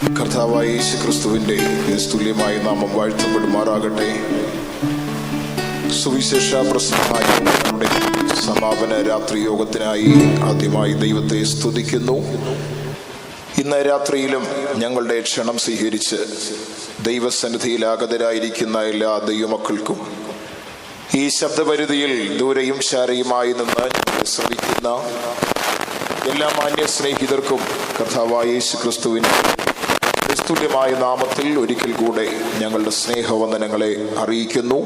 കർത്താവായ യേശുക്രിസ്തുവിൻ്റെ നിസ്തുല്യമായ നാമം വാഴ്ത്തപ്പെടുമാറാകട്ടെ. സുവിശേഷ പ്രസംഗമായ നമ്മുടെ സമാപന രാത്രി യോഗത്തിനായി ആദ്യമായി ദൈവത്തെ സ്തുതിക്കുന്നു. ഇന്ന് രാത്രിയിലും ഞങ്ങളുടെ ക്ഷണം സ്വീകരിച്ച് ദൈവസന്നിധിയിൽ ആഗതരായിരിക്കുന്ന എല്ലാ ദൈവമക്കൾക്കും ഈ ശബ്ദപരിധിയിൽ ദൂരെയും ശാരയുമായി നിന്ന് ഞങ്ങളെ ശ്രമിക്കുന്ന എല്ലാ മാന്യ സ്നേഹിതർക്കും കർത്താവായ യേശുക്രിസ്തുവിൻ്റെ നിസ്തുല്യമായ നാമത്തിൽ ഒരിക്കൽ കൂടെ ഞങ്ങളുടെ സ്നേഹവന്ദനങ്ങളെ അറിയിക്കുന്നു.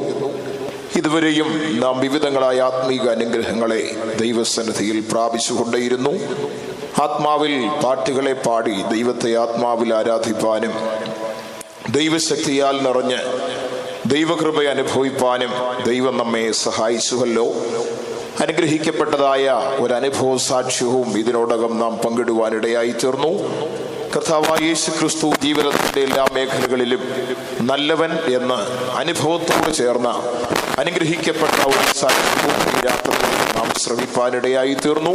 ഇതുവരെയും നാം വിവിധങ്ങളായ ആത്മീക അനുഗ്രഹങ്ങളെ ദൈവസന്നിധിയിൽ പ്രാപിച്ചുകൊണ്ടേയിരുന്നു. ആത്മാവിൽ പാട്ടുകളെ പാടി ദൈവത്തെ ആത്മാവിൽ ആരാധിപ്പാനും ദൈവശക്തിയാൽ നിറഞ്ഞ് ദൈവകൃപ അനുഭവിപ്പാനും ദൈവം നമ്മെ സഹായിച്ചുവല്ലോ. അനുഗ്രഹിക്കപ്പെട്ടതായ ഒരു അനുഭവ സാക്ഷ്യവും ഇതിനോടകം നാം പങ്കിടുവാനിടയായി തീർന്നു. കർത്താവായ യേശുക്രിസ്തു ജീവിതത്തിന്റെ എല്ലാ മേഖലകളിലും നല്ലവൻ എന്ന് അനുഭവത്തോട് ചേർന്ന അനുഗ്രഹിക്കപ്പെട്ട ഒരു സാക്ഷ്യവും ഈ രാത്രിയിൽ നാം ശ്രവിപ്പാനിടയായി തീർന്നു.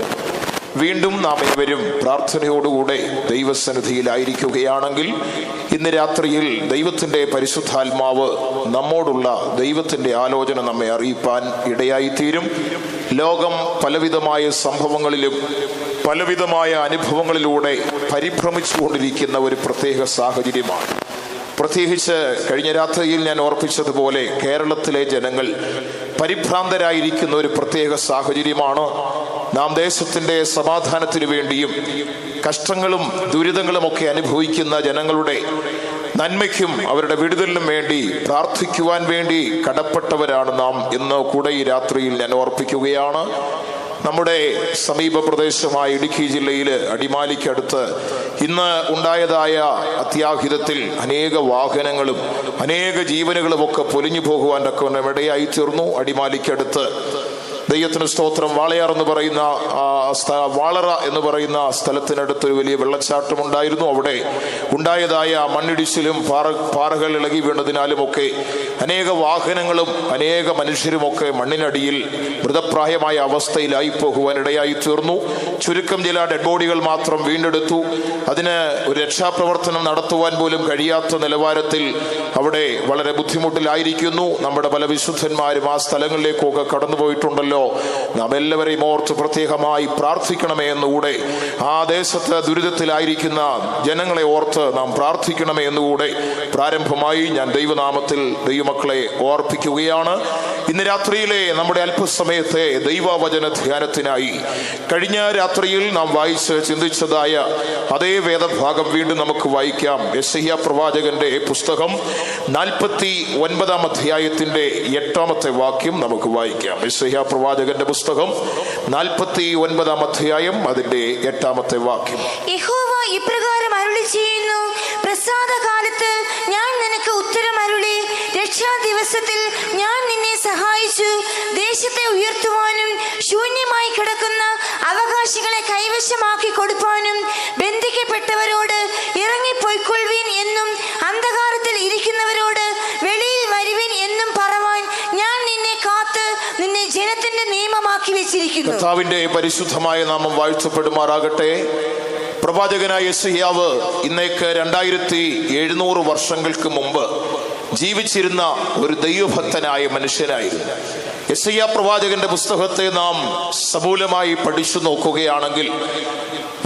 വീണ്ടും നാം ഏവരും പ്രാർത്ഥനയോടുകൂടെ ദൈവസന്നിധിയിലായിരിക്കുകയാണെങ്കിൽ ഇന്ന് രാത്രിയിൽ ദൈവത്തിൻ്റെ പരിശുദ്ധാത്മാവ് നമ്മോടുള്ള ദൈവത്തിൻ്റെ ആലോചന നമ്മെ അറിയിപ്പാൻ ഇടയായിത്തീരും. ലോകം പലവിധമായ സംഭവങ്ങളിലും പലവിധമായ അനുഭവങ്ങളിലൂടെ പരിഭ്രമിച്ചുകൊണ്ടിരിക്കുന്ന ഒരു പ്രത്യേക സാഹചര്യമാണ്. പ്രത്യേകിച്ച് കഴിഞ്ഞ രാത്രിയിൽ ഞാൻ ഓർപ്പിച്ചതുപോലെ കേരളത്തിലെ ജനങ്ങൾ പരിഭ്രാന്തരായിരിക്കുന്ന ഒരു പ്രത്യേക സാഹചര്യമാണ്. നാം ദേശത്തിൻ്റെ സമാധാനത്തിനു വേണ്ടിയും കഷ്ടങ്ങളും ദുരിതങ്ങളും ഒക്കെ അനുഭവിക്കുന്ന ജനങ്ങളുടെ നന്മയ്ക്കും അവരുടെ വിടുതലിനും വേണ്ടി പ്രാർത്ഥിക്കുവാൻ വേണ്ടി കടപ്പെട്ടവരാണ് നാം എന്ന് കൂടെ ഈ രാത്രിയിൽ ഞാൻ ഓർപ്പിക്കുകയാണ്. നമ്മുടെ സമീപ പ്രദേശമായ ഇടുക്കി ജില്ലയിൽ അടിമാലിക്കടുത്ത് ഇന്ന് ഉണ്ടായതായ അത്യാഹിതത്തിൽ അനേക വാഹനങ്ങളും അനേക ജീവനുകളും ഒക്കെ പൊലിഞ്ഞു പോകുവാൻ തക്കവണ്ണം ഇടയായി തീർന്നു. അടിമാലിക്കടുത്ത് ദൈവത്തിന് സ്തോത്രം, വാളയാർ എന്ന് പറയുന്ന വാളറ എന്ന് പറയുന്ന സ്ഥലത്തിനടുത്തൊരു വലിയ വെള്ളച്ചാട്ടം ഉണ്ടായിരുന്നു. അവിടെ ഉണ്ടായതായ മണ്ണിടിച്ചിലും പാറകൾ ഇളകി വീണതിനാലും ഒക്കെ അനേക വാഹനങ്ങളും അനേക മനുഷ്യരുമൊക്കെ മണ്ണിനടിയിൽ മൃതപ്രായമായ അവസ്ഥയിലായി പോകുവാൻ ഇടയായി തീർന്നു. ചുരുക്കം ചില ഡെഡ് ബോഡികൾ മാത്രം വീണ്ടെടുത്തു. അതിന് ഒരു രക്ഷാപ്രവർത്തനം നടത്തുവാൻ പോലും കഴിയാത്ത നിലവാരത്തിൽ അവിടെ വളരെ ബുദ്ധിമുട്ടിലായിരിക്കുന്നു. നമ്മുടെ പല വിശുദ്ധന്മാരും ആ സ്ഥലങ്ങളിലേക്കൊക്കെ കടന്നുപോയിട്ടുണ്ടല്ലോ. നാം എല്ലാവരെയും ഓർത്ത് പ്രത്യേകമായി പ്രാർത്ഥിക്കണമേ എന്നുകൂടെ, ആ ദേശത്ത് ദുരിതത്തിലായിരിക്കുന്ന ജനങ്ങളെ ഓർത്ത് നാം പ്രാർത്ഥിക്കണമേ എന്നുകൂടെ പ്രാരംഭമായി ഞാൻ ദൈവനാമത്തിൽ ദൈവമക്കളെ ഓർപ്പിക്കുകയാണ്. ഇന്ന് രാത്രിയിലെ നമ്മുടെ അല്പസമയത്തെ ദൈവവചന ധ്യാനത്തിനായി കഴിഞ്ഞ രാത്രിയിൽ നാം വായിച്ച് ചിന്തിച്ചതായ അതേ വേദഭാഗം വീണ്ടും നമുക്ക് വായിക്കാം. യെശയ്യാ പ്രവാചകന്റെ പുസ്തകം 49 അധ്യായത്തിന്റെ 8 വാക്യം നമുക്ക് വായിക്കാം. യെശയ്യാ പ്രവാചകന്റെ പുസ്തകം 49 അധ്യായം അതിന്റെ 8 വാക്യം. യഹോവ ഇപ്രകാരം അരുളി ചെയ്യുന്നു, പ്രസാദകാലത്ത് ഞാൻ നിനക്ക് ഉത്തരം അരുളി, രക്ഷാ ദിവസത്തിൽ ഞാൻ നിന്നെ സഹായിച്ചു. ദേശത്തെ ഉയർത്തുവാനും ശൂന്യമായി കിടക്കുന്ന അവകാശികളെ കൈവശമാക്കി കൊടുപ്പാനും ബന്ധിക്കപ്പെട്ടവരോട് ഇറങ്ങിപ്പോയിക്കൊള്ളുവിൻ എന്നും അന്ധകാരത്തിൽ ഇരിക്കുന്നവരോട് വെളിയിൽ വരുവിൻ എന്നും പറവാൻ ഞാൻ നിന്നെ കാത്ത് നിന്നെ ജനത്തിന്റെ നിയമമാക്കി വെച്ചിരിക്കുന്നു. കർത്താവിന്റെ പരിശുദ്ധമായ നാമം വാഴ്ത്തപ്പെടുമാറാകട്ടെ. പ്രവാചകനായ യെശയ്യാവ് ഇന്നേക്ക് 2700 വർഷങ്ങൾക്ക് മുമ്പ് ജീവിച്ചിരുന്ന ഒരു ദൈവഭക്തനായ മനുഷ്യനായിരുന്നു. യെശയ്യാ പ്രവാചകന്റെ പുസ്തകത്തെ നാം സമൂലമായി പഠിച്ചു നോക്കുകയാണെങ്കിൽ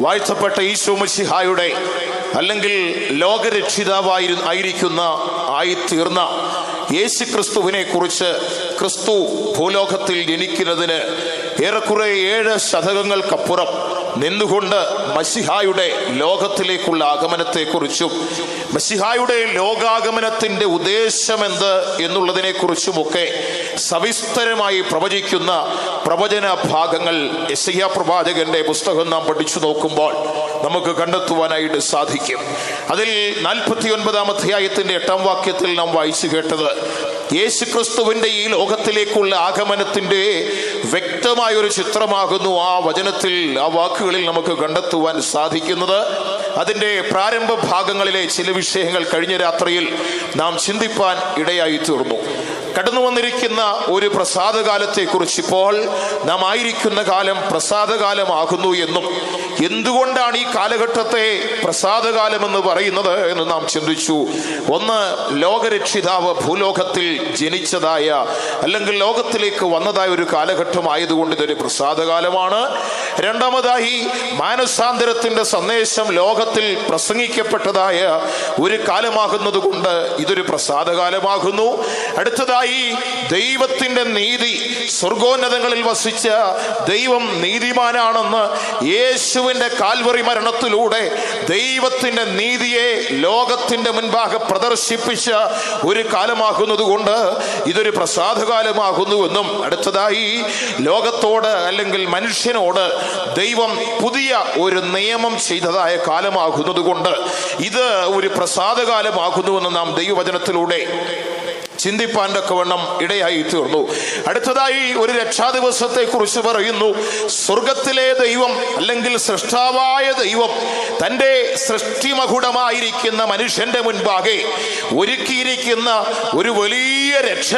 വാഴ്ത്തപ്പെട്ട ഈശോ മിശിഹായുടെ അല്ലെങ്കിൽ ലോകരക്ഷിതാവായിരിക്കുന്ന ആയിത്തീർന്ന യേശുക്രിസ്തുവിനെ കുറിച്ച് ക്രിസ്തു ഭൂലോകത്തിൽ ജനിക്കുന്നതിന് ഏറെക്കുറെ 7 ശതകങ്ങൾക്കപ്പുറം നിന്നുകൊണ്ട് മശിഹായുടെ ലോകത്തിലേക്കുള്ള ആഗമനത്തെക്കുറിച്ചും മശിഹായുടെ ലോകാഗമനത്തിന്റെ ഉദ്ദേശമെന്ത് എന്നുള്ളതിനെ കുറിച്ചുമൊക്കെ സവിസ്തരമായി പ്രവചിക്കുന്ന പ്രവചന ഭാഗങ്ങൾ യെശയ്യാ പ്രവാചകന്റെ പുസ്തകം നാം പഠിച്ചു നോക്കുമ്പോൾ നമുക്ക് കണ്ടെത്തുവാനായിട്ട് സാധിക്കും. അതിൽ 49 അധ്യായത്തിന്റെ 8 വാക്യത്തിൽ നാം വായിച്ചു കേട്ടത് യേശുക്രിസ്തുവിന്റെ ഈ ലോകത്തിലേക്കുള്ള ആഗമനത്തിന്റെ വ്യക്തമായ ഒരു ചിത്രമാകുന്നു ആ വചനത്തിൽ, ആ വാക്കുകളിൽ നമുക്ക് കണ്ടെത്തുവാൻ സാധിക്കുന്നത്. അതിന്റെ പ്രാരംഭ ഭാഗങ്ങളിലെ ചില വിഷയങ്ങൾ കഴിഞ്ഞ രാത്രിയിൽ നാം ചിന്തിപ്പാൻ ഇടയായി തീർന്നു. കടന്നു വന്നിരിക്കുന്ന ഒരു പ്രസാദകാലത്തെ കുറിച്ച്, ഇപ്പോൾ നാം ആയിരിക്കുന്ന കാലം പ്രസാദകാലമാകുന്നു എന്നും എന്തുകൊണ്ടാണ് ഈ കാലഘട്ടത്തെ പ്രസാദകാലമെന്ന് പറയുന്നത് എന്ന് നാം ചിന്തിച്ചു. ഒന്ന്, ലോകരക്ഷിതാവ് ഭൂലോകത്തിൽ ജനിച്ചതായ അല്ലെങ്കിൽ ലോകത്തിലേക്ക് വന്നതായ ഒരു കാലഘട്ടമായതുകൊണ്ട് ഇതൊരു പ്രസാദകാലമാണ്. രണ്ടാമതായി, മാനസാന്തരത്തിന്റെ സന്ദേശം ലോകത്തിൽ പ്രസംഗിക്കപ്പെട്ടതായ ഒരു കാലമാകുന്നത് കൊണ്ട് ഇതൊരു പ്രസാദകാലമാകുന്നു. അടുത്തതായി, ദൈവത്തിന്റെ നീതി, സ്വർഗോന്നതങ്ങളിൽ വസിച്ച ദൈവം നീതിമാനാണെന്ന് യേശുവിന്റെ കാൽവറി മരണത്തിലൂടെ ദൈവത്തിന്റെ നീതിയെ ലോകത്തിന്റെ മുൻപാകെ പ്രദർശിപ്പിച്ച ഒരു കാലമാകുന്നത് കൊണ്ട് ഇതൊരു പ്രസാദകാലമാകുന്നുവെന്നും, അടുത്തതായി, ലോകത്തോട് അല്ലെങ്കിൽ മനുഷ്യനോട് ദൈവം പുതിയ ഒരു നിയമം ചെയ്തതായ കാലമാകുന്നത് കൊണ്ട് ഇത് ഒരു പ്രസാദകാലമാകുന്നുവെന്ന് നാം ദൈവവചനത്തിലൂടെ ചിന്തിപ്പാൻ തക്കവണ്ണം ഇടയായി തീർന്നു. അടുത്തതായി, ഒരു രക്ഷാദിവസത്തെ കുറിച്ച് പറയുന്നു. സ്വർഗത്തിലെ ദൈവം അല്ലെങ്കിൽ സൃഷ്ടാവായ ദൈവം തൻ്റെ സൃഷ്ടിമകുടമായിരിക്കുന്ന മനുഷ്യന്റെ മുൻപാകെ ഒരുക്കിയിരിക്കുന്ന ഒരു വലിയ രക്ഷ,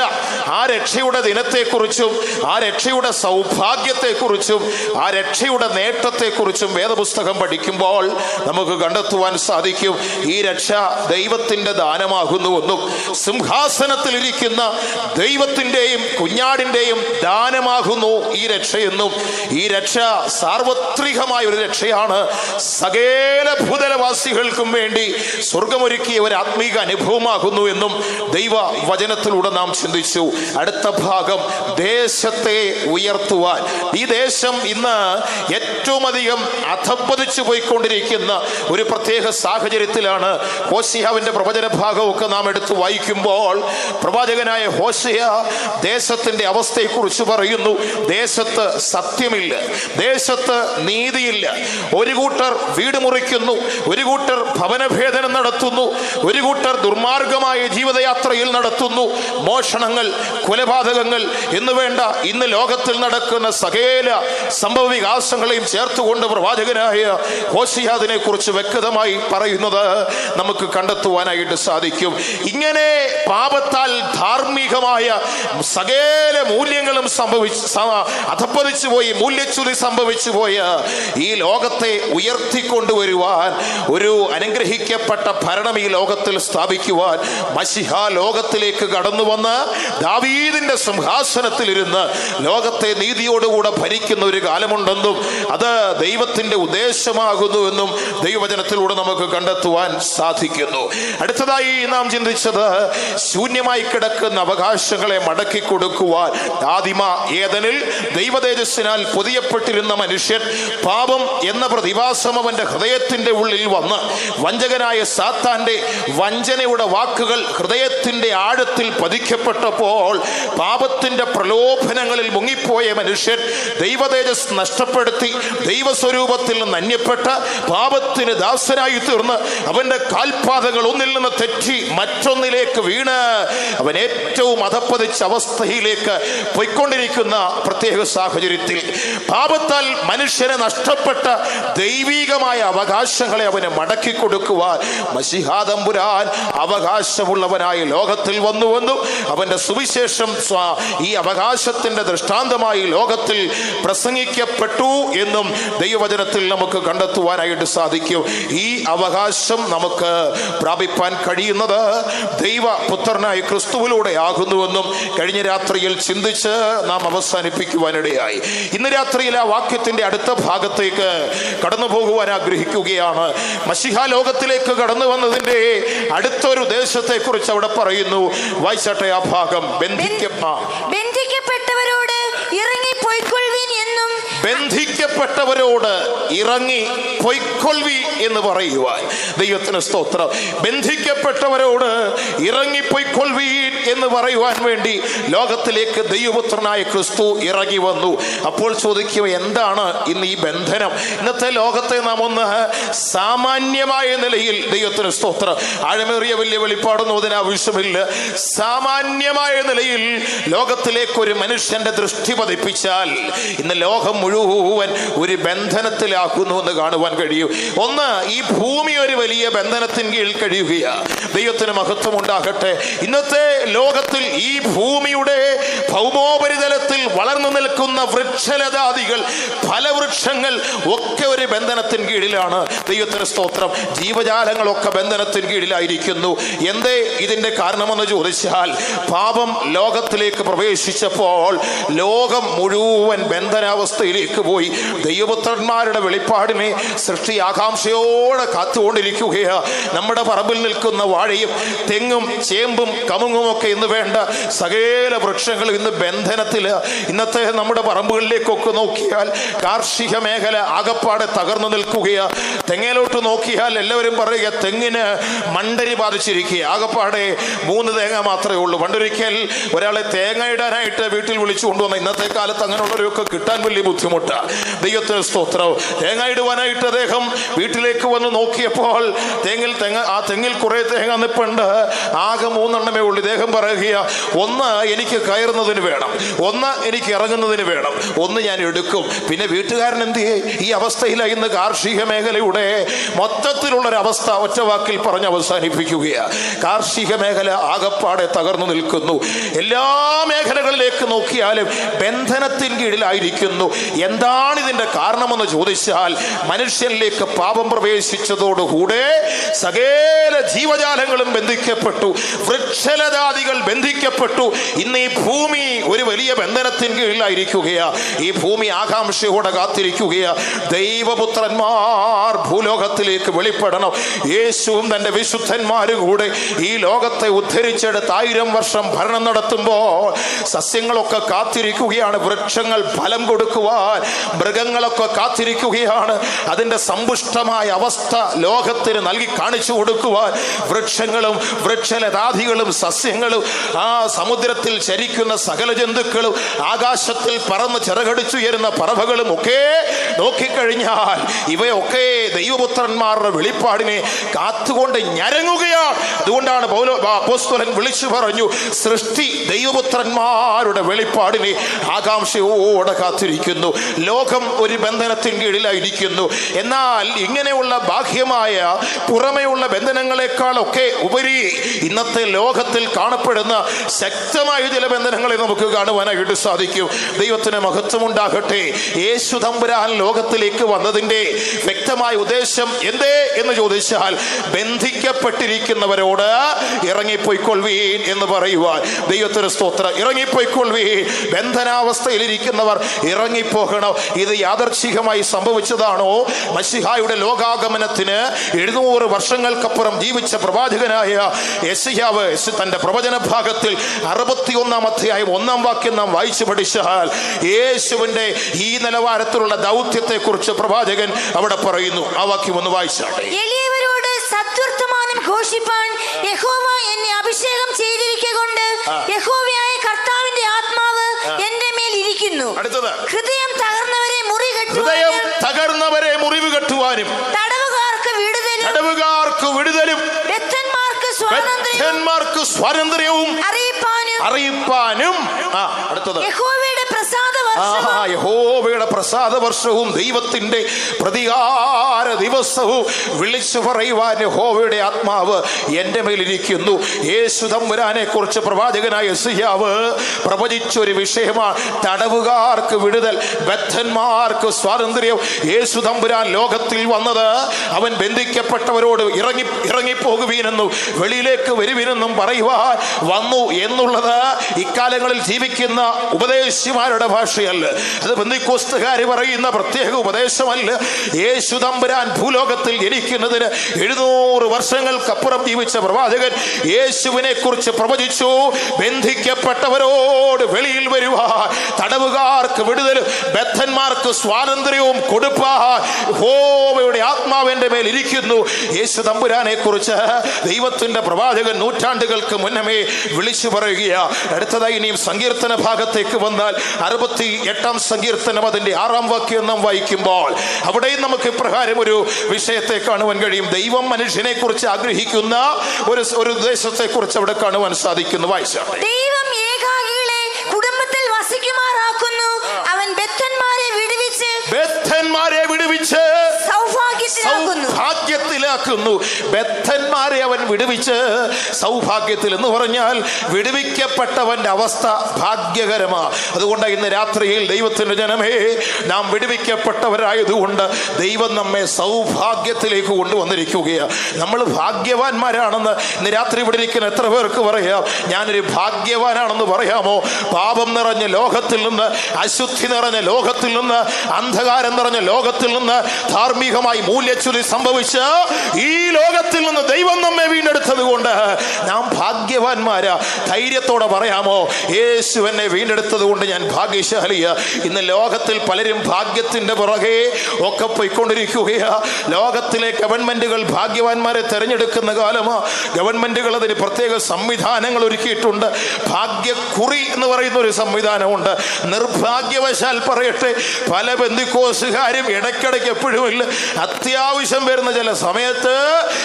ആ രക്ഷയുടെ ദിനത്തെക്കുറിച്ചും ആ രക്ഷയുടെ സൗഭാഗ്യത്തെക്കുറിച്ചും ആ രക്ഷയുടെ നേട്ടത്തെക്കുറിച്ചും വേദപുസ്തകം പഠിക്കുമ്പോൾ നമുക്ക് കണ്ടെത്തുവാൻ സാധിക്കും. ഈ രക്ഷ ദൈവത്തിന്റെ ദാനമാകുന്നുവെന്നും സിംഹാസനത്തിൽ ഇരിക്കുന്ന ദൈവത്തിന്റെയും കുഞ്ഞാടിന്റെയും ദാനമാകുന്നു ഈ രക്ഷയെന്നും, ഈ രക്ഷ സാർവത്രികമായ ഒരു രക്ഷയാണ്. സകല ഭൂതലവാസികൾക്കും വേണ്ടി സ്വർഗമൊരുക്കിയ ഒരു ആത്മീക അനുഭവമാകുന്നു എന്നും ദൈവ വചനത്തിലൂടെ നാം ചിന്തിച്ചു. അടുത്ത ഭാഗം, ദേശത്തെ ഉയർത്തുവാൻ. ഈ ദേശം ഇന്ന് ഏറ്റവും അധികം അധപ്പതിച്ചു പോയിക്കൊണ്ടിരിക്കുന്ന ഒരു പ്രത്യേക സാഹചര്യത്തിലാണ്. ഹോശേയാവിന്റെ പ്രവചന ഭാഗമൊക്കെ നാം എടുത്ത് വായിക്കുമ്പോൾ പ്രവാചകനായ ഹോശേയ ദേശത്തിന്റെ അവസ്ഥയെക്കുറിച്ച് പറയുന്നു. ദേശത്ത് സത്യമില്ല, ദേശത്ത് നീതിയില്ല. ഒരു കൂട്ടർ വീട് മുറിക്കുന്നു, ഒരു കൂട്ടർ ഭവനഭേദനം നടത്തുന്നു, ഒരു കൂട്ടർ ദുർമാർഗമായ ജീവിതയാത്രയിൽ നടത്തുന്നു. മോഷണങ്ങൾ, കൊലപാതകങ്ങൾ എന്ന് വേണ്ട ഇന്ന് ലോകത്തിൽ നടക്കുന്ന സകല സംഭവ വികാസങ്ങളെയും ചേർത്തുകൊണ്ട് പ്രവാചകനായ ഹോശേയ അതിനെക്കുറിച്ച് വ്യക്തമായി പറയുന്നത് നമുക്ക് കണ്ടെത്തുവാനായിട്ട് സാധിക്കും. ഇങ്ങനെ പാപത്താൽ ധാർമ്മികമായ സകല മൂല്യങ്ങളും അധപ്പതിച്ചു പോയി, മൂല്യച്യുതി സംഭവിച്ചു പോയ ഈ ലോകത്തെ ഉയർത്തിക്കൊണ്ടുവരുവാൻ, ഒരു അനുഗ്രഹിക്കപ്പെട്ട ഭരണം ഈ ലോകത്തിൽ സ്ഥാപിക്കുവാൻ മശിഹ ലോകത്തിലേക്ക് കടന്നു വന്ന് ദാവീദിന്റെ സിംഹാസനത്തിലിരുന്ന് ലോകത്തെ നീതിയോടുകൂടെ ഭരിക്കുന്ന ഒരു കാലമുണ്ടെന്നും അത് ദൈവത്തിന്റെ ഉദ്ദേശമാകുന്നുവെന്നും ദൈവവചനത്തിലൂടെ നമുക്ക് കണ്ടെത്തുവാൻ സാധിക്കുന്നു. അടുത്തതായി നാം ചിന്തിച്ചത്, ശൂന്യമായി കിടക്കുന്ന അവകാശങ്ങളെ മടക്കി കൊടുക്കുവാൻ ആദിമ ഏദനിൽ ദൈവതേജസ്സിനാൽ പൊതിയപ്പെട്ടിരുന്ന മനുഷ്യൻ പാപം എന്ന പ്രതിഭാസം അവന്റെ ഹൃദയത്തിന്റെ ഉള്ളിൽ വന്ന് വഞ്ചകനായ സാത്താന്റെ വഞ്ചനയുടെ വാക്കുകൾ ഹൃദയത്തിന്റെ ആഴത്തിൽ പതിക്കപ്പെട്ടപ്പോൾ പാപത്തിന്റെ പ്രലോഭനങ്ങളിൽ മുങ്ങിപ്പോയ മനുഷ്യൻ ദൈവതേജസ് നഷ്ടപ്പെടുത്തി ദൈവസ്വരൂപത്തിൽ നിന്ന് അന്യപ്പെട്ട് പാപത്തിന് ദാസനായി തീർന്ന് അവന്റെ കാൽപാദങ്ങൾ ഒന്നിൽ നിന്ന് തെറ്റി മറ്റൊന്നിലേക്ക് വീണ് അവൻ ഏറ്റവും അധപ്പതിച്ച അവസ്ഥയിലേക്ക് പോയിക്കൊണ്ടിരിക്കുന്ന പ്രത്യേക സാഹചര്യത്തിൽ പാപത്താൽ മനുഷ്യനെ നഷ്ടപ്പെട്ട ദൈവികമായ അവകാശങ്ങളെ അവന് മടക്കി കൊടുക്കുവാൻ മശിഹാ തമ്പുരാൻ അവകാശമുള്ളവനായി ലോകത്തിൽ വന്നുവെന്നും അവന്റെ സുവിശേഷം ഈ അവകാശത്തിന്റെ ദൃഷ്ടാന്തമായി ലോകത്തിൽ പ്രസംഗിക്കപ്പെട്ടു എന്നും ദൈവവചനത്തിൽ നമുക്ക് കണ്ടെത്തുവാനായിട്ട് സാധിക്കും. ഈ അവകാശം നമുക്ക് പ്രാപിപ്പാൻ കഴിയുന്നത് ദൈവപുത്രനായ ക്രിസ്തുവിലൂടെ ആകുന്നുവെന്നും കഴിഞ്ഞ രാത്രിയിൽ ചിന്തിച്ച് നാം അവസാനിപ്പിക്കുവാനിടയായി. ഇന്ന് രാത്രിയിൽ ആ വാക്യത്തിന്റെ അടുത്ത ഭാഗത്തേക്ക് കടന്നു പോകുവാൻ ആഗ്രഹിക്കുകയാണ്. മശിഹ ലോകത്തിലേക്ക് കടന്നു വന്നതിന്റെ അടുത്തൊരു ദേശത്തെ കുറിച്ച് അവിടെ പറയുന്നു. വായിച്ചാട്ടെ ആ ഭാഗം. ബന്ധിക്കപ്പെട്ടവരോട് ഇറങ്ങി പൊയ്ക്കൊള്ളുവിൻ എന്നും, ബന്ധിക്കപ്പെട്ടവരോട് ഇറങ്ങി പൊയ്ക്കൊള്ളുവി എന്ന് പറയുവാൻ ദൈവത്തിന് സ്തോത്രം. ബന്ധിക്കപ്പെട്ടവരോട് ഇറങ്ങിപ്പൊയ്ക്കൊള്ളുവീൻ എന്ന് പറയുവാൻ വേണ്ടി ലോകത്തിലേക്ക് ദൈവപുത്രനായ ക്രിസ്തു ഇറങ്ങി വന്നു. അപ്പോൾ ചോദിക്കുക, എന്താണ് ഇന്ന് ഈ ബന്ധനം? ഇന്നത്തെ ലോകത്തെ നാം ഒന്ന് സാമാന്യമായ നിലയിൽ, ദൈവത്തിന് സ്തോത്രം, ആഴമേറിയ വലിയ വെളിപ്പാടൊന്നും അതിന് ആവശ്യമില്ല, സാമാന്യമായ നിലയിൽ ലോകത്തിലേക്ക് ഒരു മനുഷ്യന്റെ ദൃഷ്ടി പതിപ്പിച്ചാൽ ഇന്ന് ലോകം മുഴുവൻ ഒരു ബന്ധനത്തിലാക്കുന്നു എന്ന് കാണുവാൻ കഴിയും. ഒന്ന്, ഈ ഭൂമി ഒരു വലിയ ബന്ധനത്തിന് കീഴിൽ കഴിയുകയാണ്. ദൈവത്തിന് മഹത്വം ഉണ്ടാകട്ടെ. ഇന്നത്തെ ലോകത്തിൽ ഈ ഭൂമിയുടെ ഭൗമോപരിതലത്തിൽ വളർന്നു നിൽക്കുന്ന വൃക്ഷലതാദികൾ, ഫലവൃക്ഷങ്ങൾ ഒക്കെ ഒരു ബന്ധനത്തിന് കീഴിലാണ്. ദൈവത്തിന് സ്തോത്രം. ജീവജാലങ്ങളൊക്കെ ബന്ധനത്തിന് കീഴിലായിരിക്കുന്നു. എന്തേ ഇതിന്റെ കാരണമെന്ന് ചോദിച്ചാൽ, പാപം ലോകത്തിലേക്ക് പ്രവേശിച്ചപ്പോൾ ലോകം മുഴുവൻ ബന്ധനാവസ്ഥയിലേക്ക് പോയി. ദൈവപുത്രന്മാരുടെ വെളിപ്പാടിനെ സൃഷ്ടി ആകാംക്ഷയോടെ കാത്തുകൊണ്ടിരിക്കുകയാ. നമ്മുടെ പറമ്പിൽ നിൽക്കുന്ന വാഴയും തെങ്ങും ചേമ്പും കമുങ്ങും ഒക്കെ ഇന്ന് വേണ്ട സകല വൃക്ഷങ്ങളും ഇന്ന് ബന്ധനത്തില്. ഇന്നത്തെ നമ്മുടെ പറമ്പുകളിലേക്കൊക്കെ നോക്കിയാൽ കാർഷിക മേഖല ആകപ്പാടെ തകർന്നു നിൽക്കുകയാ. തെങ്ങിലോട്ട് നോക്കിയാൽ എല്ലാവരും പറയുക തെങ്ങിന് മണ്ടരി ബാധിച്ചിരിക്കുക. ആകപ്പാടെ 3 തേങ്ങ മാത്രമേ ഉള്ളൂ. പണ്ടൊരിക്കൽ ഒരാളെ തേങ്ങ ഇടാനായിട്ട് വീട്ടിൽ വിളിച്ചു കൊണ്ടുവന്ന, ഇന്നത്തെ കാലത്ത് അങ്ങനെയുള്ളവരൊക്കെ കിട്ടാൻ വലിയ ബുദ്ധിമുട്ടാണ്. ദൈവത്തിന് സ്തോത്രം. തേങ്ങ ഇടുവാനായിട്ട് അദ്ദേഹം വീട്ടിലേക്ക് വന്ന് നോക്കിയപ്പോൾ ആ തെങ്ങിൽ കുറെ തേങ്ങ നിപ്പുണ്ട്. ആകെ 3 എണ്ണമേ ഉള്ളൂ. ഇദ്ദേഹം പറയുക, ഒന്ന് എനിക്ക് കയറുന്നതിന് വേണം, ഒന്ന് എനിക്ക് ഇറങ്ങുന്നതിന് വേണം, ഒന്ന് ഞാൻ എടുക്കും. പിന്നെ വീട്ടുകാരൻ എന്ത് ചെയ്യും? ഈ അവസ്ഥയിലായി ഇന്ന് കാർഷിക മേഖലയുടെ മൊത്തത്തിലുള്ളൊരവസ്ഥ ഒറ്റ വാക്കിൽ പറഞ്ഞ് അവസാനിപ്പിക്കുകയാണ്. കാർഷിക മേഖല ആകപ്പാടെ തകർന്നു നിൽക്കുന്നു. എല്ലാ മേഖലകളിലേക്ക് നോക്കിയാലും ബന്ധനത്തിന് കീഴിലായിരിക്കുന്നു. എന്താണ് ഇതിന്റെ കാരണമെന്ന് ചോദിച്ചാൽ, മനുഷ്യനിലേക്ക് പാപം പ്രവേശിച്ചതോടുകൂടെ സകല ജീവജാലങ്ങളും ബന്ധിക്കപ്പെട്ടു, വൃക്ഷലതാദികൾ ബന്ധിക്കപ്പെട്ടു. ഇന്ന് ഈ ഭൂമി ഒരു വലിയ ബന്ധനത്തിന് കീഴിലായിരിക്കുകയാ. ഈ ഭൂമി ആകാംക്ഷയോടെ കാത്തിരിക്കുകയാ. ദൈവപുത്രന്മാർ ഭൂലോകത്തിലേക്ക് വെളിപ്പെടണം. യേശുവും തന്റെ വിശുദ്ധന്മാരും കൂടെ ഈ ലോകത്തെ ഉദ്ധരിച്ചെടുത്ത് 1000 വർഷം ഭരണം നടത്തുമ്പോൾ സസ്യങ്ങളൊക്കെ കാത്തിരിക്കുകയാണ്. വൃക്ഷങ്ങൾ ഫലം കൊടുക്കുവാൻ മൃഗങ്ങളൊക്കെ കാത്തിരിക്കുകയാണ്. അതിന്റെ സമ്പുഷ്ടമായ അവസ്ഥ ലോകത്തിന് നൽകി കാണിച്ചു കൊടുക്കുവാൻ വൃക്ഷങ്ങളും വൃക്ഷലതാദികളും സസ്യങ്ങളും ആ സമുദ്രത്തിൽ ചരിക്കുന്ന സകല ജന്തുക്കളും ആകാശത്തിൽ പറന്ന് ചിറകടിച്ചുയരുന്ന പറവകളും ഒക്കെ നോക്കിക്കഴിഞ്ഞാൽ ഇവയൊക്കെ ദൈവപുത്രന്മാരുടെ വെളിപ്പാടിനെ കാത്തുകൊണ്ട് ഞരങ്ങുകയാണ്. അതുകൊണ്ടാണ് അപ്പോസ്തലൻ വിളിച്ചു പറഞ്ഞു, സൃഷ്ടി ദൈവപുത്രന്മാരുടെ വെളിപ്പാടിനെ ആകാംക്ഷയോടെ കാത്തിരിക്കുന്നു. ലോകം ഒരു ബന്ധനത്തിന് കീഴിലായിരിക്കുന്നു. എന്നാൽ ഇങ്ങനെയുള്ള ബാഹ്യമായ പുറമെയുള്ള ബന്ധനങ്ങളെക്കാളൊക്കെ ഉപരി ഇന്നത്തെ ലോകത്തിൽ കാണപ്പെടുന്ന ശക്തമായ ചില ബന്ധനങ്ങളെ നമുക്ക് കാണുവാനായിട്ട് സാധിക്കും. ദൈവത്തിന് മഹത്വമുണ്ടാകട്ടെ. യേശു തമ്പുരാൻ ലോകത്തിലേക്ക് വന്നതിന്റെ വ്യക്തമായ ഉദ്ദേശം എന്തേ എന്ന് ചോദിച്ചാൽ, ബന്ധിക്കപ്പെട്ടിരിക്കുന്നവരോട് ഇറങ്ങിപ്പോയിക്കൊള്ളുവീൻ എന്ന് പറയുവാൻ. ദൈവത്തിന് സ്തോത്രം. ഇറങ്ങിപ്പോയിക്കൊള്ളുവീൻ. ബന്ധനാവസ്ഥയിലിരിക്കുന്നവർ ഇറങ്ങിപ്പോകണം. ഇത് യാദർച്ഛികമായി സംഭവിച്ചതാണോ? മശിഹായുടെ ലോകാഗമനത്തിന് 700 വർഷങ്ങൾക്കപ്പുറം ജീവിച്ച പ്രവാചകനായ യെശയ്യാവ് തന്റെ പ്രവചന ഭാഗത്തിൽ 61-ാം അധ്യായം 1-ാം വാക്യം നാം വായിച്ചു പഠിച്ചാൽ യേശുവിന്റെ ഈ നിലവാരത്തിലുള്ള ദൗത്യത്തെ കുറിച്ച് പ്രവാചകൻ അവിടെ പറയുന്നു. ആ വാക്യം ഒന്ന് വായിച്ചാട്ടെ. എളിയവരോട് സദ്വർത്തമാനം ഘോഷിപ്പാൻ യഹോവ എന്നെ അഭിഷേകം ചെയ്തിരിക്കൊണ്ട് യഹോവയായ കർത്താവിന്റെ ആത്മാവ് എന്റെ മേൽ ഇരിക്കുന്നു. അടുത്തത്, ഹൃദയം തകർന്നവരെ മുറിവ് കെട്ടുവാനും തടവുകാർക്ക് വിടുതലും ബദ്ധന്മാർക്ക് സ്വാതന്ത്ര്യവും അറിയിപ്പാനും. അടുത്തത്, യഹോവയുടെ പ്രസാദ വർഷവും ദൈവത്തിന്റെ പ്രതികാര ദിവസവും വിളിച്ചു പറയുവാൻ യഹോവയുടെ ആത്മാവ് എന്റെ മേലിരിക്കുന്നു. യേശു തമ്പുരാനെ കുറിച്ച് പ്രവാചകനായ യെശയ്യാവ് പ്രവചിച്ചൊരു വിഷയമാണ് തടവുകാർക്ക് വിടുതൽ, ബദ്ധന്മാർക്ക് സ്വാതന്ത്ര്യം. യേശു തമ്പുരാൻ ലോകത്തിൽ വന്നത് അവൻ ബന്ധിക്കപ്പെട്ടവരോട് ഇറങ്ങിപ്പോകുവീനെന്നും വെളിയിലേക്ക് വരുവീനെന്നും പറയുവാൻ വന്നു എന്നുള്ളത് ഇക്കാലങ്ങളിൽ ജീവിക്കുന്ന ഉപദേശിമാരുടെ ഭാഷയല്ല. അത് പെന്തക്കോസ്തുകാര് പറയുന്ന പ്രത്യേക ഉപദേശമല്ല. യേശു തമ്പുരാൻ ഭൂലോകത്തിൽ ജനിക്കുന്നതിന് 700 വർഷങ്ങൾക്കപ്പുറം ജീവിച്ച പ്രവാചകൻ യേശുവിനെ കുറിച്ച് പ്രവചിച്ചു. ബന്ധിക്കപ്പെട്ടവരോട് വെളിയിൽ വരുവാൻ, തടവുകാർക്ക് വിടുതലും ബദ്ധന്മാർക്ക് സ്വാതന്ത്ര്യവും കൊടുപ്പാൻ യഹോവയുടെ ആത്മാവിന്റെ മേൽ ഇരിക്കുന്നു. യേശു തമ്പുരാനെ കുറിച്ച് ദൈവത്തിന്റെ പ്രവാചകൻ നൂറ്റാണ്ടുകൾക്ക് മുന്നമേ വിളിച്ചു പറയുകയാ. അടുത്തതായി ഇനിയും സങ്കീർത്തന ഭാഗത്തേക്ക് വന്നാൽ 68-ാം സങ്കീർത്തനം അതിന്റെ 6-ാം വാക്യം നാം വായിക്കുമ്പോൾ അവിടെയും നമുക്ക് ഇപ്രകാരം ഒരു വിഷയത്തെ കാണുവാൻ കഴിയും. ദൈവം മനുഷ്യനെ കുറിച്ച് ആഗ്രഹിക്കുന്ന ഒരു ഉദ്ദേശത്തെ കുറിച്ച് അവിടെ കാണുവാൻ സാധിക്കുന്നു. വായിച്ചാട്ടെ. ദൈവം ഏകാകികളെ കുടുംബത്തിൽ വസിക്കുമാറാക്കുന്നു. അവൻ ബദ്ധന്മാരെ വിടുവിച്ച് സൗഭാഗ്യത്തിലാക്കുന്നു. ബദ്ധന്മാരെ അവൻ വിടുവിച്ച് സൗഭാഗ്യത്തിൽ എന്ന് പറഞ്ഞാൽ വിടുവിക്കപ്പെട്ടവന്റെ അവസ്ഥ ഭാഗ്യകരമാ. അതുകൊണ്ട് ഇന്ന് രാത്രിയിൽ ദൈവത്തിന്റെ ജനമേ, നാം വിടുവിക്കപ്പെട്ടവരായതുകൊണ്ട് ദൈവം നമ്മെ സൗഭാഗ്യത്തിലേക്ക് കൊണ്ടുവന്നിരിക്കുകയാണ്. നമ്മൾ ഭാഗ്യവാന്മാരാണെന്ന് ഇന്ന് രാത്രി ഇവിടെ ഇരിക്കുന്ന എത്ര പേർക്ക് പറയാം? ഞാനൊരു ഭാഗ്യവാനാണെന്ന് പറയാമോ? പാപം നിറഞ്ഞ ലോകത്തിൽ നിന്ന്, അശുദ്ധി നിറഞ്ഞ ലോകത്തിൽ നിന്ന്, അന്ധകാരം നിറഞ്ഞ ലോകത്തിൽ നിന്ന്, ധാർമ്മികമായി മൂല്യച്യുതി സംഭവിച്ച ഈ ലോകത്തിൽ നിന്ന് ദൈവം നമ്മെ വീണ്ടെടുത്തത് കൊണ്ട് നാം ഭാഗ്യവാന്മാരാ. ധൈര്യത്തോടെ പറയാമോ? യേശു എന്നെ വീണ്ടെടുത്തത് കൊണ്ട് ഞാൻ ഭാഗ്യശാലിയാ. ഇന്ന് ലോകത്തിൽ പലരും ഭാഗ്യത്തിന്റെ പുറകെ ഒക്കെ പോയിക്കൊണ്ടിരിക്കുകയാ. ലോകത്തിലെ ഗവൺമെന്റുകൾ ഭാഗ്യവാന്മാരെ തെരഞ്ഞെടുക്കുന്ന കാലമാ. ഗവൺമെന്റുകൾ അതിന് പ്രത്യേക സംവിധാനങ്ങൾ ഒരുക്കിയിട്ടുണ്ട്. ഭാഗ്യക്കുറി എന്ന് പറയുന്ന ഒരു സംവിധാനമുണ്ട്. നിർഭാഗ്യവശാൽ പറയട്ടെ, പല ബന്ധുക്കോസുകാരും ഇടയ്ക്കിടയ്ക്ക് എപ്പോഴുമില്ല, അത്യാവശ്യം വരുന്ന ചില സമയത്ത്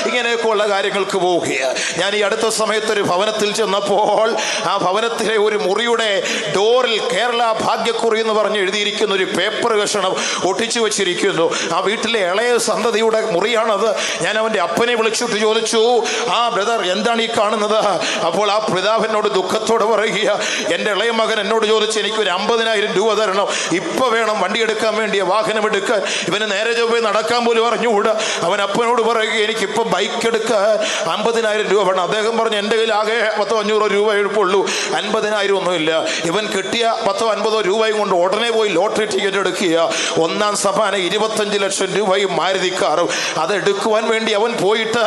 ഇങ്ങനെയൊക്കെയുള്ള കാര്യങ്ങൾക്ക് പോവുകയാണ്. ഞാൻ ഈ അടുത്ത സമയത്ത് ഒരു ഭവനത്തിൽ ചെന്നപ്പോൾ ആ ഭവനത്തിലെ ഒരു മുറിയുടെ ഡോറിൽ കേരള ഭാഗ്യക്കുറി എന്ന് പറഞ്ഞ് എഴുതിയിരിക്കുന്ന ഒരു പേപ്പർ കഷണം ഒട്ടിച്ചു വെച്ചിരിക്കുന്നു. ആ വീട്ടിലെ ഇളയ സന്തതിയുടെ മുറിയാണത്. ഞാൻ അവൻ്റെ അപ്പനെ വിളിച്ചിട്ട് ചോദിച്ചു, ആ ബ്രദർ, എന്താണ് ഈ കാണുന്നത്? അപ്പോൾ ആ പിതാവിനോട് ദുഃഖത്തോടെ പറയുക, എൻ്റെ ഇളയ മകൻ എന്നോട് ചോദിച്ച് എനിക്കൊരു 50,000 രൂപ തരണം, ഇപ്പൊ വേണം വണ്ടി എടുക്കാൻ വേണ്ടിയ വാഹനം എടുക്കാൻ. ഇവന് നേരെ ചൊവ്വേ നടക്കാൻ പോലും അറിഞ്ഞുകൂടാ. അവൻ അപ്പനോട് പറയുക, എനിക്കിപ്പോൾ ബൈക്ക് എടുക്കാൻ 50,000 രൂപ വേണം. അദ്ദേഹം പറഞ്ഞു, എൻ്റെ കയ്യിൽ ആകെ 100-500 രൂപ എഴുപ്പുള്ളൂ, 50,000 ഒന്നുമില്ല. ഇവൻ കിട്ടിയ 10-50 രൂപയും കൊണ്ട് ഉടനെ പോയി ലോട്ടറി ടിക്കറ്റ് എടുക്കുക. ഒന്നാം സമ്മാനം 25 ലക്ഷം രൂപയും മാരുതി കാറും. അത് എടുക്കുവാൻ വേണ്ടി അവൻ പോയിട്ട്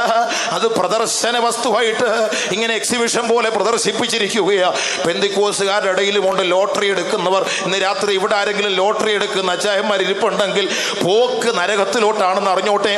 അത് പ്രദർശന വസ്തുവായിട്ട് ഇങ്ങനെ എക്സിബിഷൻ പോലെ പ്രദർശിപ്പിച്ചിരിക്കുകയാണ്. പെന്തിക്കോസുകാരുടെ ഇടയിലുമുണ്ട് ലോട്ടറി എടുക്കുന്നവർ. ഇന്ന് രാത്രി ഇവിടെ ആരെങ്കിലും ലോട്ടറി എടുക്കുന്ന അച്ചായന്മാർ ഇരിപ്പുണ്ടെങ്കിൽ പോക്ക് നരകത്തിലോട്ടാണെന്ന്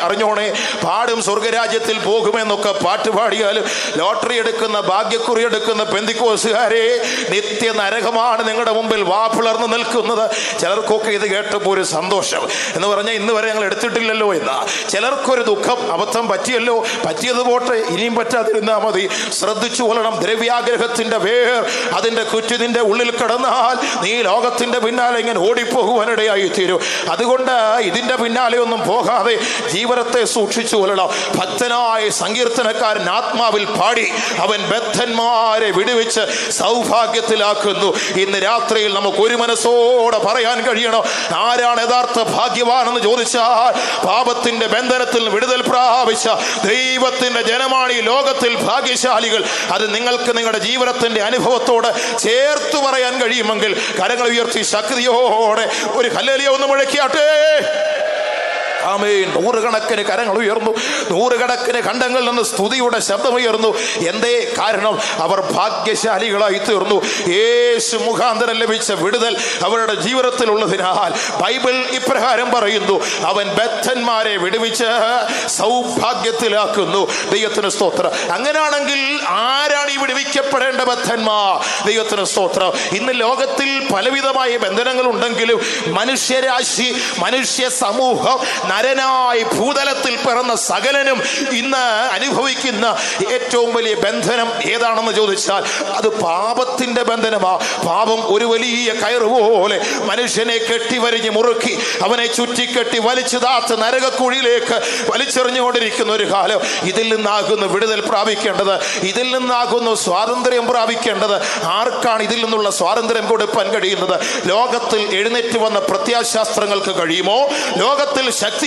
അറിഞ്ഞോണേ. പാടും സ്വർഗരാജ്യത്തിൽ പോകുമെന്നൊക്കെ പാട്ട് പാടിയാലും ലോട്ടറി എടുക്കുന്ന, ഭാഗ്യക്കുറി എടുക്കുന്ന പെന്തിക്കോസുകാരെ, നിത്യ നരകമാണ് നിങ്ങളുടെ മുമ്പിൽ വാപ്പിളർന്ന് നിൽക്കുന്നത്. ചിലർക്കൊക്കെ ഇത് കേട്ടപ്പോൾ ഒരു സന്തോഷം എന്ന് പറഞ്ഞാൽ ഇന്ന് വരെ ഞങ്ങൾ എടുത്തിട്ടില്ലല്ലോ എന്നാ. ചിലർക്കൊരു ദുഃഖം, അബദ്ധം പറ്റിയല്ലോ, പറ്റിയത് പോട്ടെ, ഇനിയും പറ്റാതിരുന്നാൽ മതി. ശ്രദ്ധിച്ചു കൊള്ളണം, ദ്രവ്യാഗ്രഹത്തിന്റെ വേർ അതിന്റെ കുറ്റിതിന്റെ ഉള്ളിൽ കിടന്നാൽ നീ ലോകത്തിന്റെ പിന്നാലെ ഇങ്ങനെ ഓടിപ്പോകുവാനിടയായി തീരും. അതുകൊണ്ട് ഇതിന്റെ പിന്നാലെ ഒന്നും പോകാതെ ജീവിതത്തെ സൂക്ഷിച്ചു കൊള്ളണം. ഭക്തനായ സങ്കീർത്തനക്കാരൻ ആത്മാവിൽ പാടി അവൻ ബദ്ധന്മാരെ വിടുവിച്ച് സൗഭാഗ്യത്തിലാക്കുന്നു. ഇന്ന് രാത്രിയിൽ നമുക്ക് ഒരു മനസ്സോടെ പറയാൻ കഴിയണം, ആരാണ് യഥാർത്ഥ ഭാഗ്യവാനെന്ന് ചോദിച്ചാൽ പാപത്തിന്റെ ബന്ധനത്തിൽ വിടുതൽ പ്രാപിച്ച ദൈവത്തിന്റെ ജനമാണ് ഈ ലോകത്തിൽ ഭാഗ്യശാലികൾ. അത് നിങ്ങൾക്ക് നിങ്ങളുടെ ജീവിതത്തിന്റെ അനുഭവത്തോട് ചേർത്ത് പറയാൻ കഴിയുമെങ്കിൽ കരങ്ങൾ ഉയർത്തി ശക്തിയോടെ ഒരു ഹല്ലേലൂയ ഒന്ന് മുഴക്കിയാട്ടെ. ആമേൻ. നൂറുകണക്കിന് കരങ്ങൾ ഉയർന്നു, നൂറുകണക്കിന് ഖണ്ഡങ്ങളിൽ നിന്ന് സ്തുതിയുടെ ശബ്ദമുയർന്നു. എന്തേ കാരണം? അവർ ഭാഗ്യശാലികളായി തീർന്നു. യേശു മുഖാന്തരം ലഭിച്ച വിടുതൽ അവരുടെ ജീവിതത്തിലുള്ളതിനാൽ ബൈബിൾ ഇപ്രകാരം പറയുന്നു, അവൻ ബദ്ധന്മാരെ വിടുവിച്ച് സൗഭാഗ്യത്തിലാക്കുന്നു. ദൈവത്തിന് സ്തോത്രം. അങ്ങനെയാണെങ്കിൽ ആരാണ് ഈ വിടുവിക്കപ്പെടേണ്ട ബദ്ധന്മാർ? ദൈവത്തിന് സ്തോത്രം. ഇന്ന് ലോകത്തിൽ പലവിധമായ ബന്ധനങ്ങൾ ഉണ്ടെങ്കിലും മനുഷ്യരാശി, മനുഷ്യ സമൂഹം, നരനായി ഭൂതലത്തിൽ പിറന്ന സകലനും ഇന്ന് അനുഭവിക്കുന്ന ഏറ്റവും വലിയ ബന്ധനം ഏതാണെന്ന് ചോദിച്ചാൽ അത് പാപത്തിന്റെ ബന്ധനമാ. പാപം ഒരു വലിയ കയറ് പോലെ മനുഷ്യനെ കെട്ടിവരിഞ്ഞ് മുറുക്കി അവനെ ചുറ്റിക്കെട്ടി വലിച്ചു താത്ത് നരകക്കുഴിയിലേക്ക് വലിച്ചെറിഞ്ഞുകൊണ്ടിരിക്കുന്ന ഒരു കാലം. ഇതിൽ നിന്നാകുന്നു വിടുതൽ പ്രാപിക്കേണ്ടത്, ഇതിൽ നിന്നാകുന്നു സ്വാതന്ത്ര്യം പ്രാപിക്കേണ്ടത്. ആർക്കാണ് ഇതിൽ നിന്നുള്ള സ്വാതന്ത്ര്യം കൊടുക്കാൻ കഴിയുന്നത്? ലോകത്തിൽ എഴുന്നേറ്റ് വന്ന പ്രത്യാശാസ്ത്രങ്ങൾക്ക് കഴിയുമോ? ലോകത്തിൽ ശക്തിയായി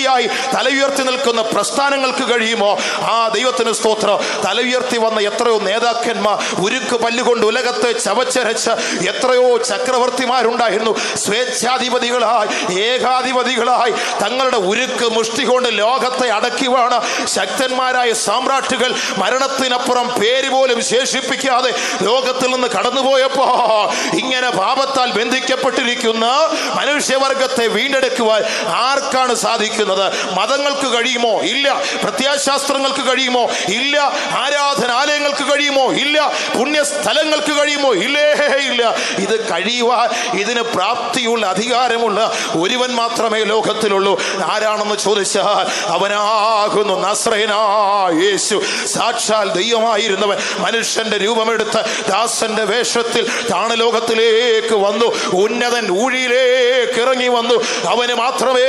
തല ഉയർത്തി നിൽക്കുന്ന പ്രസ്ഥാനങ്ങൾക്ക് കഴിയുമോ? ആ ദൈവത്തിന് സ്തോത്രം. തല ഉയർത്തി വന്ന എത്രയോ നേതാക്കന്മാർ, ഉരുക്ക് പല്ലുകൊണ്ട് ഉലകത്തെ ചവച്ചരച്ച് എത്രയോ ചക്രവർത്തിമാരുണ്ടായിരുന്നു. സ്വേച്ഛാധിപതികളായി, ഏകാധിപതികളായി തങ്ങളുടെ ഉരുക്ക് മുഷ്ടി കൊണ്ട് ലോകത്തെ അടക്കിവാണ് ശക്തന്മാരായ സാമ്രാട്ടുകൾ മരണത്തിനപ്പുറം പേര് പോലും ശേഷിപ്പിക്കാതെ ലോകത്തിൽ നിന്ന് കടന്നുപോയപ്പോ ഇങ്ങനെ പാപത്താൽ ബന്ധിക്കപ്പെട്ടിരിക്കുന്ന മനുഷ്യവർഗത്തെ വീണ്ടെടുക്കുവാൻ ആർക്കാണ് സാധിക്കുന്നത്? മതങ്ങൾക്ക് കഴിയുമോ? ഇല്ല. പ്രത്യാശാസ്ത്രങ്ങൾക്ക് കഴിയുമോ? ഇല്ല. ആരാധനാലയങ്ങൾക്ക് കഴിയുമോ? ഇല്ല. പുണ്യസ്ഥലങ്ങൾക്ക് കഴിയുമോ? ഇല്ലേ ഇല്ല. ഇത് കഴിയുവാൻ ഇതിന് പ്രാപ്തിയുള്ള അധികാരമുള്ള ഒരുവൻ മാത്രമേ ലോകത്തിലുള്ളൂ. ആരാണെന്ന് ചോദിച്ചാൽ അവനാകുന്നു നസ്രയനായ യേശു. സാക്ഷാൽ ദൈവമായിരുന്നവൻ മനുഷ്യന്റെ രൂപമെടുത്ത് ദാസന്റെ വേഷത്തിൽ താണലോകത്തിലേക്ക് വന്നു. ഉന്നതൻ ഊഴിയിലേക്ക് ഇറങ്ങി വന്നു. അവന് മാത്രമേ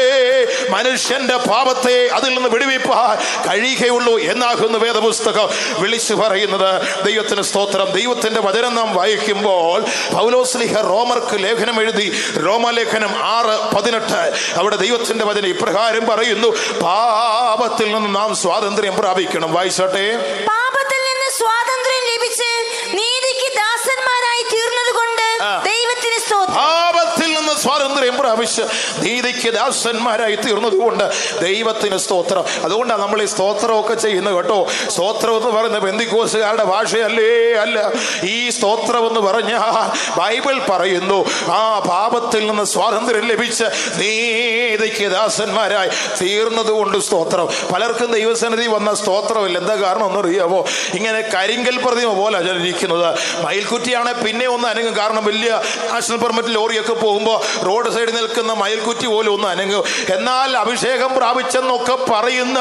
മനുഷ്യ മനുഷ്യന്റെ പാപത്തെ അതിൽ നിന്ന് വിടുവിപ്പാൻ കഴിയുകയുള്ളൂ എന്നാകുന്നു വേദപുസ്തകം വിളിച്ചു പറയുന്നത്. ദൈവത്തിന് സ്തോത്രം. ദൈവത്തിന്റെ വചനം നാം വായിക്കുമ്പോൾ പൗലോസ്ലീഹ റോമർക്ക് ലേഖനം എഴുതി, റോമലേഖനം 6:18. അവിടെ ദൈവത്തിന്റെ വചനം ഇപ്രകാരം പറയുന്നു, പാപത്തിൽ നിന്ന് നാം സ്വാതന്ത്ര്യം പ്രാപിക്കണം. വായിച്ചോട്ടെ. പാപത്തിൽ നിന്ന് സ്വാതന്ത്ര്യം ലഭിച്ച് നീതിക്ക് ദാസന്മാരായി തീർന്നത് കൊണ്ട് ദൈവത്തിന് സ്തോത്രം. പാപത്തിൽ നിന്ന് സ്വാതന്ത്ര്യം പ്രാപിച്ച് നീതിക്ക് ദാസന്മാരായി തീർന്നത് കൊണ്ട് ദൈവത്തിന് സ്തോത്രം. അതുകൊണ്ടാണ് നമ്മൾ ഈ സ്തോത്രമൊക്കെ ചെയ്യുന്നത് കേട്ടോ. സ്തോത്രം എന്ന് പറയുന്നത് പെന്തിക്കോസുകാരുടെ ഭാഷയല്ലേ, അല്ല. ഈ സ്തോത്രം എന്ന് പറഞ്ഞാൽ ബൈബിൾ പറയുന്നു, ആ പാപത്തിൽ നിന്ന് സ്വാതന്ത്ര്യം ലഭിച്ച് നീതിക്ക് ദാസന്മാരായി തീർന്നത് കൊണ്ട് സ്തോത്രം. പലർക്കും ദൈവസന്നിധി വന്ന സ്തോത്രമില്ല. എന്താ കാരണം എന്നറിയാമോ? ഇങ്ങനെ കരിങ്കൽ പ്രതിമ പോലെ ഇരിക്കുന്നത്. മയിൽക്കുറ്റിയാണെ പിന്നെ ഒന്ന് അനങ്ങും. കാരണം വലിയ നാഷണൽ പെർമിറ്റ് ലോറിയൊക്കെ പോകുമ്പോൾ റോഡ് സൈഡിൽ നിൽക്കുന്ന മയിൽക്കുറ്റി പോലും ഒന്ന് അനങ്ങും. എന്നാൽ അഭിഷേകം പ്രാപിച്ചെന്നൊക്കെ പറയുന്ന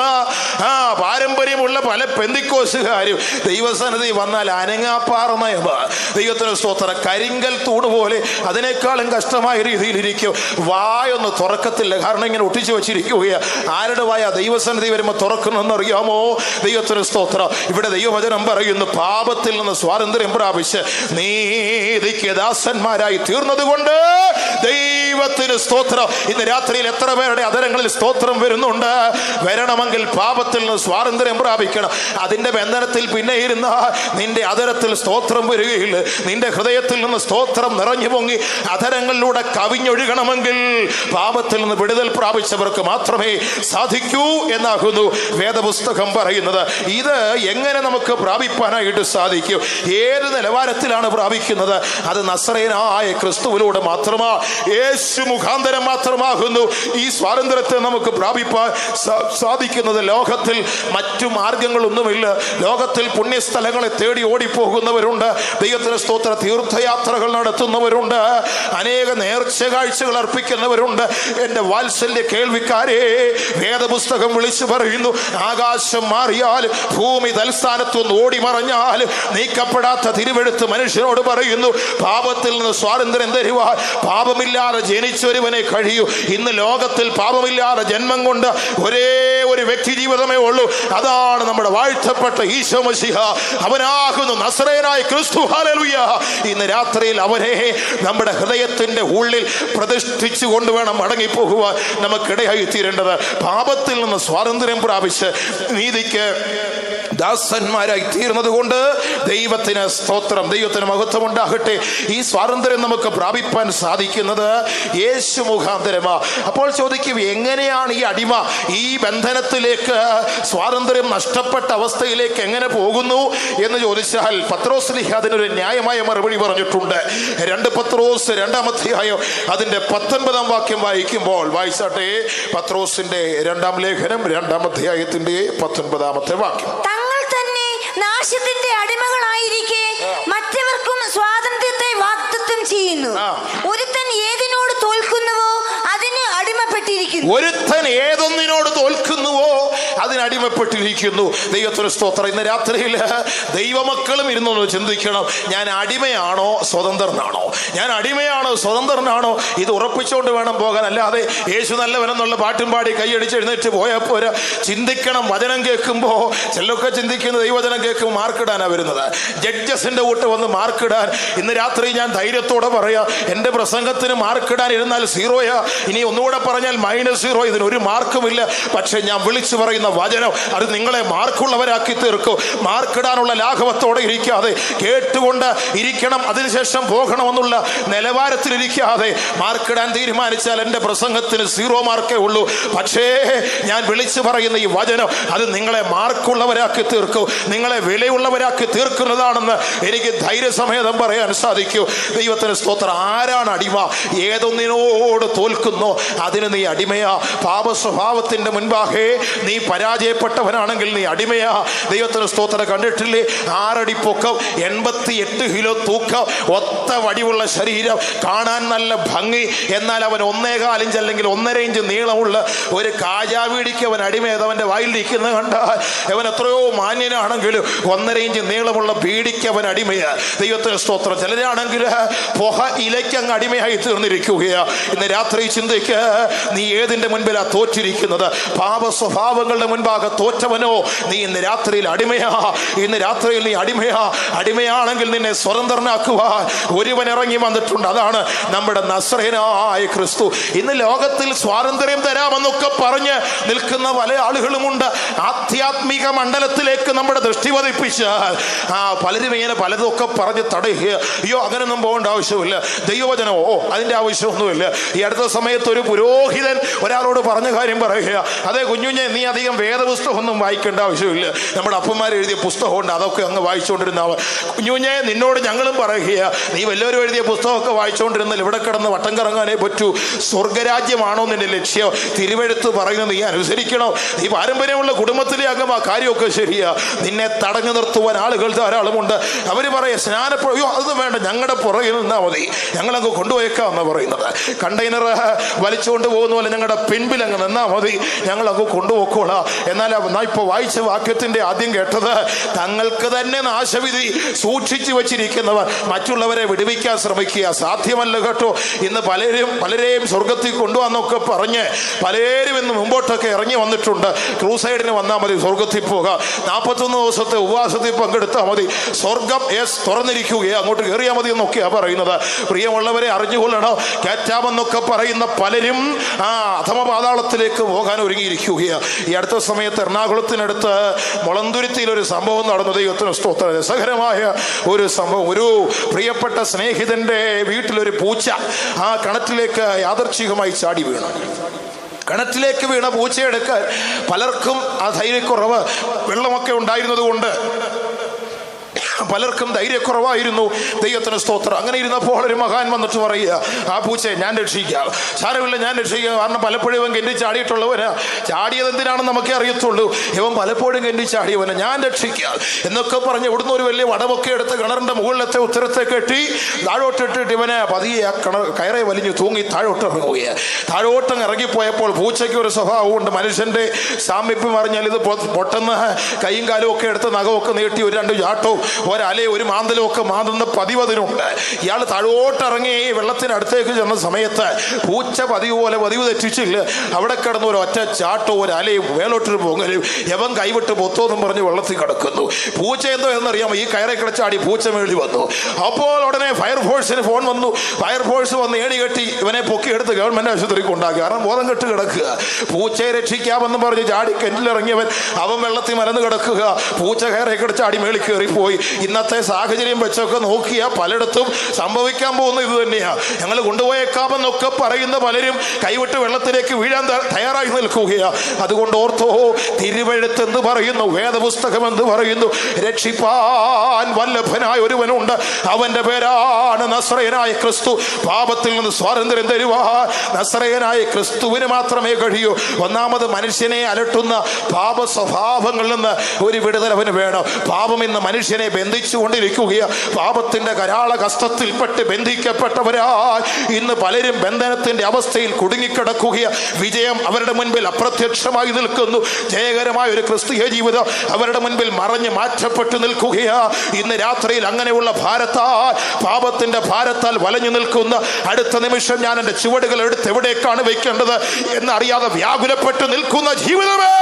പാരമ്പര്യമുള്ള പല പെന്തിക്കോസുകാരും ദൈവസന്നിധി വന്നാൽ അനങ്ങാപ്പാറമയമാണ്. ദൈവത്തിന് സ്തോത്രം. കരിങ്കൽ തൂണ് പോലെ അതിനേക്കാളും കഷ്ടമായ രീതിയിലിരിക്കും. വായൊന്ന് തുറക്കത്തില്ല. കാരണം ഇങ്ങനെ ഒട്ടിച്ചു വെച്ചിരിക്കുകയാണ്. ആരുടെ വായ ദൈവസന്നിധി വരുമ്പോൾ തുറക്കണമെന്നറിയാമോ? ദൈവത്തിന് സ്തോത്രം. ഇവിടെ ദൈവവചനം പറയുന്നു, പാപത്തിൽ നിന്ന് സ്വാതന്ത്ര്യം പ്രാപിച്ച് നീതിക്ക് ദാസന്മാരായി തീർന്നത് കൊണ്ട് ദൈവത്തിന് സ്തോത്രം. ഇന്ന് രാത്രിയിൽ എത്ര പേരുടെ അധരങ്ങളിൽ സ്തോത്രം വരുന്നുണ്ട്? വരണമെങ്കിൽ പാപത്തിൽ നിന്ന് സ്വാതന്ത്ര്യം പ്രാപിക്കണം. അതിന്റെ ബന്ധനത്തിൽ പിന്നെ ഇരുന്ന നിന്റെ അധരത്തിൽ സ്തോത്രം വരികയില്ല. നിന്റെ ഹൃദയത്തിൽ നിന്ന് സ്തോത്രം നിറഞ്ഞു പൊങ്ങി അധരങ്ങളിലൂടെ കവിഞ്ഞൊഴുകണമെങ്കിൽ പാപത്തിൽ നിന്ന് വിടുതൽ പ്രാപിച്ചവർക്ക് മാത്രമേ സാധിക്കൂ എന്നാകുന്നു വേദപുസ്തകം പറയുന്നത്. ഇത് എങ്ങനെ നമുക്ക് പ്രാപിപ്പാനായിട്ട് സാധിക്കും? ഏത് നിലവാരത്തിലാണ് പ്രാപിക്കുന്നത്? അത് നസറേയനായ ക്രിസ്തുവിലൂടെ മാത്രമാ, യേശു മുഖാന്തരം മാത്രമാകുന്നു ഈ സ്വാതന്ത്ര്യത്തെ നമുക്ക് പ്രാപിപ്പാൻ സാധിക്കുന്നത്. ലോകത്തിൽ മറ്റു മാർഗങ്ങളൊന്നുമില്ല. ലോകത്തിൽ പുണ്യസ്ഥലങ്ങളെ തേടി ഓടിപ്പോകുന്നവരുണ്ട്. ദൈവത്തിന് സ്തോത്ര. തീർത്ഥയാത്രകൾ നടത്തുന്നവരുണ്ട്. അനേക നേർച്ച കാഴ്ചകൾ അർപ്പിക്കുന്നവരുണ്ട്. എൻ്റെ വാത്സല്യ കേൾവിക്കാരെ, വേദപുസ്തകം വിളിച്ചു പറയുന്നു, ആകാശം മാറിയാൽ ഭൂമി തൽസ്ഥാനത്തൊന്ന് ഓടി മറഞ്ഞാൽ നീക്കപ്പെടാത്ത തിരുവെഴുത്ത് മനുഷ്യനോട് പറയുന്നു, പാപത്തിൽ നിന്ന് സ്വാതന്ത്ര്യം തരുവാൻ പാപമില്ലാതെ ജനിച്ചൊരുവനെ കഴിയൂ. ഇന്ന് ലോകത്തിൽ പാപമില്ലാതെ ജന്മം കൊണ്ട് ഒരേ ഒരു വ്യക്തി ജീവിതമേ ഉള്ളൂ. അതാണ് നമ്മുടെ വാഴ്ത്തപ്പെട്ട ഈശോ മശിഹ. അവനാകുന്നു നസറേയനായ ക്രിസ്തു. ഹല്ലേലൂയ. ഇന്ന് രാത്രിയിൽ അവനെ നമ്മുടെ ഹൃദയത്തിന്റെ ഉള്ളിൽ പ്രതിഷ്ഠിച്ചു കൊണ്ടുവേണം മടങ്ങിപ്പോകുവാൻ നമുക്കിടയായി തീരേണ്ടത്. പാപത്തിൽ നിന്ന് സ്വാതന്ത്ര്യം പ്രാപിച്ച് നീതിക്ക് ദാസന്മാരായി തീർന്നത് കൊണ്ട് ദൈവത്തിന് സ്തോത്രം. ദൈവത്തിന് മഹത്വം ഉണ്ടാകട്ടെ. ഈ സ്വാതന്ത്ര്യം നമുക്ക് പ്രാപിപ്പാൻ സാധിക്കുന്നത് യേശു മുഖാന്തരമാ. അപ്പോൾ ചോദിക്കും, എങ്ങനെയാണ് ഈ അടിമ ഈ ബന്ധനത്തിലേക്ക്, സ്വാതന്ത്ര്യം നഷ്ടപ്പെട്ട അവസ്ഥയിലേക്ക് എങ്ങനെ പോകുന്നു എന്ന് ചോദിച്ചാൽ പത്രോസ്ലീഹ അതിനൊരു ന്യായമായ മറുപടി പറഞ്ഞിട്ടുണ്ട്. 2 പത്രോസ് 2-ാം അധ്യായം അതിന്റെ 19-ാം വാക്യം വായിക്കുമ്പോൾ, വായിച്ചാട്ടെ. പത്രോസിന്റെ 2-ാം ലേഖനം 2-ാം അധ്യായത്തിന്റെ 19-ാമത്തെ വാക്യം. തങ്ങൾ തന്നെ നാശത്തിന്റെ അടിമകളായിരിക്കെ മറ്റവർക്കും സ്വാതന്ത്ര്യത്തെ വാഗ്ദത്തം ചെയ്യുന്നു. ഒരുത്തൻ ഏതിനോട് തോൽക്കുന്നുവോ അതിന് അടിമപ്പെട്ടിരിക്കുന്നു. ഒരുത്തൻ ഏതൊന്നിനോട് തോൽക്കുന്നുവോ അതിനടിമപ്പെട്ടിരിക്കുന്നു. ദൈവത്തിന് സ്തോത്രം. ഇന്ന് രാത്രിയിൽ ദൈവമക്കളും ഇരുന്നൊന്ന് ചിന്തിക്കണം, ഞാൻ അടിമയാണോ സ്വതന്ത്രനാണോ? ഞാൻ അടിമയാണോ സ്വതന്ത്രനാണോ? ഇത് ഉറപ്പിച്ചുകൊണ്ട് വേണം പോകാൻ. അല്ലാതെ യേശു നല്ലവനെന്നുള്ള പാട്ടും പാടി കൈയടിച്ച് എഴുന്നേറ്റ് പോയാൽ പോരാ. ചിന്തിക്കണം. വചനം കേൾക്കുമ്പോൾ ചിലരൊക്കെ ചിന്തിക്കുന്നത് ദൈവവചനം കേൾക്കുമ്പോൾ മാർക്കിടാനാണ് വരുന്നത്. ജഡ്ജസിന്റെ കൂട്ട് വന്ന് മാർക്കിടാൻ. ഇന്ന് രാത്രി ഞാൻ ധൈര്യത്തോടെ പറയാം, എൻ്റെ പ്രസംഗത്തിന് മാർക്കിടാൻ ഇരുന്നാൽ 0യാ. ഇനി ഒന്നുകൂടെ പറഞ്ഞാൽ -0. ഇതിനൊരു മാർക്കുമില്ല. പക്ഷെ ഞാൻ വിളിച്ചു പറയുന്ന വചനം അത് നിങ്ങളെ മാർക്കുള്ളവരാക്കി തീർക്കും. മാർക്കിടാനുള്ള ലാഘവത്തോടെ ഇരിക്കാതെ, കേട്ടുകൊണ്ട് ഇരിക്കണം, അതിനുശേഷം പോകണമെന്നുള്ള നിലവാരത്തിലിരിക്കാതെ മാർക്കിടാൻ തീരുമാനിച്ചാൽ എൻ്റെ പ്രസംഗത്തിന് 0 മാർക്കേ ഉള്ളൂ. പക്ഷേ ഞാൻ വിളിച്ചു പറയുന്ന ഈ വചനം അത് നിങ്ങളെ മാർക്കുള്ളവരാക്കി തീർക്കും, നിങ്ങളെ വിലയുള്ളവരാക്കി തീർക്കുന്നതാണെന്ന് എനിക്ക് ധൈര്യസമേതം പറയാൻ സാധിക്കൂ. ദൈവത്തിന് സ്തോത്രം. ആരാണ് അടിമ? ഏതൊന്നിനോട് തോൽക്കുന്നോ അതിന് നീ അടിമയാ. പാപസ്വഭാവത്തിന്റെ മുൻപാകെ നീ പരാജയപ്പെട്ട പറയപ്പെട്ടവനാണെങ്കിൽ നീ അടിമയാ. ദൈവത്തിന് സ്തോത്രം. കണ്ടിട്ടില്ലേ? 6 അടി പൊക്കം, 88 കിലോ തൂക്കം, ഒത്ത വടിവുള്ള ശരീരം, കാണാൻ നല്ല ഭംഗി. എന്നാൽ അവൻ 1.25 ഇഞ്ച് അല്ലെങ്കിൽ 1.5 ഇഞ്ച് നീളമുള്ള ഒരു കാജാവീടിക്ക് അവൻ അടിമയത്. അവൻ്റെ വായിലിരിക്കുന്നത് കണ്ടാൽ അവൻ എത്രയോ മാന്യനാണെങ്കിലും 1.5 ഇഞ്ച് നീളമുള്ള ബീഡിക്ക് അവൻ അടിമയാ. ദൈവത്തിന് സ്തോത്രം. ചിലരാണെങ്കിൽ പുക ഇലയ്ക്ക് അങ്ങ് അടിമയായി തീർന്നിരിക്കുകയാ. ഇന്ന് രാത്രി ചിന്തയ്ക്ക്, നീ ഏതിൻ്റെ മുൻപിലാ തോറ്റിരിക്കുന്നത്? പാപ സ്വഭാവങ്ങളുടെ മുൻപാകെ തോറ്റവനോ നീ ഇന്ന് രാത്രിയിൽ അടിമയാ. ഇന്ന് രാത്രിയിൽ നീ അടിമയാ. അടിമയാണെങ്കിൽ നിന്നെ സ്വതന്ത്രനാക്കുവാൻ ഒരുവൻ ഇറങ്ങി വന്നിട്ടുണ്ട്. അതാണ് നമ്മുടെ നസ്രയനായ ക്രിസ്തു. ഇന്ന് ലോകത്തിൽ സ്വാതന്ത്ര്യം തരാമെന്നൊക്കെ പറഞ്ഞ് നിൽക്കുന്ന പല ആളുകളുമുണ്ട്. ആധ്യാത്മിക മണ്ഡലത്തിലേക്ക് നമ്മുടെ ദൃഷ്ടി പതിപ്പിച്ചാൽ പലരും ഇങ്ങനെ പലതൊക്കെ പറഞ്ഞ് തടയുക. അയ്യോ, അങ്ങനൊന്നും പോകേണ്ട ആവശ്യമില്ല, ദൈവവചനമോ അതിൻ്റെ ആവശ്യമൊന്നുമില്ല. ഈ അടുത്ത സമയത്ത് ഒരു പുരോഹിതൻ ഒരാളോട് പറഞ്ഞ കാര്യം പറയുക, അതേ കുഞ്ഞുഞ്ഞെ, നീ അധികം വേദപുസ്തകമൊന്നും വായിക്കേണ്ട ആവശ്യമില്ല, നമ്മുടെ അപ്പന്മാർ എഴുതിയ പുസ്തകമുണ്ട്, അതൊക്കെ അങ്ങ് വായിച്ചുകൊണ്ടിരുന്നാവ. കുഞ്ഞുഞ്ഞെ, നിന്നോട് ഞങ്ങളും പറയുക, നീ വല്ലവരും എഴുതിയ പുസ്തകമൊക്കെ വായിച്ചുകൊണ്ടിരുന്നാൽ ഇവിടെ കിടന്ന് വട്ടം കറങ്ങാനേ പറ്റൂ. സ്വർഗരാജ്യമാണോ നിന്റെ ലക്ഷ്യം? തിരുവെഴുത്ത് പറയുന്നത് നീ അനുസരിക്കണം. നീ പാരമ്പര്യമുള്ള കുടുംബത്തിലെ അംഗമാ, കാര്യമൊക്കെ ശരിയാ. നിന്നെ തടഞ്ഞു നിർത്തുവാൻ ആളുകൾ ധാരാളമുണ്ട്. അവർ പറയാം, സ്നാനപ്രയോ അതൊന്നും വേണ്ട, ഞങ്ങളുടെ പുറകിൽ നിന്നാൽ മതി, ഞങ്ങളങ്ങ് കൊണ്ടുപോയേക്കാമെന്ന് പറയുന്നത്. കണ്ടെയ്നർ വലിച്ചുകൊണ്ട് പോകുന്ന പോലെ ഞങ്ങളുടെ പിൻപിൽ അങ്ങ് നിന്നാൽ മതി, ഞങ്ങളങ്ങ് കൊണ്ടുപോക്കോളാം. എന്നാൽ ഇപ്പോൾ വായിച്ച വാക്യത്തിൻ്റെ ആദ്യം കേട്ടത്, തങ്ങൾക്ക് തന്നെ നാശവിധി സൂക്ഷിച്ചു വച്ചിരിക്കുന്നവർ മറ്റുള്ളവരെ വിടുവിക്കാൻ ശ്രമിക്കുക. സാധ്യമല്ല കേട്ടോ. ഇന്ന് പലരെയും സ്വർഗത്തിൽ കൊണ്ടുവന്നൊക്കെ പറഞ്ഞ് പലരും ഇന്ന് മുമ്പോട്ടൊക്കെ ഇറങ്ങി വന്നിട്ടുണ്ട്. ക്രൂസൈഡിന് വന്നാൽ മതി, സ്വർഗത്തിൽ പോകാം. 41 ദിവസത്തെ ഉപവാസത്തിൽ പങ്കെടുത്താൽ മതി, സ്വർഗം തുറന്നിരിക്കുകയാണ്, അങ്ങോട്ട് കയറിയാൽ മതി എന്നൊക്കെയാണ് പറയുന്നത്. പ്രിയമുള്ളവരെ, അറിഞ്ഞുകൊള്ളണം, കയറ്റാമെന്നൊക്കെ പറയുന്ന പലരും അധമപാതാളത്തിലേക്ക് പോകാൻ ഒരുങ്ങിയിരിക്കുകയാണ്. ഈ അടുത്ത സമയത്ത് എറണാകുളത്തിനടുത്ത് മുളന്തുരുത്തിയിൽ ഒരു സംഭവം നടന്നു. ദൈവത്തിന് സ്തോത്രം. രസകരമായ ഒരു സംഭവം. ഒരു പ്രിയപ്പെട്ട സ്നേഹിതന്റെ വീട്ടിലൊരു പൂച്ച കിണറ്റിലേക്ക് യാദർച്ഛികമായി ചാടി വീണു. കിണറ്റിലേക്ക് വീണ പൂച്ചയെടുക്കാൻ പലർക്കും ധൈര്യക്കുറവ്, വെള്ളമൊക്കെ ഉണ്ടായിരുന്നത് കൊണ്ട് പലർക്കും ധൈര്യക്കുറവായിരുന്നു. ദൈവത്തിന് സ്തോത്രം. അങ്ങനെ ഇരുന്നപ്പോൾ ഒരു മഹാൻ വന്നിട്ട് പറയുക, ആ പൂച്ചയെ ഞാൻ രക്ഷിക്കാം, സാരമില്ല ഞാൻ രക്ഷിക്കാം, കാരണം പലപ്പോഴും ഇവൻ കെണ്ടി ചാടിയിട്ടുള്ളവന്, ചാടിയത് എന്തിനാണെന്ന് നമുക്കേ അറിയത്തുള്ളൂ, ഇവൻ പലപ്പോഴും കെണ്ടി ചാടിയവന് ഞാൻ രക്ഷിക്കാം എന്നൊക്കെ പറഞ്ഞ് ഇവിടുന്ന് ഒരു വലിയ വടമൊക്കെ എടുത്ത് കിണറിൻ്റെ മുകളിലത്തെ ഉത്തരത്തെ കെട്ടി താഴോട്ടിട്ടിട്ട് ഇവനെ പതിയെ ആ കയറെ വലിഞ്ഞു തൂങ്ങി താഴോട്ടിറങ്ങുകയാണ്. താഴോട്ടങ്ങ് ഇറങ്ങിപ്പോയപ്പോൾ പൂച്ചയ്ക്ക് ഒരു സ്വഭാവമുണ്ട്, മനുഷ്യൻ്റെ സാമീപ്യം അറിഞ്ഞാൽ ഇത് പൊട്ടെന്ന് കൈയും കാലും ഒക്കെ എടുത്ത് നഖമൊക്കെ നീട്ടി ഒരു 2 ചാട്ടവും ഒരലയും ഒരു മാന്തലും ഒക്കെ മാന്തുന്ന പതിവതിനുണ്ട്. ഇയാൾ താഴോട്ടിറങ്ങി വെള്ളത്തിനടുത്തേക്ക് ചെന്ന സമയത്ത് പൂച്ച പതിവ് തെറ്റിച്ചില്ല, അവിടെ കിടന്ന് ഒരു ഒറ്റ ചാട്ടവും ഒരു അലയും വേലോട്ടൊരു പൊങ്ങലും യവൻ കൈവിട്ട് പൊത്തോന്നും പറഞ്ഞ് വെള്ളത്തിൽ കിടക്കുന്നു. പൂച്ച എന്തോ എന്നറിയാമോ, ഈ കയറെ കിടച്ചാടി പൂച്ച മേളി വന്നു. അപ്പോൾ ഉടനെ ഫയർഫോഴ്സിന് ഫോൺ വന്നു. ഫയർഫോഴ്സ് വന്ന് ഏണി കെട്ടി ഇവനെ പൊക്കിയെടുത്ത് ഗവൺമെന്റ് ആശുപത്രിക്ക് ഉണ്ടാക്കി. കാരണം ബോധം കെട്ട് കിടക്കുക. പൂച്ചയെ രക്ഷിക്കാമെന്ന് പറഞ്ഞ് ചാടി കിണറ്റിലിറങ്ങിയവൻ അവൻ വെള്ളത്തിൽ മലന്ന് കിടക്കുക. പൂച്ച കയറെ കിടച്ചാടി മേളി കയറിപ്പോയി. ഇന്നത്തെ സാഹചര്യം വെച്ചൊക്കെ നോക്കിയാൽ പലയിടത്തും സംഭവിക്കാൻ പോകുന്ന ഇത് തന്നെയാണ്. ഞങ്ങൾ കൊണ്ടുപോയേക്കാമെന്നൊക്കെ പറയുന്ന പലരും കൈവിട്ട് വെള്ളത്തിലേക്ക് വീഴാൻ തയ്യാറായി നിൽക്കുകയാണ്. അതുകൊണ്ട് ഓർത്തോ, തിരുവെഴുത്ത് എന്ന് പറയുന്നു, വേദപുസ്തകം എന്ന് പറയുന്നു, രക്ഷിപ്പാൻ വല്ലഭനായ ഒരുവനുണ്ട്, അവന്റെ പേരാണ് നസ്രയനായ ക്രിസ്തു. പാപത്തിൽ നിന്ന് സ്വാതന്ത്ര്യം തരുവാൻ നസ്രയനായ ക്രിസ്തുവിന് മാത്രമേ കഴിയൂ. ഒന്നാമത് മനുഷ്യനെ അലട്ടുന്ന പാപ സ്വഭാവങ്ങളിൽ നിന്ന് ഒരു വിടുതൽ അവന് വേണം. പാപം ഇന്ന് മനുഷ്യനെ ബന്ധിച്ചുകൊണ്ടിരിക്കുകയാണ്. പാപത്തിന്റെ കരാള കഷ്ടത്തിൽപ്പെട്ട് ബന്ധിക്കപ്പെട്ടവരായി ഇന്ന് പലരും ബന്ധനത്തിന്റെ അവസ്ഥയിൽ കുടുങ്ങിക്കിടക്കുകയാണ്. വിജയം അവരുടെ മുൻപിൽ അപ്രത്യക്ഷമായി നിൽക്കുന്നു. ജയകരമായ ഒരു ക്രിസ്തീയ ജീവിതം അവരുടെ മുൻപിൽ മറഞ്ഞ് മാറ്റപ്പെട്ടു നിൽക്കുകയാണ്. ഇന്ന് രാത്രിയിൽ അങ്ങനെയുള്ള പാപത്തിന്റെ ഭാരത്താൽ വലഞ്ഞു നിൽക്കുന്ന, അടുത്ത നിമിഷം ഞാൻ എൻ്റെ ചുവടുകൾ എടുത്ത് എവിടേക്കാണ് വെക്കേണ്ടത് എന്നറിയാതെ വ്യാകുലപ്പെട്ട് നിൽക്കുന്ന ജീവിതമേ,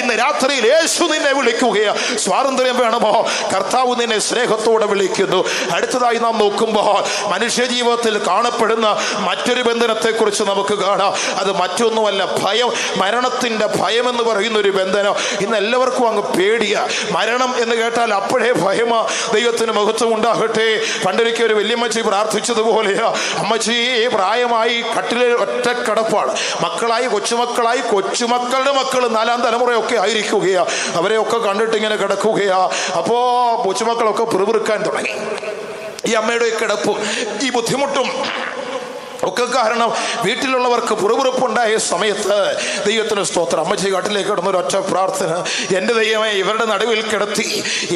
ഇന്ന് രാത്രിയിൽ യേശു നിന്നെ വിളിക്കുകയാണ്. സ്വാതന്ത്ര്യം വേണമോ? കർത്താവ് നിന്നെ സ്നേഹത്തോടെ വിളിക്കുന്നു. അടുത്തതായി നാം നോക്കുമ്പോൾ മനുഷ്യ ജീവിതത്തിൽ കാണപ്പെടുന്ന മറ്റൊരു ബന്ധനത്തെക്കുറിച്ച് നമുക്ക് കാണാം. അത് മറ്റൊന്നുമല്ല, ഭയം. മരണത്തിന്റെ ഭയം എന്ന് പറയുന്ന ഒരു ബന്ധനം ഇന്ന് എല്ലാവർക്കും അങ്ങ് പേടിയാ. മരണം എന്ന് കേട്ടാൽ അപ്പോഴേ ഭയമാ. ദൈവത്തിന് മഹത്വം ഉണ്ടാകട്ടെ. പണ്ടൊരിക്കൽ ഒരു വല്യമ്മച്ചി പ്രാർത്ഥിച്ചതുപോലെയാ. അമ്മച്ചി പ്രായമായി കട്ടിലെ ഒറ്റ കിടപ്പാണ്. മക്കളായി കൊച്ചുമക്കളായി, കൊച്ചുമക്കളുടെ മക്കൾ 4ാം തലമുറയൊക്കെ ആയിരിക്കുകയാ. അവരെയൊക്കെ കണ്ടിട്ട് ഇങ്ങനെ കിടക്കുകയാ. അപ്പോ കൊച്ചുമക്കളൊക്കെ പിറുപിറുക്കാൻ തുടങ്ങി. ഈ അമ്മയുടെ കിടപ്പും ഈ ബുദ്ധിമുട്ടും ഒക്കെ കാരണം വീട്ടിലുള്ളവർക്ക് പുറപുറപ്പുണ്ടായ സമയത്ത് ദൈവത്തിന് സ്തോത്രം, അമ്മച്ചി കാട്ടിലേക്ക് കിടന്നൊരു ഒറ്റ പ്രാർത്ഥന, എൻ്റെ ദൈവമേ ഇവരുടെ നടുവിൽ കിടത്തി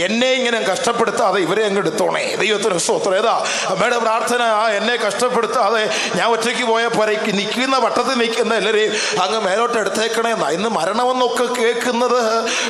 എന്നെ ഇങ്ങനെ കഷ്ടപ്പെടുത്താതെ ഇവരെ അങ്ങ് എടുത്തോണേ. ദൈവത്തിന് സ്തോത്രം. ഏതാ അമ്മയുടെ പ്രാർത്ഥന? എന്നെ കഷ്ടപ്പെടുത്താതെ ഞാൻ ഒറ്റയ്ക്ക് പോയപ്പോൾ നിൽക്കുന്ന വട്ടത്തിൽ നിൽക്കുന്ന എല്ലാവരെയും അങ്ങ് മേലോട്ട് എടുത്തേക്കണേ. ഇന്ന് മരണമെന്നൊക്കെ കേൾക്കുന്നത്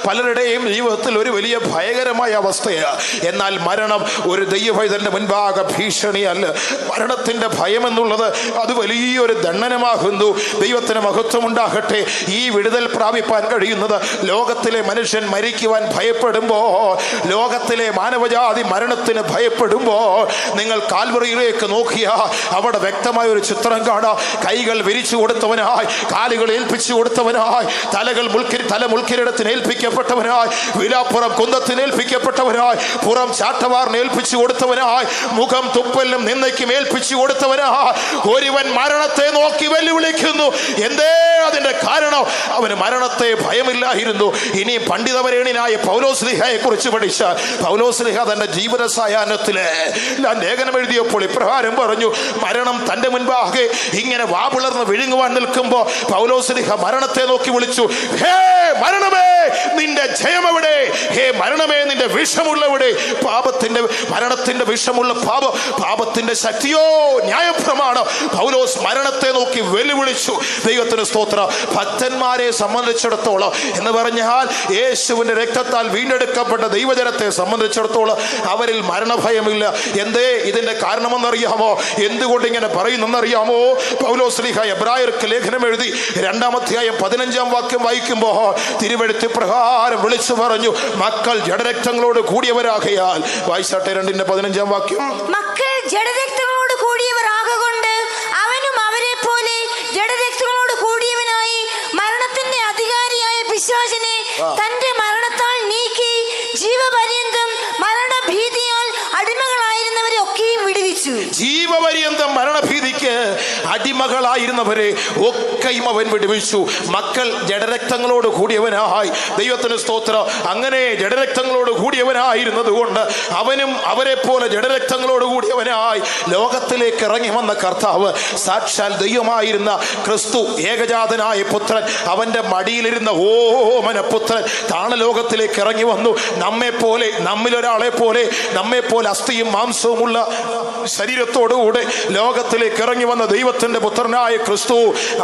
പലരുടെയും ജീവിതത്തിൽ ഒരു വലിയ ഭയകരമായ അവസ്ഥയാണ്. എന്നാൽ മരണം ഒരു ദൈവഭയത്തിന്റെ മുൻപാകെ ഭീഷണിയല്ല. മരണത്തിന്റെ ഭയം എന്നുള്ളത് അത് വലിയൊരു ദണ്ഡനമാകുന്നു. ദൈവത്തിന് മഹത്വം ഉണ്ടാകട്ടെ. ഈ വിടുതൽ പ്രാപിപ്പാൻ കഴിയുന്നത് ലോകത്തിലെ മനുഷ്യൻ മരിക്കുവാൻ ഭയപ്പെടുമ്പോൾ, ലോകത്തിലെ മാനവജാതി മരണത്തിന് ഭയപ്പെടുമ്പോൾ നിങ്ങൾ കാൽവറിയിലേക്ക് നോക്കിയാ അവിടെ വ്യക്തമായ ഒരു ചിത്രം കാണാം. കൈകൾ വിരിച്ചു കൊടുത്തവനായി, കാലുകൾ ഏൽപ്പിച്ചു കൊടുത്തവനായി, തല മുൾക്കിരീടത്തിന് ഏൽപ്പിക്കപ്പെട്ടവനായി, വിലാപ്പുറം കുന്തത്തിന് ഏൽപ്പിക്കപ്പെട്ടവനായി, പുറം ചാട്ടവാറിന് ഏൽപ്പിച്ചു കൊടുത്തവനായി, മുഖം തുപ്പലിനും നിന്നയ്ക്കും ഏൽപ്പിച്ചു കൊടുത്തവനായി ഒരുവൻ മരണത്തെ നോക്കി വെല്ലുവിളിക്കുന്നു. എന്തേ? അതിന്റെ കാരണം അവന് മരണത്തെ ഭയമില്ലായിരുന്നു. ഇനി പണ്ഡിതവരേണിനായ പൗലോസ്ലീഹയെ കുറിച്ച് പഠിച്ച പൗലോസ്ലീഹ തന്റെ ജീവിത സായാഹ്നത്തില് ലേഖനം എഴുതിയപ്പോൾ ഇപ്രകാരം പറഞ്ഞു. മരണം തന്റെ മുൻപാകെ ഇങ്ങനെ വാപിളർന്ന് വിഴുങ്ങുവാൻ നിൽക്കുമ്പോ പൗലോസ്ലീഹ മരണത്തെ നോക്കി വിളിച്ചു, ഹേ മരണമേ നിന്റെ ജയമെവിടെ? ഹേ മരണമേ നിന്റെ വിഷമുള്ളവിടെ? മരണത്തിന്റെ വിഷമുള്ള പാപത്തിന്റെ ശക്തിയോ ന്യായപ്രമാണം. പൗലോസ് മരണത്തെ നോക്കി വെല്ലുവിളിച്ചു. ദൈവത്തിന് സ്തോത്രം. ഭക്തന്മാരെ സംബന്ധിച്ചിടത്തോളം എന്ന് പറഞ്ഞാൽ യേശുവിന്റെ രക്തത്താൽ വീണ്ടെടുക്കപ്പെട്ട ദൈവജനത്തെ സംബന്ധിച്ചിടത്തോളം അവരിൽ മരണഭയമില്ല. എന്തേ? ഇതിന്റെ കാരണമെന്നറിയാമോ? എന്തുകൊണ്ട് ഇങ്ങനെ പറയുന്നെന്നറിയാമോ? പൗലോസ്ലീഹ എബ്രായർക്ക് ലേഖനം എഴുതി 2-ാം അധ്യായം 15-ാം വാക്യം വായിക്കുമ്പോൾ തിരുവെഴുത്ത് പ്രകാരം വിളിച്ചു പറഞ്ഞു, മക്കൾ ജഡരക്തങ്ങളോട് കൂടിയവരാകയാൽ. വായിച്ചാട്ടെ 2:15 വാക്യം. മക്കൾ ജഡരക്തങ്ങളോട് കൂടിയവർ ആകൊണ്ട് അവനും അവരെ പോലെ ജഡരക്തങ്ങളോട് കൂടിയവനായി മരണത്തിന്റെ അധികാരിയായ പിശാചിനെ തന്റെ മരണത്താൽ നീക്കി ജീവപര്യന്തം മരണഭീതിയാൽ അടിമകളായിരുന്നവരെ ഒക്കെയും വിടുവിച്ചു. ജീവപര്യന്തം മരണഭീതിക്ക് അടിമകളായിരുന്നവരെ ഒക്കെയും അവൻ വിടുവിച്ചു. മക്കൾ ജഡരക്തങ്ങളോട് കൂടിയവനായി. ദൈവത്തിന് സ്തോത്രം. അങ്ങനെ ജഡരക്തങ്ങളോട് കൂടിയവനായിരുന്നത് കൊണ്ട് അവനും അവരെ പോലെ ജഡരക്തങ്ങളോട് കൂടിയവനായി ലോകത്തിലേക്ക് ഇറങ്ങി വന്ന കർത്താവ്, സാക്ഷാൽ ദൈവമായിരുന്ന ക്രിസ്തു, ഏകജാതനായ പുത്രൻ, അവന്റെ മടിയിലിരുന്ന ഓമനപുത്രൻ താണലോകത്തിലേക്ക് ഇറങ്ങി വന്നു. നമ്മിലൊരാളെ പോലെ നമ്മെപ്പോലെ അസ്ഥിയും മാംസവുമുള്ള ശരീരത്തോടുകൂടെ ലോകത്തിലേക്ക് ഇറങ്ങി വന്ന ദൈവത്തിന്റെ പുത്രനായ ക്രിസ്തു,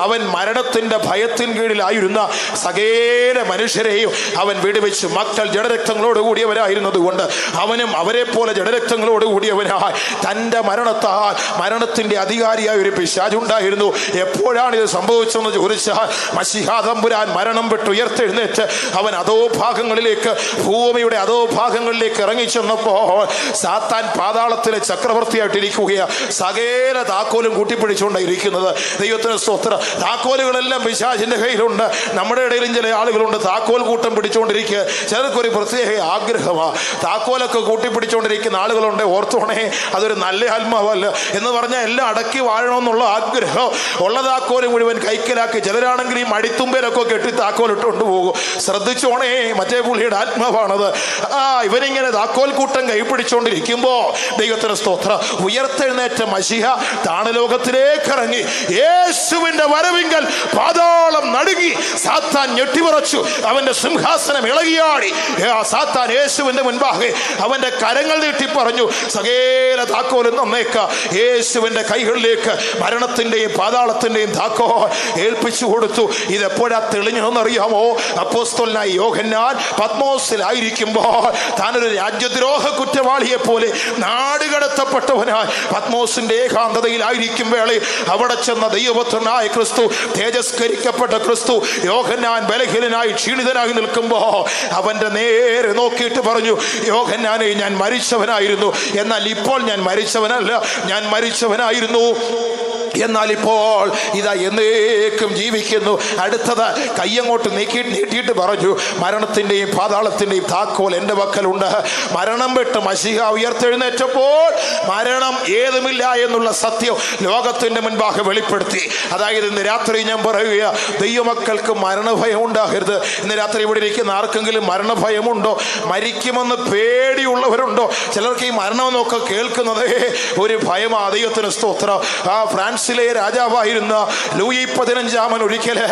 അവൻ മരണത്തിന്റെ ഭയത്തിൻ കീഴിലായിരുന്ന സകല മനുഷ്യരെയും അവൻ വിടുവിച്ചു. മക്കൾ ജഡരക്തങ്ങളോട് കൂടിയവരായിരുന്നത് കൊണ്ട് അവനും അവരെ പോലെ ജഡരക്തങ്ങളോട് കൂടിയവനായി തന്റെ മരണത്താൽ മരണത്തിന്റെ അധികാരിയായ ഒരു പിശാചുണ്ടായിരുന്നു. എപ്പോഴാണ് ഇത് സംഭവിച്ചതെന്ന് ചോദിച്ചാൽ, മശിഹാ തമ്പുരാൻ മരണം വിട്ട് ഉയർത്തെഴുന്നേറ്റ് അവൻ അധോഭാഗങ്ങളിലേക്ക്, ഭൂമിയുടെ അധോഭാഗങ്ങളിലേക്ക് ഇറങ്ങിച്ചെന്നപ്പോൾ സാത്താൻ പാതാളത്തിലെ ചക്രവർത്തിയായിട്ടിരിക്കുകയാണ്. സകല താക്കോലും കൂട്ടിപ്പിടിച്ചുകൊണ്ടിരിക്കുന്നത്. ദൈവത്തിന് സ്തോത്രം. താക്കോലുകളെല്ലാം പിശാചിന്റെ കയ്യിലുണ്ട്. നമ്മുടെ ഇടയിലും ചില ആളുകളുണ്ട് താക്കോൽ കൂട്ടം പിടിച്ചുകൊണ്ടിരിക്കുക. ചിലർക്കൊരു പ്രത്യേക ആഗ്രഹമാണ്. താക്കോലൊക്കെ കൂട്ടിപ്പിടിച്ചുകൊണ്ടിരിക്കുന്ന ആളുകളുണ്ട്. ഓർത്തോണേ, അതൊരു നല്ല ആത്മാവല്ല. എന്ന് പറഞ്ഞാൽ എല്ലാം അടക്കി വാഴണമെന്നുള്ള ആഗ്രഹം ഉള്ള താക്കോല് മുഴുവൻ കൈക്കലാക്കി ചിലരാണെങ്കിൽ ഈ മടിത്തുമ്പേരൊക്കെ കെട്ടി താക്കോലിട്ടുകൊണ്ട് പോകും. ശ്രദ്ധിച്ചോണേ, മറ്റേ പുള്ളിയുടെ ആത്മാവാണത്. ഇവനിങ്ങനെ താക്കോൽ കൂട്ടം കൈപ്പിടിച്ചുകൊണ്ടിരിക്കുമ്പോ ദൈവത്തിന് സ്തോത്രം, ഉയർത്തെഴുന്നേറ്റ മശിഹ താണലോകത്തിലേക്ക് ഇറങ്ങി. യേശുവിന്റെ വരവിങ്കൽ പാതാളം നടുങ്ങി. സാത്താൻ ഞെട്ടിവിറച്ചു. അവന്റെ സിംഹാസനം ഇളകിയാടി. സാത്താൻ യേശുവിന്റെ മുൻപാകെ അവന്റെ കരങ്ങൾ നീട്ടി പറഞ്ഞു, സകല താക്കോലും നന്നേക്ക യേശുവിന്റെ കൈകളിലേക്ക് മരണത്തിന്റെയും പാതാളത്തിന്റെയും താക്കോൽ ഏൽപ്പിച്ചു കൊടുത്തു. ഇതെപ്പോഴാ തെളിഞ്ഞതെന്നറിയാമോ? അപ്പോസ്തലനായ യോഹന്നാൻ പത്മോസിലായിരിക്കുമ്പോൾ താനൊരു രാജ്യദ്രോഹ കുറ്റവാളിയെ പോലെ നാടുകടത്തപ്പെട്ടവനായി പത്മോസിന്റെ ഏകാന്തതയിലായിരിക്കും വേളയിൽ അവിടെ ചെന്ന ദൈവപുത്രനായ ക്രിസ്തു, തേജസ്കരിക്കപ്പെട്ട ക്രിസ്തു, യോഹന്നാൻ ബലഹീനനായി ക്ഷീണിതനായി നിൽക്കുമ്പോ അവന്റെ നേരെ നോക്കിയിട്ട് പറഞ്ഞു, യോഹന്നാനെ, ഞാൻ മരിച്ചവനായിരുന്നു, എന്നാൽ ഇപ്പോൾ ഞാൻ മരിച്ചവനല്ല, ഞാൻ മരിച്ചവനായിരുന്നു, എന്നാൽ ഇപ്പോൾ ഇതാ എന്നേക്കും ജീവിക്കുന്നു. അടുത്തത് കയ്യങ്ങോട്ട് നീട്ടിയിട്ട് പറഞ്ഞു, മരണത്തിന്റെയും പാതാളത്തിന്റെയും താക്കോൽ എൻ്റെ പക്കലുണ്ട്. മരണം വിട്ട് മശിഹ ഉയർത്തെഴുന്നേറ്റപ്പോൾ മരണം ഏതുമില്ല എന്നുള്ള സത്യം ലോകത്തിന്റെ മുൻപാകെ വെളിപ്പെടുത്തി. അതായത് ഇന്ന് രാത്രി ഞാൻ പറയുക, ദൈവമക്കൾക്ക് മരണഭയം ഉണ്ടാകരുത്. ഇന്ന് രാത്രി ഇവിടെ ഇരിക്കുന്ന ആർക്കെങ്കിലും മരണഭയമുണ്ടോ? മരിക്കുമെന്ന് പേടിയുള്ളവരുണ്ടോ? ചിലർക്ക് ഈ മരണമെന്നൊക്കെ കേൾക്കുന്നത് ഒരു ഭയമാ. ദൈവത്തിന് സ്തോത്രം. ഫ്രാൻസിസ് ഫ്രാൻസിലെ രാജാവായിരുന്ന ലൂയി 15 ഒരിക്കല്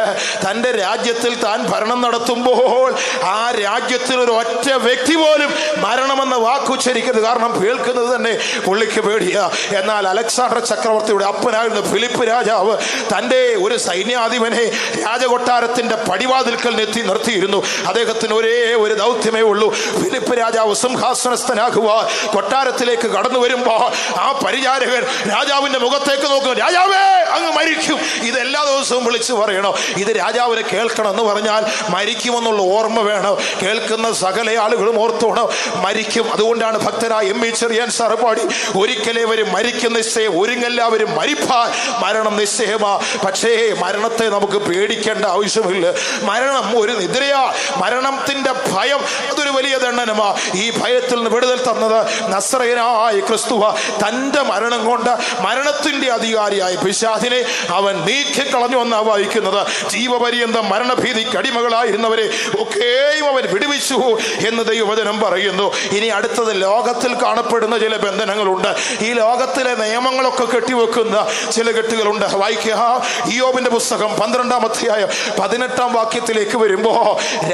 തൻ്റെ രാജ്യത്തിൽ താൻ ഭരണം നടത്തുമ്പോൾ ആ രാജ്യത്തിൽ ഒരു ഒറ്റ വ്യക്തി പോലും മരണമെന്ന വാക്കുച്ചരിക്കരുത്, കാരണം കേൾക്കുന്നത് തന്നെ പുള്ളിക്ക് പേടിയാ. എന്നാൽ അലക്സാണ്ടർ ചക്രവർത്തിയുടെ അപ്പനായിരുന്ന ഫിലിപ്പ് രാജാവ് തൻ്റെ ഒരു സൈന്യാധിപനെ രാജകൊട്ടാരത്തിന്റെ പടിവാതിൽക്കൽ നിർത്തിയിരുന്നു. അദ്ദേഹത്തിന് ഒരേ ഒരു ദൗത്യമേ ഉള്ളൂ. ഫിലിപ്പ് രാജാവ് സിംഹാസനസ്ഥനാകുവാൻ കൊട്ടാരത്തിലേക്ക് കടന്നു വരുമ്പോൾ ആ പരിചാരകൻ രാജാവിന്റെ മുഖത്തേക്ക് നോക്കും, രാജാവേ അങ്ങ് മരിക്കും. ഇത് എല്ലാ ദിവസവും വിളിച്ചു പറയണോ? ഇത് രാജാവിനെ കേൾക്കണം എന്ന് പറഞ്ഞാൽ മരിക്കുമെന്നുള്ള ഓർമ്മ വേണം. കേൾക്കുന്ന സകല ആളുകളും ഓർത്തോണം, മരിക്കും. അതുകൊണ്ടാണ് ഭക്തരായ എം. ഇ. ചെറിയാൻ സാറ് പാടി, ഒരിക്കലേവരും മരിക്കുന്ന നിശ്ചയം, ഒരുങ്ങെല്ലാവരും മരിപ്പാൻ മരണം നിശ്ചയമാ. പക്ഷേ മരണത്തെ നമുക്ക് പേടിക്കേണ്ട ആവശ്യമില്ല. മരണം ഒരു നിദ്രയാ. മരണത്തിന്റെ ഭയം അതൊരു വലിയ ദണ്ഡനമാ. ഈ ഭയത്തിൽ നിന്ന് വിടുതൽ തന്നത് നസ്രയനായ ക്രിസ്തുവ. തന്റെ മരണം കൊണ്ട് മരണത്തിന്റെ അധികാരിയായ പിശാചിനെ അവൻ നീക്കിക്കളഞ്ഞു എന്നാ വായിക്കുന്നത്. ജീവപര്യന്തം മരണഭീതിക്ക് അടിമകളായിരുന്നവരെ ഒക്കെയും അവൻ വിടുവിച്ചു എന്ന് ദൈവവചനം പറയുന്നു. ഇനി അടുത്തത് ലോകത്തിൽ കാണപ്പെടുന്ന ചില ബന്ധനങ്ങളുണ്ട്. ഈ ലോകത്തിലെ നിയമങ്ങളൊക്കെ കെട്ടിവെക്കുന്ന ചില കെട്ടുകളുണ്ട്. വായിക്കുക, ഇയ്യോബിന്റെ പുസ്തകം 12-ാം അധ്യായം 18-ാം വാക്യത്തിലേക്ക് വരുമ്പോ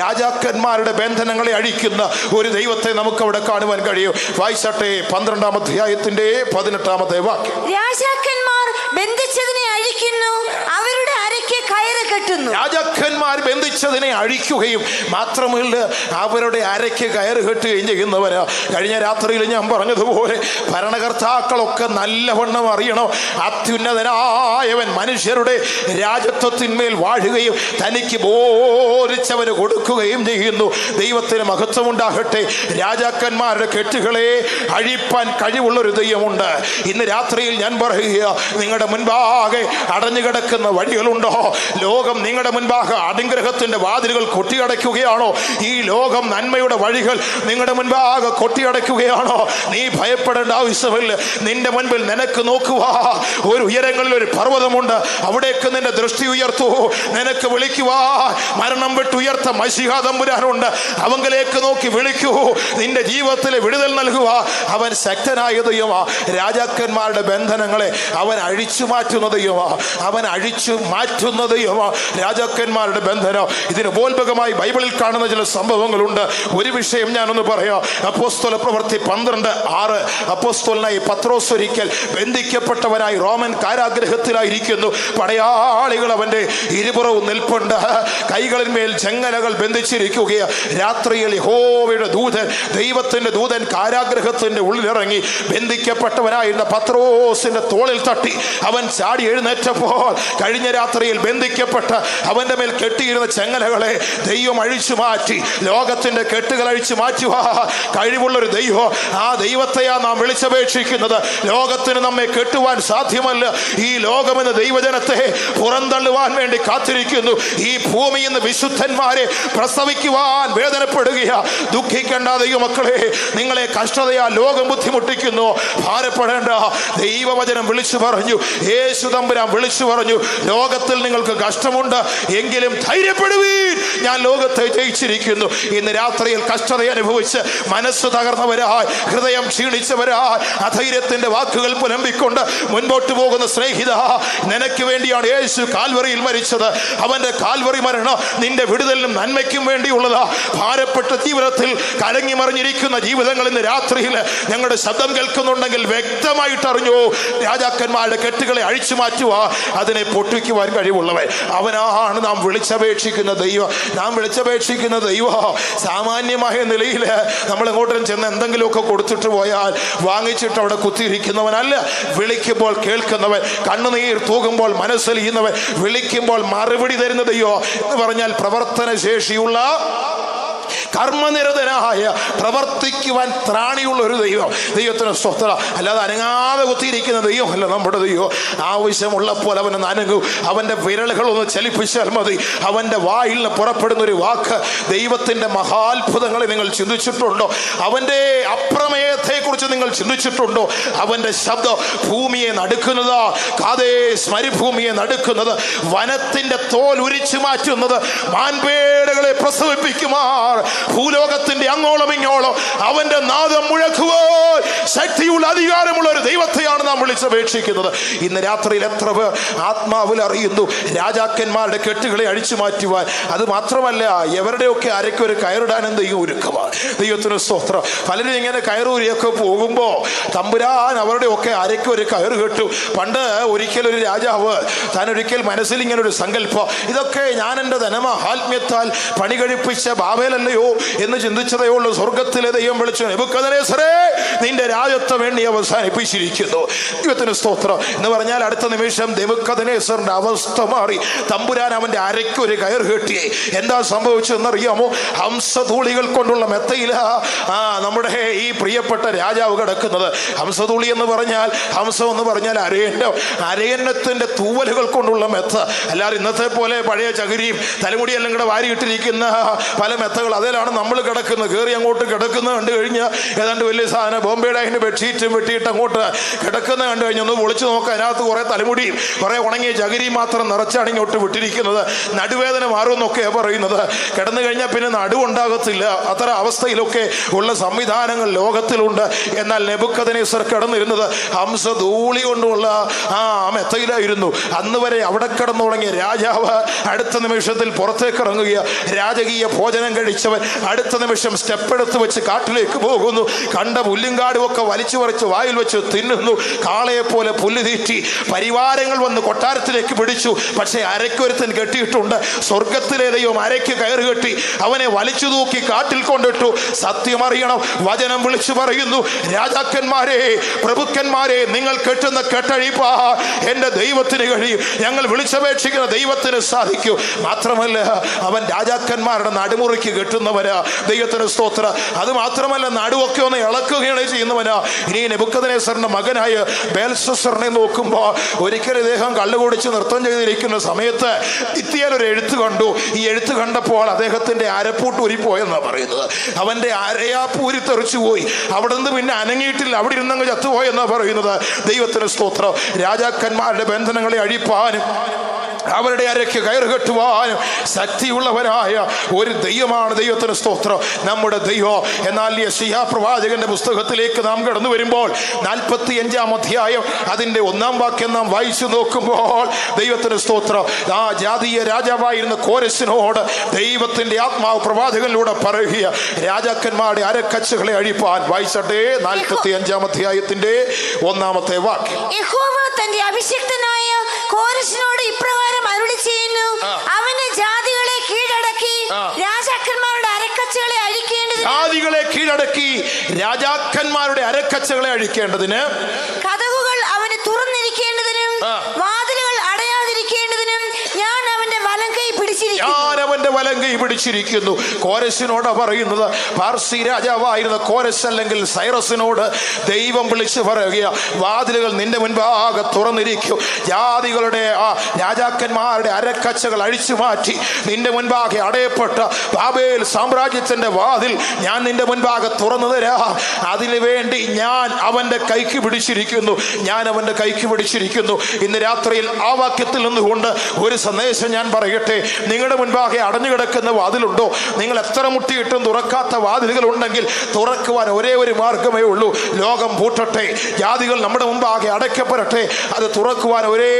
രാജാക്കന്മാരുടെ ബന്ധനങ്ങളെ അഴിക്കുന്ന ഒരു ദൈവത്തെ നമുക്ക് അവിടെ കാണുവാൻ കഴിയും. വായിച്ചട്ടെ, 12-ാം അധ്യായത്തിന്റെ 18-ാമത്തെ വാക്യം. രാജാക്കന്മാർ ബന്ധിച്ചതിനെ അഴിക്കുന്നു, അവരുടെ അരയ്ക്ക് കയറ് കെട്ടുന്നു. രാജാക്കന്മാർ ബന്ധിച്ചതിനെ അഴിക്കുകയും മാത്രമല്ല അവരുടെ അരയ്ക്ക് കയറ് കെട്ടുകയും ചെയ്യുന്നവരാ. കഴിഞ്ഞ രാത്രിയിൽ ഞാൻ പറഞ്ഞതുപോലെ ഭരണകർത്താക്കളൊക്കെ നല്ലവണ്ണം അറിയണം, അത്യുന്നതനായവൻ മനുഷ്യരുടെ രാജത്വത്തിന്മേൽ വാഴുകയും തനിക്ക് ബോധിച്ചവന് കൊടുക്കുകയും ചെയ്യുന്നു. ദൈവത്തിന് മഹത്വമുണ്ടാകട്ടെ. രാജാക്കന്മാരുടെ കെട്ടുകളെ അഴിപ്പാൻ കഴിവുള്ളൊരു ദൈവമുണ്ട്. ഇന്ന് രാത്രിയിൽ ഞാൻ പറയുക, നിങ്ങളുടെ മുൻപാകെ അടഞ്ഞു കിടക്കുന്ന വഴികളുണ്ടോ? ലോകം നിങ്ങളുടെ മുൻപാകെ അനുഗ്രഹത്തിന്റെ വാതിലുകൾ കൊട്ടിയടയ്ക്കുകയാണോ? ഈ ലോകം നന്മയുടെ വഴികൾ നിങ്ങളുടെ മുൻപാകെ കൊട്ടിയടയ്ക്കുകയാണോ? നീ ഭയപ്പെടേണ്ട ആവശ്യമില്ല. നിന്റെ മുൻപിൽ നിനക്ക് നോക്കുവാ ഒരു ഉയരങ്ങളിൽ ഒരു പർവ്വതമുണ്ട്. അവിടേക്ക് നിന്റെ ദൃഷ്ടി ഉയർത്തൂ. നിനക്ക് വിളിക്കുവാ മരണം വിട്ടുയർത്ത മശിഹാ തമ്പുരാനുണ്ട്. അവങ്കിലേക്ക് നോക്കി വിളിക്കൂ. നിന്റെ ജീവിതത്തിലെ വിടുതൽ നൽകുക. അവൻ ശക്തനായ ദൈവമാ. രാജാക്കന്മാരുടെ ബന്ധനങ്ങളെ അവൻ അഴിച്ചു മാറ്റുന്ന ദൈവമാ. അവൻ അഴിച്ചു മാറ്റുന്ന ദൈവമാ. രാജാക്കന്മാരുടെ ബന്ധനം ഇതിന് ഉപോത്ഭകമായി ബൈബിളിൽ കാണുന്ന ചില സംഭവങ്ങളുണ്ട്. ഒരു വിഷയം ഞാനൊന്ന് പറയാം. അപ്പോസ്തല പ്രവൃത്തി 12:6. അപ്പോസ്തലനായി പത്രോസ് ഒരിക്കൽ ബന്ധിക്കപ്പെട്ടവനായി റോമൻ കാരാഗ്രഹത്തിലായിരിക്കുന്നു. പടയാളികൾ അവന്റെ ഇരുപുറവും നിൽപ്പുണ്ട്. കൈകളിന്മേൽ ചെങ്ങലകൾ ബന്ധിച്ചിരിക്കുകയാ. രാത്രിയിൽ യഹോവയുടെ ദൂതൻ, ദൈവത്തിന്റെ ദൂതൻ കാരാഗ്രഹത്തിന്റെ ഉള്ളിലിറങ്ങി ബന്ധിക്കപ്പെട്ടവനായിരുന്ന പത്രോസിന്റെ തോളിൽ തട്ടി അവൻ ചാടി എഴുന്നേറ്റപ്പോൾ കഴിഞ്ഞ രാത്രിയിൽ ബന്ധിക്കപ്പെട്ട അവന്റെ മേൽ കെട്ടിയിരുന്ന ചെങ്ങലകളെ ദൈവം അഴിച്ചു മാറ്റി. ലോകത്തിന്റെ കെട്ടുകൾ അഴിച്ചു മാറ്റുക കഴിവുള്ളൊരു ദൈവം. ആ ദൈവത്തെയാ നാം വിളിച്ചപേക്ഷിക്കുന്നത്. ലോകത്തിന് നമ്മെ കെട്ടുവാൻ സാധ്യമല്ല. ഈ ലോകമെന്ന ദൈവജനത്തെ പുറന്തള്ളുവാൻ വേണ്ടി കാത്തിരിക്കുന്നു. ഈ ഭൂമിയിൽ നിന്ന് വിശുദ്ധന്മാരെ പ്രസവിക്കുവാൻ വേദനപ്പെടുകയാ. ദുഃഖിക്കേണ്ട ദൈവമക്കളെ, നിങ്ങളെ കഷ്ടതയാ ലോകം ബുദ്ധിമുട്ടിക്കുന്നു. ഭാരപ്പെടേണ്ട. ദൈവവചനം വിളിച്ചു പറഞ്ഞു, യേശു തമ്പുരാൻ വിളിച്ചു പറഞ്ഞു, ലോകത്തിൽ നിങ്ങൾക്ക് കഷ്ടമുണ്ട്, എങ്കിലും ധൈര്യപ്പെടുവീൻ, ഞാൻ ലോകത്തെ ജയിച്ചിരിക്കുന്നു. ഇന്ന് രാത്രിയിൽ കഷ്ടത അനുഭവിച്ച് മനസ്സ് തകർന്നവരായി, ഹൃദയം ക്ഷീണിച്ചവരായി, അധൈര്യത്തിന്റെ വാക്കുകൾ പുലമ്പിക്കൊണ്ട് മുൻപോട്ട് പോകുന്ന സ്നേഹിത, നിനക്ക് വേണ്ടിയാണ് യേശു കാൽവറിയിൽ മരിച്ചത്. അവന്റെ കാൽവറി മരണം നിന്റെ വിടുതലിനും നന്മയ്ക്കും വേണ്ടിയുള്ളതാ. ഭാരപ്പെട്ട ജീവിതത്തിൽ കലങ്ങി മറിഞ്ഞിരിക്കുന്ന ജീവിതങ്ങൾ ഇന്ന് രാത്രിയിൽ ഞങ്ങളുടെ ശബ്ദം കേൾക്കുന്നുണ്ടെങ്കിൽ വ്യക്തമായിട്ട് അറിഞ്ഞു, രാജാക്കന്മാരുടെ കെട്ടുകളെ അഴിച്ചു മാറ്റുക, അതിനെ പൊട്ടിക്കുവാൻ കഴിവുള്ളവൻ അവനാണ് നാം വിളിച്ചപേക്ഷിക്കുന്ന ദൈവം. നാം വിളിച്ചപേക്ഷിക്കുന്ന ദൈവം സാമാന്യമായ നിലയിൽ നമ്മൾ എങ്ങോട്ടും ചെന്ന് എന്തെങ്കിലുമൊക്കെ കൊടുത്തിട്ട് പോയാൽ വാങ്ങിച്ചിട്ട് അവിടെ കുത്തിയിരിക്കുന്നവനല്ല. വിളിക്കുമ്പോൾ കേൾക്കുന്നവൻ, കണ്ണുനീർ തൂകുമ്പോൾ മനസ്സലിയുന്നവൻ, വിളിക്കുമ്പോൾ മറുപടി തരുന്ന ദൈവം എന്ന് പറഞ്ഞാൽ പ്രവർത്തന ശേഷിയുള്ള, കർമ്മനിരതനായ, പ്രവർത്തിക്കുവാൻ ത്രാണിയുള്ള ഒരു ദൈവം. ദൈവത്തിന് സ്വസ്ഥത. അല്ലാതെ അനങ്ങാതെ കുത്തിയിരിക്കുന്ന ദൈവമല്ല നമ്മുടെ ദൈവം. ആവശ്യമുള്ളപ്പോൾ അവനൊന്ന് അനങ്ങും. അവന്റെ വിരലുകളൊന്ന് ചലിപ്പിച്ചാൽ മതി. അവന്റെ വായിൽ നിന്ന് പുറപ്പെടുന്ന ഒരു വാക്ക്. ദൈവത്തിന്റെ മഹാത്ഭുതങ്ങളെ നിങ്ങൾ ചിന്തിച്ചിട്ടുണ്ടോ? അവന്റെ അപ്രമേയത്തെ കുറിച്ച് നിങ്ങൾ ചിന്തിച്ചിട്ടുണ്ടോ? അവന്റെ ശബ്ദം ഭൂമിയെ നടുക്കുന്നത്, കാദേശ് മരുഭൂമിയെ നടുക്കുന്നത്, വനത്തിന്റെ തോൽ ഉരിച്ചു മാറ്റുന്നത്, മാൻപേടകളെ പ്രസവിപ്പിക്കുമാർ ഭൂലോകത്തിന്റെ അങ്ങോളം ഇങ്ങോളം അവന്റെ നാദം മുഴക്കുവോ. ശക്തിയുള്ള അധികാരമുള്ള ഒരു ദൈവത്തെയാണ് നാം വിളിച്ചപേക്ഷിക്കുന്നത്. ഇന്ന് രാത്രിയിൽ എത്ര പേർ ആത്മാവിൽ അറിയുന്നു രാജാക്കന്മാരുടെ കെട്ടുകളെ അഴിച്ചു മാറ്റുവാൻ. അത് മാത്രമല്ല, എവരുടെയൊക്കെ അരയ്ക്കൊരു കയറിടാനും ദൈവം ഒരുക്കമാണ്. ദൈവത്തിന് സ്തോത്രം. പലരും ഇങ്ങനെ കയറൂരിയൊക്കെ പോകുമ്പോ തമ്പുരാൻ അവരുടെ ഒക്കെ അരയ്ക്കൊരു കയറ് കെട്ടു. പണ്ട് ഒരിക്കലൊരു രാജാവ് താനൊരിക്കൽ മനസ്സിൽ ഇങ്ങനെ ഒരു സങ്കല്പം, ഇതൊക്കെ ഞാൻ എൻ്റെ ധനമാഹാത്മ്യത്താൽ പണി കഴിപ്പിച്ച ബാബേലല്ലയോ എന്ന് ചിന്തിച്ചതേ ഉള്ളൂ. സ്വർഗത്തിലെ ദൈവം വിളിച്ചു, നെബൂഖദ്നേസരേ, നിന്റെ രാജ്യത്വം വേണ്ടി അവസാനിപ്പിച്ചിരിക്കുന്നു. ദൈവത്തിന് സ്തോത്രം എന്ന് പറഞ്ഞാൽ അടുത്ത നിമിഷം നെബൂഖദ്നേസറിന്റെ അവസ്ഥ മാറി. തമ്പുരാൻ അവന്റെ അരയ്ക്കൊരു കയർ കെട്ടി. എന്താ സംഭവിച്ചതെന്നറിയാമോ? ഹംസധൂളികൾ കൊണ്ടുള്ള മെത്തയില നമ്മുടെ ഈ പ്രിയപ്പെട്ട രാജാവ് കിടക്കുന്നത്. ഹംസധൂളി എന്ന് പറഞ്ഞാൽ, ഹംസം എന്ന് പറഞ്ഞാൽ അരയന്നത്തിന്റെ തൂവലുകൾ കൊണ്ടുള്ള മെത്ത. അല്ലാതെ ഇന്നത്തെ പോലെ പഴയ ചകിരിയും തലമുടിയെല്ലാം കൂടെ വാരിയിട്ടിരിക്കുന്ന പല മെത്തകൾ, അതിലാണ് നമ്മൾ കിടക്കുന്നത്. കയറി അങ്ങോട്ട് കിടക്കുന്നത് കണ്ടു കഴിഞ്ഞാൽ ഏതാണ്ട് വലിയ സാധനം ബോംബെയുടെ അതിന്റെ ബെഡ്ഷീറ്റും വെട്ടിയിട്ട് അങ്ങോട്ട് കിടക്കുന്നത് കണ്ടു കഴിഞ്ഞാൽ ഒന്ന് പൊളിച്ചു നോക്കാം, അതിനകത്ത് കുറെ തലമുടിയും കുറെ ഉണങ്ങിയ ചകിരിയും മാത്രം നിറച്ചാണ് ഇങ്ങോട്ട് വിട്ടിരിക്കുന്നത്. നടുവേദന മാറുമെന്നൊക്കെയാണ് പറയുന്നത്. കിടന്നു കഴിഞ്ഞാൽ പിന്നെ നടുവുണ്ടാകത്തില്ല. അത്ര അവസ്ഥയിലൊക്കെ ഉള്ള സംവിധാനങ്ങൾ ലോകത്തിലുണ്ട്. എന്നാൽ നെബൂഖദ്നേസർ കിടന്നിരുന്നത് ഹംസധൂളി കൊണ്ടുള്ള മെത്തയിലായിരുന്നു. അന്ന് വരെ അവിടെ കിടന്നു തുടങ്ങിയ രാജാവ് അടുത്ത നിമിഷത്തിൽ പുറത്തേക്ക് ഇറങ്ങുക. രാജകീയ ഭോജനം കഴിച്ചവൻ അടുത്ത നിമിഷം സ്റ്റെപ്പ് എടുത്ത് വെച്ച് കാട്ടിലേക്ക് പോകുന്നു. കണ്ട പുല്ലുംകാടും ഒക്കെ വലിച്ചു പറിച്ച് വായിൽ വെച്ച് തിന്നുന്നു. കാളയെ പോലെ പുല്ല് തീറ്റി പരിവാരങ്ങൾ വന്ന് കൊട്ടാരത്തിലേക്ക് പിടിച്ചു. പക്ഷേ അരയ്ക്കൊരുത്തൻ കെട്ടിയിട്ടുണ്ട്. സ്വർഗത്തിലെ ദൈവം അരയ്ക്ക് കയറ് കെട്ടി അവനെ വലിച്ചു തൂക്കി കാട്ടിൽ കൊണ്ടിട്ടു. സത്യമറിയണം, വചനം വിളിച്ചു പറയുന്നു, രാജാക്കന്മാരെ, പ്രഭുക്കന്മാരെ, നിങ്ങൾ കെട്ടുന്ന കെട്ടഴിപ്പാ എന്റെ ദൈവത്തിന് കഴിയും. ഞങ്ങൾ വിളിച്ചപേക്ഷിക്കുന്ന ദൈവത്തിന് സാധിക്കൂ. മാത്രമല്ല, അവൻ രാജാക്കന്മാരുടെ നടുമുറിക്ക് കെട്ടുന്നവനാ. ദൈവത്തിന് സ്തോത്രം. അത് മാത്രമല്ല, നടുവൊക്കെ ഒന്ന് ഇളക്കുകയാണ് ചെയ്യുന്നവനാ. ഇനി നെബൂഖദ്നേസറിന്റെ മകനായ ബേൽശസ്സറിനെ നോക്കുമ്പോ ഒരിക്കൽ ഇദ്ദേഹം കള്ളുകുടിച്ച് നൃത്തം ചെയ്തിരിക്കുന്ന സമയത്ത് ഇത്തിയാൽ ഒരു എഴുത്ത് കണ്ടു. ഈ എഴുത്ത് കണ്ടപ്പോൾ അദ്ദേഹത്തിന്റെ അരപ്പൂട്ട് ഊരിപ്പോയെന്നാണ് പറയുന്നത്. അവന്റെ അരയാപ്പൂരി തെറിച്ചു പോയി. അവിടെ നിന്ന് പിന്നെ അനങ്ങിയിട്ടില്ല, അവിടെ ഇരുന്നങ്ങ് ചത്തുപോയെന്നാണ് പറയുന്നത്. ദൈവത്തിന് സ്തോത്രം. രാജാക്കന്മാരുടെ ബന്ധനങ്ങളെ അഴിപ്പാനും അവരുടെ അരയ്ക്ക് കയറ് കെട്ടുവാനും ശക്തിയുള്ളവരായ ഒരു ദൈവമാണ്. ദൈവത്തിന് സ്തോത്രം നമ്മുടെ ദൈവം. എന്നാൽ യെശയ്യാ പ്രവാചകന്റെ പുസ്തകത്തിലേക്ക് നാം കടന്നു വരുമ്പോൾ 45-ാം അധ്യായം അതിന്റെ 1-ാം വാക്യം നാം വായിച്ചു നോക്കുമ്പോൾ ദൈവത്തിന് സ്തോത്രം, ആ ജാതീയ രാജാവായിരുന്ന കോരസിനോട് ദൈവത്തിന്റെ ആത്മാവ് പ്രവാചകനിലൂടെ പറയുക, രാജാക്കന്മാരുടെ അരക്കച്ചകളെ അഴിപ്പാൻ. വായിച്ചട്ടെ, 45-ാം അധ്യായത്തിന്റെ 1-ാമത്തെ വാക്യം. യഹോവ തന്റെ അഭിഷിക്തനായ കോരസിനോട് ഇപ്രകാരം അരുളി ചെയ്യുന്നു, അവന് ജാതികളെ കീഴടക്കി രാജാക്കന്മാരുടെ അരക്കച്ചകളെ അഴിക്കേണ്ടതിന്, ജാതികളെ കീഴടക്കി രാജാക്കന്മാരുടെ അരക്കച്ചകളെ അഴിക്കേണ്ടതിന്, കതകുകൾ അവന് തുറന്നിരിക്കേണ്ടതിനും വാതിലുകൾ അടയാതിരിക്കേണ്ടതിനും ഞാൻ അവന്റെ വലങ്കൈ പിടിച്ചിരിക്കുന്നു. കോരസിനോട് പറയുന്നത്. പാർസി രാജാവായിരുന്ന കോരസ് അല്ലെങ്കിൽ സൈറസിനോട് ദൈവം വിളിച്ചു പറയുക, വാതിലുകൾ നിന്റെ മുൻപാകെ തുറന്നിരിക്കും. ജാതികളുടെ രാജാക്കന്മാരുടെ അരക്കച്ചകൾ അഴിച്ചു മാറ്റി നിന്റെ മുൻപാകെ അടയപ്പെട്ട ബാബേൽ സാമ്രാജ്യത്തിന്റെ വാതിൽ ഞാൻ നിന്റെ മുൻപാകെ തുറന്നു തരാം. അതിനു വേണ്ടി ഞാൻ അവന്റെ കൈക്ക് പിടിച്ചിരിക്കുന്നു. ഇന്ന് രാത്രിയിൽ ആ വാക്യത്തിൽ നിന്നുകൊണ്ട് ഒരു സന്ദേശം ഞാൻ പറയട്ടെ. നിങ്ങളുടെ മുൻപാകെ അടഞ്ഞു കിടക്കുന്ന വാതിലുണ്ടോ? നിങ്ങൾ എത്ര മുട്ടിയിട്ടും തുറക്കാത്ത വാതിലുകൾ ഉണ്ടെങ്കിൽ തുറക്കുവാൻ ഒരേ ഒരു മാർഗമേ ഉള്ളൂ. ലോകം പൂട്ടട്ടെ, ജാതികൾ നമ്മുടെ മുൻപാകെ അടയ്ക്കപ്പെടട്ടെ, അത് തുറക്കുവാൻ ഒരേ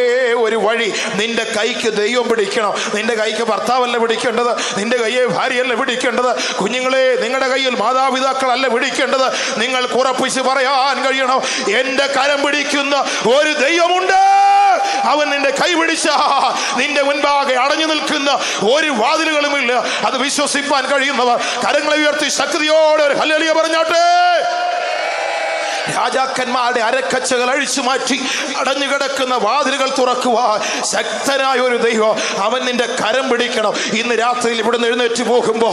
ഒരു വഴി. നിന്റെ കൈക്ക് ദൈവം പിടിക്കണം. നിന്റെ കൈക്ക് ഭർത്താവല്ല പിടിക്കേണ്ടത്, നിന്റെ കയ്യെ ഭാര്യയല്ല പിടിക്കേണ്ടത്, കുഞ്ഞുങ്ങളെ നിങ്ങളുടെ കയ്യിൽ മാതാപിതാക്കളല്ല പിടിക്കേണ്ടത്. നിങ്ങൾ ഉറപ്പിച്ച് പറയാൻ കഴിയണം, എന്റെ കരം പിടിക്കുന്ന ഒരു ദൈവമുണ്ട്. അവൻ നിന്റെ കൈ പിടിച്ച നിന്റെ മുൻപാകെ അടഞ്ഞു നിൽക്കുന്ന ഒരു വാതിലുകളുമില്ല. അത് വിശ്വസിപ്പാൻ കഴിയുന്നവർ കരങ്ങളെ ഉയർത്തി ശക്തിയോടെ ഒരു ഹല്ലേലൂയ പറഞ്ഞാട്ടെ. രാജാക്കന്മാരുടെ അരക്കച്ചകൾ അഴിച്ചു മാറ്റി അടഞ്ഞു കിടക്കുന്ന വാതിലുകൾ തുറക്കുവാൻ ശക്തനായ ഒരു ദൈവം, അവൻ നിന്റെ കരം പിടിക്കണം. ഇന്ന് രാത്രിയിൽ ഇവിടുന്ന് എഴുന്നേറ്റ് പോകുമ്പോ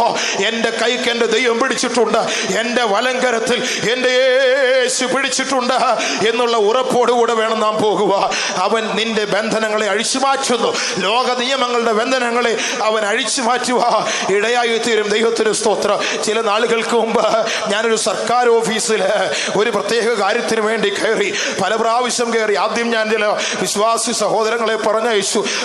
എന്റെ കൈക്ക് എന്റെ ദൈവം പിടിച്ചിട്ടുണ്ട്, എന്റെ വലങ്കരത്തിൽ എന്റെ യേശു പിടിച്ചിട്ടുണ്ട് എന്നുള്ള ഉറപ്പോടുകൂടെ വേണം നാം പോകുക. അവൻ നിന്റെ ബന്ധനങ്ങളെ അഴിച്ചു മാറ്റുന്നു. ലോക നിയമങ്ങളുടെ ബന്ധനങ്ങളെ അവൻ അഴിച്ചു മാറ്റുക ഇടയായി തീരും. ദൈവത്തിന് സ്തോത്രം. ചില നാളുകൾക്ക് മുമ്പ് ഞാനൊരു സർക്കാർ ഓഫീസിൽ ഒരു പ്രത്യേക കാര്യത്തിന് വേണ്ടി കയറി. പല പ്രാവശ്യം കയറി. ആദ്യം ഞാൻ ചില വിശ്വാസി സഹോദരങ്ങളെ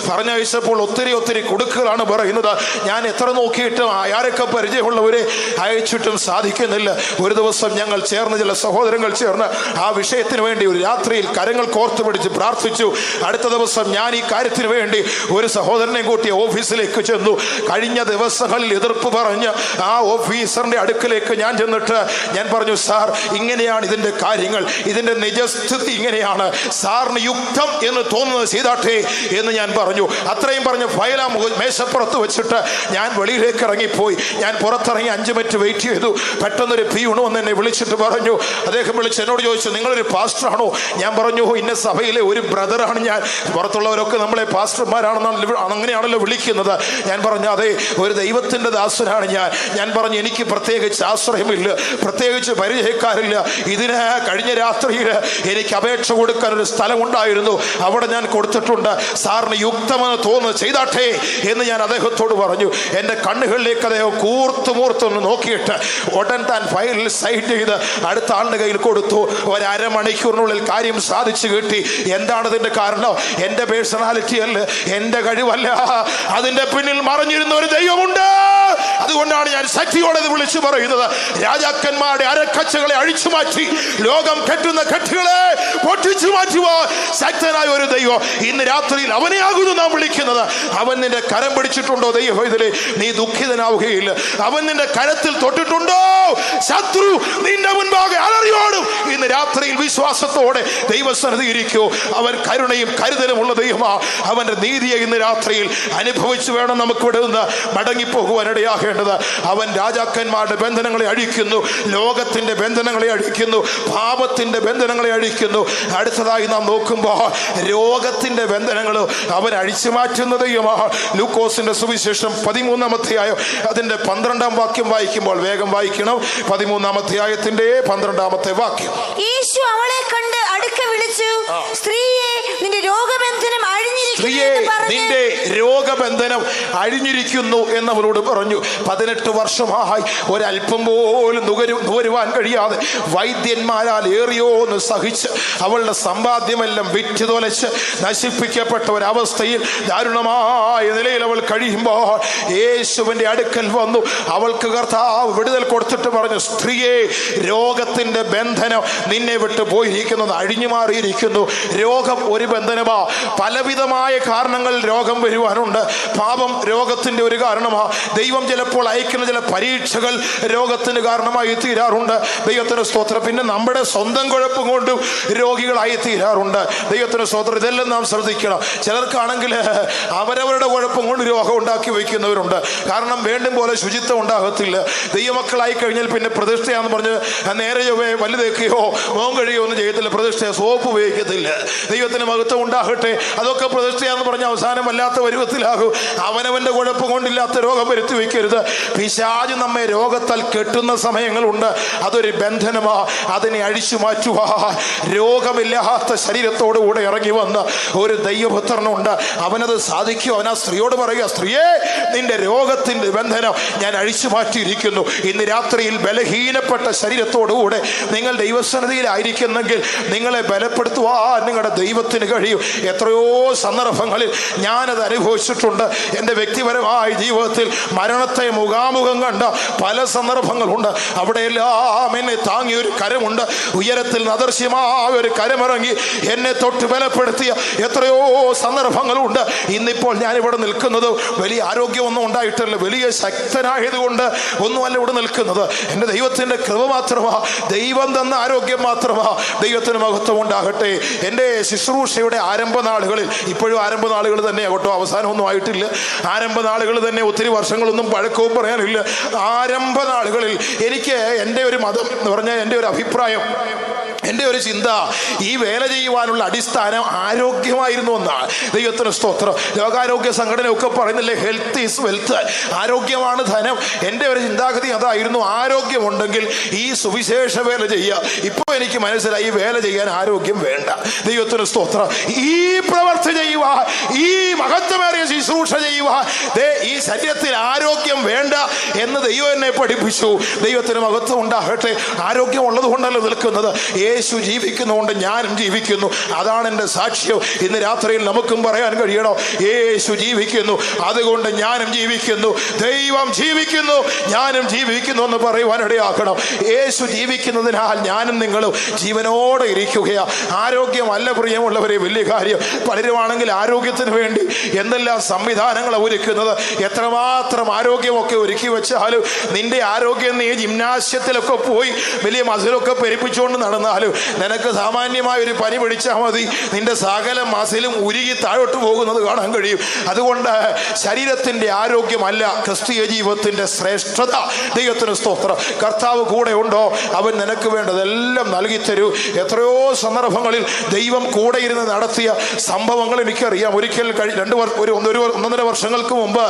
പറഞ്ഞയച്ചപ്പോൾ ഒത്തിരി കുടുക്കുകളാണ് പറയുന്നത്. ഞാൻ എത്ര നോക്കിയിട്ടും ആരൊക്കെ പരിചയമുള്ളവരെ അയച്ചിട്ടും സാധിക്കുന്നില്ല. ഒരു ദിവസം ഞങ്ങൾ ചേർന്ന് ചില സഹോദരങ്ങൾ ചേർന്ന് ആ വിഷയത്തിന് വേണ്ടി ഒരു രാത്രിയിൽ കരങ്ങൾ കോർത്തു പിടിച്ച് പ്രാർത്ഥിച്ചു. അടുത്ത ദിവസം ഞാൻ ഈ കാര്യത്തിന് വേണ്ടി ഒരു സഹോദരനെ കൂട്ടി ഓഫീസിലേക്ക് ചെന്നു. കഴിഞ്ഞ ദിവസങ്ങളിൽ എതിർപ്പ് പറഞ്ഞ് ആ ഓഫീസറിന്റെ അടുക്കലേക്ക് ഞാൻ ചെന്നിട്ട് ഞാൻ പറഞ്ഞു, സാർ ഇങ്ങനെയാണ് ഇതിന്റെ കാര്യങ്ങൾ, ഇതിന്റെ നിജസ്ഥിതി ഇങ്ങനെയാണ്, സാറിന് യുക്തം എന്ന് തോന്നുന്നത് ചെയ്താട്ടെ എന്ന് ഞാൻ പറഞ്ഞു. അത്രയും പറഞ്ഞ് ഫയല മേശപ്പുറത്ത് വെച്ചിട്ട് ഞാൻ വെളിയിലേക്ക് ഇറങ്ങിപ്പോയി. ഞാൻ പുറത്തിറങ്ങി 5 മിനിറ്റ് വെയിറ്റ് ചെയ്തു. പെട്ടെന്നൊരു പിയൂണ് വന്ന് എന്നെ വിളിച്ചിട്ട് പറഞ്ഞു, അദ്ദേഹം വിളിച്ച് എന്നോട് ചോദിച്ചു, നിങ്ങളൊരു പാസ്റ്ററാണോ? ഞാൻ പറഞ്ഞു, ഇന്ന സഭയിലെ ഒരു ബ്രദറാണ് ഞാൻ. പുറത്തുള്ളവരൊക്കെ നമ്മളെ പാസ്റ്റർമാരാണെന്നാണ് അങ്ങനെയാണല്ലോ വിളിക്കുന്നത്. ഞാൻ പറഞ്ഞു, അതെ, ഒരു ദൈവത്തിന്റെ ദാസനാണ് ഞാൻ. ഞാൻ പറഞ്ഞു, എനിക്ക് പ്രത്യേകിച്ച് ആശ്രയമില്ല, പ്രത്യേകിച്ച് പരിചയക്കാരില്ല. ഇതിന് കഴിഞ്ഞ രാത്രിയിൽ എനിക്ക് അപേക്ഷ കൊടുക്കാൻ ഒരു സ്ഥലമുണ്ടായിരുന്നു, അവിടെ ഞാൻ കൊടുത്തിട്ടുണ്ട്. സാറിന് യുക്തമെന്ന് തോന്നുന്നത് ചെയ്താട്ടെ എന്ന് ഞാൻ അദ്ദേഹത്തോട് പറഞ്ഞു. എൻ്റെ കണ്ണുകളിലേക്ക് അദ്ദേഹം കൂർത്തുമൂർത്തൊന്ന് നോക്കിയിട്ട് ഉടൻ താൻ ഫയലിൽ സൈൻ ചെയ്ത് അടുത്ത ആളുടെ കയ്യിൽ കൊടുത്തു. ഒരു അരമണിക്കൂറിനുള്ളിൽ കാര്യം സാധിച്ചു കിട്ടി. എന്താണ് ഇതിന്റെ കാരണം? എൻ്റെ പേഴ്സണാലിറ്റി അല്ല, എൻ്റെ കഴിവല്ല, അതിൻ്റെ പിന്നിൽ മറഞ്ഞിരുന്ന ഒരു ദൈവമുണ്ട്. അതുകൊണ്ടാണ് ഞാൻ ശക്തിയോടെ ഇത് വിളിച്ചു പറയുന്നത്. രാജാക്കന്മാരുടെ അരക്കച്ചകളെ അഴിച്ചു മാറ്റി ലോകം കെട്ടുന്ന കെട്ടുകളെ പൊട്ടിച്ചു മാറ്റുവാൻ ശക്തനായ ഒരു ദൈവം ഇന്ന് രാത്രിയിൽ അവനെയാകുന്നു നാം വിളിക്കുന്നത്. അവൻ നിന്റെ കരം പിടിച്ചിട്ടുണ്ടോ ദൈവത്തിലെ? നീ ദുഃഖിതനാവുകയില്ല. അവൻ നിന്റെ കരത്തിൽ തൊട്ടിട്ടുണ്ടോ? ശത്രു നിന്റെ മുൻപാകെ അലറിയോടും. ഇന്ന് രാത്രിയിൽ വിശ്വാസത്തോടെ ദൈവസന്നിധി ഇരിക്കൂ. അവൻ കരുണയും കരുതലുമുള്ള ദൈവമാ. അവന്റെ നീതിയെ ഇന്ന് രാത്രിയിൽ അനുഭവിച്ചു വേണം നമുക്ക് ഇവിടെ നിന്ന് മടങ്ങിപ്പോകുവാൻ ഇടയാകേണ്ടത്. അവൻ രാജാക്കന്മാരുടെ ബന്ധനങ്ങളെ അഴിക്കുന്നു, ലോകത്തിന്റെ ബന്ധനങ്ങളെ അഴിക്കുന്നു, പാപത്തിന്റെ ബന്ധനങ്ങളെ അഴിക്കുന്നു. അടുത്തതായി നാം നോക്കുമ്പോൾ രോഗത്തിന്റെ ബന്ധനങ്ങൾ അവൻ അഴിച്ചു മാറ്റുന്ന ദൈവമാണ്. ലൂക്കോസിന്റെ സുവിശേഷം 13-ാം അധ്യായം അതിന്റെ 12-ാം വാക്യം വായിക്കുമ്പോൾ, വേഗം വായിക്കണം, 13-ാം അധ്യായത്തിന്റെ 12-ാമത്തെ വാക്യം. യേശു അവളെ കണ്ട് അടുക്ക വിളിച്ചു, സ്ത്രീയെ നിന്റെ രോഗബന്ധനം നിന്റെ രോഗബന്ധനം അഴിഞ്ഞിരിക്കുന്നു എന്നവരോട് പറഞ്ഞു. 18 വർഷമായി ഒരല്പം പോലും നുകരുവാൻ കഴിയാതെ വൈദ്യന്മാരാൽ ഏറിയോന്ന് സഹിച്ച് അവളുടെ സമ്പാദ്യമെല്ലാം വിറ്റ് തൊലച്ച് നശിപ്പിക്കപ്പെട്ട ഒരവസ്ഥയിൽ ദാരുണമായ നിലയിൽ അവൾ കഴിയുമ്പോൾ യേശുവിന്റെ അടുക്കൽ വന്നു. അവൾക്ക് കർത്താവ് വിടുതൽ കൊടുത്തിട്ട് പറഞ്ഞു, സ്ത്രീയെ, രോഗത്തിന്റെ ബന്ധനം നിന്നെ വിട്ട് പോയിരിക്കുന്നത് അഴിഞ്ഞു മാറിയിരിക്കുന്നു. രോഗം ഒരു ബന്ധനമാ. പലവിധമായ കാരണങ്ങൾ രോഗം വരുവാനുണ്ട്. പാപം രോഗത്തിന്റെ ഒരു കാരണമാ. ദൈവം ചിലപ്പോൾ അയക്കുന്ന ചില പരീക്ഷകൾ രോഗത്തിന് കാരണമായി തീരാറുണ്ട്. ദൈവത്തിന് സ്തോത്രം. പിന്നെ നമ്മുടെ സ്വന്തം കുഴപ്പം കൊണ്ടും രോഗികളായി തീരാറുണ്ട്. ദൈവത്തിന് സ്തോത്രം. ഇതെല്ലാം നാം ശ്രദ്ധിക്കണം. ചിലർക്കാണെങ്കിൽ അവരവരുടെ കുഴപ്പം കൊണ്ട് രോഗം ഉണ്ടാക്കി വയ്ക്കുന്നവരുണ്ട്. കാരണം വേണ്ടും പോലെ ശുചിത്വം ഉണ്ടാകത്തില്ല. ദൈവമക്കളായി കഴിഞ്ഞാൽ പിന്നെ പ്രതിഷ്ഠയാന്ന് പറഞ്ഞ് നേരെ വലുതേക്കുകയോ മോൻ കഴിയോ ഒന്നും ചെയ്യത്തില്ല. പ്രതിഷ്ഠ സോപ്പ് ഉപയോഗിക്കത്തില്ല. ദൈവത്തിന് മഹത്വം ഉണ്ടാകട്ടെ. അതൊക്കെ പ്രതിഷ്ഠയാന്ന് പറഞ്ഞ അവസാനം വല്ലാത്ത പരുവത്തിലാകും. അവനവന്റെ കുഴപ്പം കൊണ്ടില്ലാത്ത രോഗം വരുത്തി വയ്ക്കരുത്. പിശാച് നമ്മെ രോഗത്താൽ കെട്ടുന്ന സമയങ്ങളുണ്ട്. അതൊരു ബന്ധനമാ. അതിനെ അഴിച്ചു മാറ്റുക. രോഗമില്ലാത്ത ശരീരത്തോടുകൂടെ ഇറങ്ങി വന്ന ഒരു ദൈവപുത്രനുണ്ട്. അവനത് സാധിക്കും. അവൻ ആ സ്ത്രീയോട് പറയുക, സ്ത്രീയെ, നിന്റെ രോഗത്തിന്റെ ബന്ധനം ഞാൻ അഴിച്ചു മാറ്റിയിരിക്കുന്നു. ഇന്ന് രാത്രിയിൽ ബലഹീനപ്പെട്ട ശരീരത്തോടുകൂടെ നിങ്ങൾ ദൈവസന്നിധിയിലായിരിക്കുന്നെങ്കിൽ നിങ്ങളെ ബലപ്പെടുത്തുവാൻ നിങ്ങളുടെ ദൈവത്തിന് കഴിയും. എത്രയോ സന്ദർഭങ്ങളിൽ ഞാനത് അനുഭവിച്ചിട്ടുണ്ട്. എൻ്റെ വ്യക്തിപരമായ ജീവിതത്തിൽ മരണത്തെ മുഖാമുഖം കണ്ട പല സന്ദർഭങ്ങളുണ്ട്. അവിടെയെല്ലാം എന്നെ താങ്ങിയ ഒരു കരമുണ്ട്. ഉയരത്തിൽ അദൃശ്യമായ ഒരു കരമിറങ്ങി എന്നെ തൊട്ട് ബലപ്പെടുത്തിയ എത്രയോ സന്ദർഭങ്ങളുണ്ട്. ഇന്നിപ്പോൾ ഞാനിവിടെ നിൽക്കുന്നത് വലിയ ആരോഗ്യമൊന്നും ഉണ്ടായിട്ടല്ല, വലിയ ശക്തനായതുകൊണ്ട് ഒന്നുമല്ല ഇവിടെ നിൽക്കുന്നത്. എൻ്റെ ദൈവത്തിൻ്റെ കൃപ മാത്രമാ, ദൈവം തന്ന ആരോഗ്യം മാത്രമാ. ദൈവത്തിന് മഹത്വം ഉണ്ടാകട്ടെ. എൻ്റെ ശുശ്രൂഷയുടെ ആരംഭ നാളുകളിൽ, ഇപ്പോഴും ആരംഭ നാളുകൾ തന്നെ ആകട്ടോ, അവസാനമൊന്നും ആയിട്ടില്ല. ആരംഭ നാളുകൾ തന്നെ, ഒത്തിരി വർഷങ്ങളൊന്നും പഴക്കവും പറയാനില്ല. ആരംഭ നാളുകളിൽ എനിക്ക് എൻ്റെ ഒരു മതം എന്ന് പറഞ്ഞാൽ, എൻ്റെ ഒരു അഭിപ്രായം, എൻ്റെ ഒരു ചിന്ത, ഈ വേല ചെയ്യുവാനുള്ള അടിസ്ഥാനം ആരോഗ്യമായിരുന്നു എന്നാണ്. ദൈവത്തിന് സ്തോത്രം. ലോകാരോഗ്യ സംഘടനയൊക്കെ പറയുന്നില്ലേ, ഹെൽത്ത് ഈസ് വെൽത്ത്, ആരോഗ്യമാണ് ധനം. എൻ്റെ ഒരു ചിന്താഗതി അതായിരുന്നു. ആരോഗ്യമുണ്ടെങ്കിൽ ഈ സുവിശേഷ വേല ചെയ്യുക. ഇപ്പോൾ എനിക്ക് മനസ്സിലായി, ഈ വേല ചെയ്യാൻ ആരോഗ്യം വേണ്ട. ദൈവത്തിന് സ്തോത്രം. ഈ പ്രവർത്തി ചെയ്യുവാൻ, ഈ മഹത്വമേറിയ ശുശ്രൂഷ ചെയ്യുവാൻ ഈ ശരീരത്തിൽ ആരോഗ്യം വേണ്ട എന്ന് ദൈവം എന്നെ പഠിപ്പിച്ചു. ദൈവത്തിന് മഹത്വം ഉണ്ടാകട്ടെ. ആരോഗ്യം ഉള്ളത് കൊണ്ടല്ല നിൽക്കുന്നത്. യേശു ജീവിക്കുന്നതുകൊണ്ട് ഞാനും ജീവിക്കുന്നു. അതാണ് എൻ്റെ സാക്ഷ്യം. ഇന്ന് രാത്രിയിൽ നമുക്കും പറയാൻ കഴിയണം, യേശു ജീവിക്കുന്നു, അതുകൊണ്ട് ഞാനും ജീവിക്കുന്നു. ദൈവം ജീവിക്കുന്നു, ഞാനും ജീവിക്കുന്നു എന്ന് പറയുവാൻ ഇടയാക്കണം. യേശു ജീവിക്കുന്നതിനാൽ ഞാനും നിങ്ങളും ജീവനോടെ ഇരിക്കുകയാണ്. ആരോഗ്യമല്ല പ്രിയമുള്ളവരെ വലിയ കാര്യം. പലരുമാണെങ്കിൽ ആരോഗ്യത്തിന് വേണ്ടി എന്തെല്ലാം സംവിധാനങ്ങൾ ഒരുക്കുന്നത്. എത്രമാത്രം ആരോഗ്യമൊക്കെ ഒരുക്കി വെച്ചാലും നിന്റെ ആരോഗ്യം നീ ജിംനാസ്യത്തിലൊക്കെ പോയി വലിയ മസിലൊക്കെ പെരുപ്പിച്ചുകൊണ്ട് നടന്നാലും നിനക്ക് സാമാന്യമായ ഒരു പനി പിടിച്ചാൽ മതി, നിന്റെ സകല മസിലും ഉരുകി താഴോട്ട് പോകുന്നത് കാണാൻ കഴിയും. അതുകൊണ്ട് ശരീരത്തിന്റെ ആരോഗ്യമല്ല ക്രിസ്തീയ ജീവിതത്തിന്റെ ശ്രേഷ്ഠത. ദൈവത്തിന് സ്തോത്രം. കർത്താവ് കൂടെ ഉണ്ടോ, അവൻ നിനക്ക് വേണ്ടതെല്ലാം നൽകി തരൂ. എത്രയോ സന്ദർഭങ്ങളിൽ ദൈവം കൂടെ ഇരുന്ന് നടത്തിയ സംഭവങ്ങൾ എനിക്കറിയാം. ഒരിക്കൽ 1.5 വർഷങ്ങൾക്ക് മുമ്പ്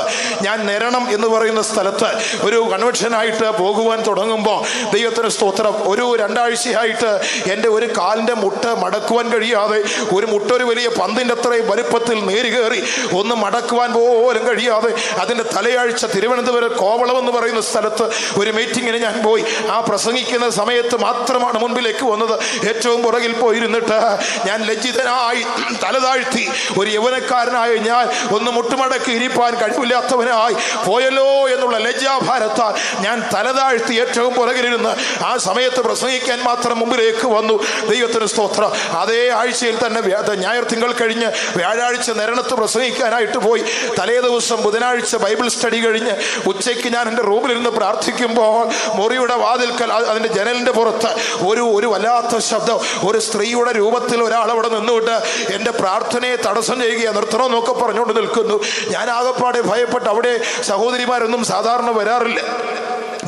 ഞാൻ നിരണം എന്ന് പറയുന്ന സ്ഥലത്ത് ഒരു കൺവെൻഷനായിട്ട് പോകുവാൻ തുടങ്ങുമ്പോൾ ദൈവത്തിന് സ്തോത്രം, ഒരു 2 ആഴ്ചയായിട്ട് എൻ്റെ ഒരു കാലിൻ്റെ മുട്ട് മടക്കുവാൻ കഴിയാതെ, ഒരു മുട്ടൊരു വലിയ പന്തിൻ്റെ അത്രയും വലുപ്പത്തിൽ നേരി കയറി ഒന്ന് മടക്കുവാൻ പോലും കഴിയാതെ, അതിൻ്റെ തലയാഴ്ച തിരുവനന്തപുരം കോവളം എന്ന് പറയുന്ന സ്ഥലത്ത് ഒരു മീറ്റിങ്ങിന് ഞാൻ പോയി. ആ പ്രസംഗിക്കുന്ന സമയത്ത് മാത്രമാണ് മുൻപിലേക്ക് വന്നത്. ഏറ്റവും പുറകിൽ പോയിരുന്നിട്ട് ഞാൻ ലജ്ജിതനായി തലതാഴ്ത്തി, ഒരു യൗവനക്കാരനായ ഞാൻ ഒന്ന് മുട്ടുമടക്കി ഇരിപ്പാൻ കഴിവില്ലാത്തവനായി പോയല്ലോ എന്നുള്ള ലജ്ജാഭാരത്താൽ ഞാൻ തലതാഴ്ത്തി ഏറ്റവും പുറകിലിരുന്ന് ആ സമയത്ത് പ്രസംഗിക്കാൻ മാത്രം മുമ്പിലേക്ക് വന്നു. ദൈവത്തിന് സ്തോത്രം. അതേ ആഴ്ചയിൽ തന്നെ ഞായർ തിങ്കൾ കഴിഞ്ഞ് വ്യാഴാഴ്ച നിരണത്ത് പ്രസംഗിക്കാനായിട്ട് പോയി. തലേ ദിവസം ബുധനാഴ്ച ബൈബിൾ സ്റ്റഡി കഴിഞ്ഞ് ഉച്ചയ്ക്ക് ഞാൻ എൻ്റെ റൂമിലിരുന്ന് പ്രാർത്ഥിക്കുമ്പോൾ മുറിയുടെ വാതിൽക്കൽ അതിൻ്റെ ജനലിൻ്റെ പുറത്ത് ഒരു വല്ലാത്ത ശബ്ദം. ഒരു സ്ത്രീയുടെ രൂപത്തിൽ ഒരാൾ അവിടെ നിന്നുകൊണ്ട് എൻ്റെ പ്രാർത്ഥനയെ തടസ്സം ചെയ്യുകയാണ്. നിർത്തണമെന്നൊക്കെ പറഞ്ഞുകൊണ്ട് നിൽക്കുന്നു. ഞാൻ ആകപ്പാടെ ഭയപ്പെട്ട്, അവിടെ സഹോദരിമാരൊന്നും സാധാരണ വരാറില്ല.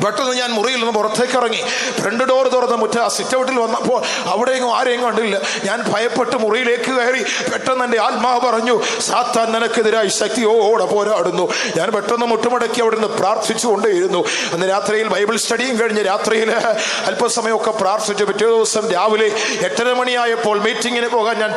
പെട്ടെന്ന് ഞാൻ മുറിയിൽ നിന്ന് പുറത്തേക്ക് ഇറങ്ങി. ഫ്രണ്ട് ഡോർ തുറന്ന് സിറ്റ് ഔട്ടിൽ വന്നപ്പോൾ അവിടെയെങ്കിലും ആരെയും കണ്ടില്ല. ഞാൻ ഭയപ്പെട്ട് മുറിയിലേക്ക് കയറി. പെട്ടെന്ന് എൻ്റെ ആത്മാവ് പറഞ്ഞു, സാത്താൻ നിനക്കെതിരായി ശക്തിയോടെ പോരാടുന്നു. ഞാൻ പെട്ടെന്ന് മുട്ടുമടക്കി അവിടെ നിന്ന് പ്രാർത്ഥിച്ചു കൊണ്ടേയിരുന്നു. അന്ന് രാത്രിയിൽ ബൈബിൾ സ്റ്റഡിയും കഴിഞ്ഞ് രാത്രിയിൽ അല്പസമയമൊക്കെ പ്രാർത്ഥിച്ചു. പിറ്റേ ദിവസം രാവിലെ 8:30 മണിയായപ്പോൾ മീറ്റിങ്ങിന് പോകാൻ ഞാൻ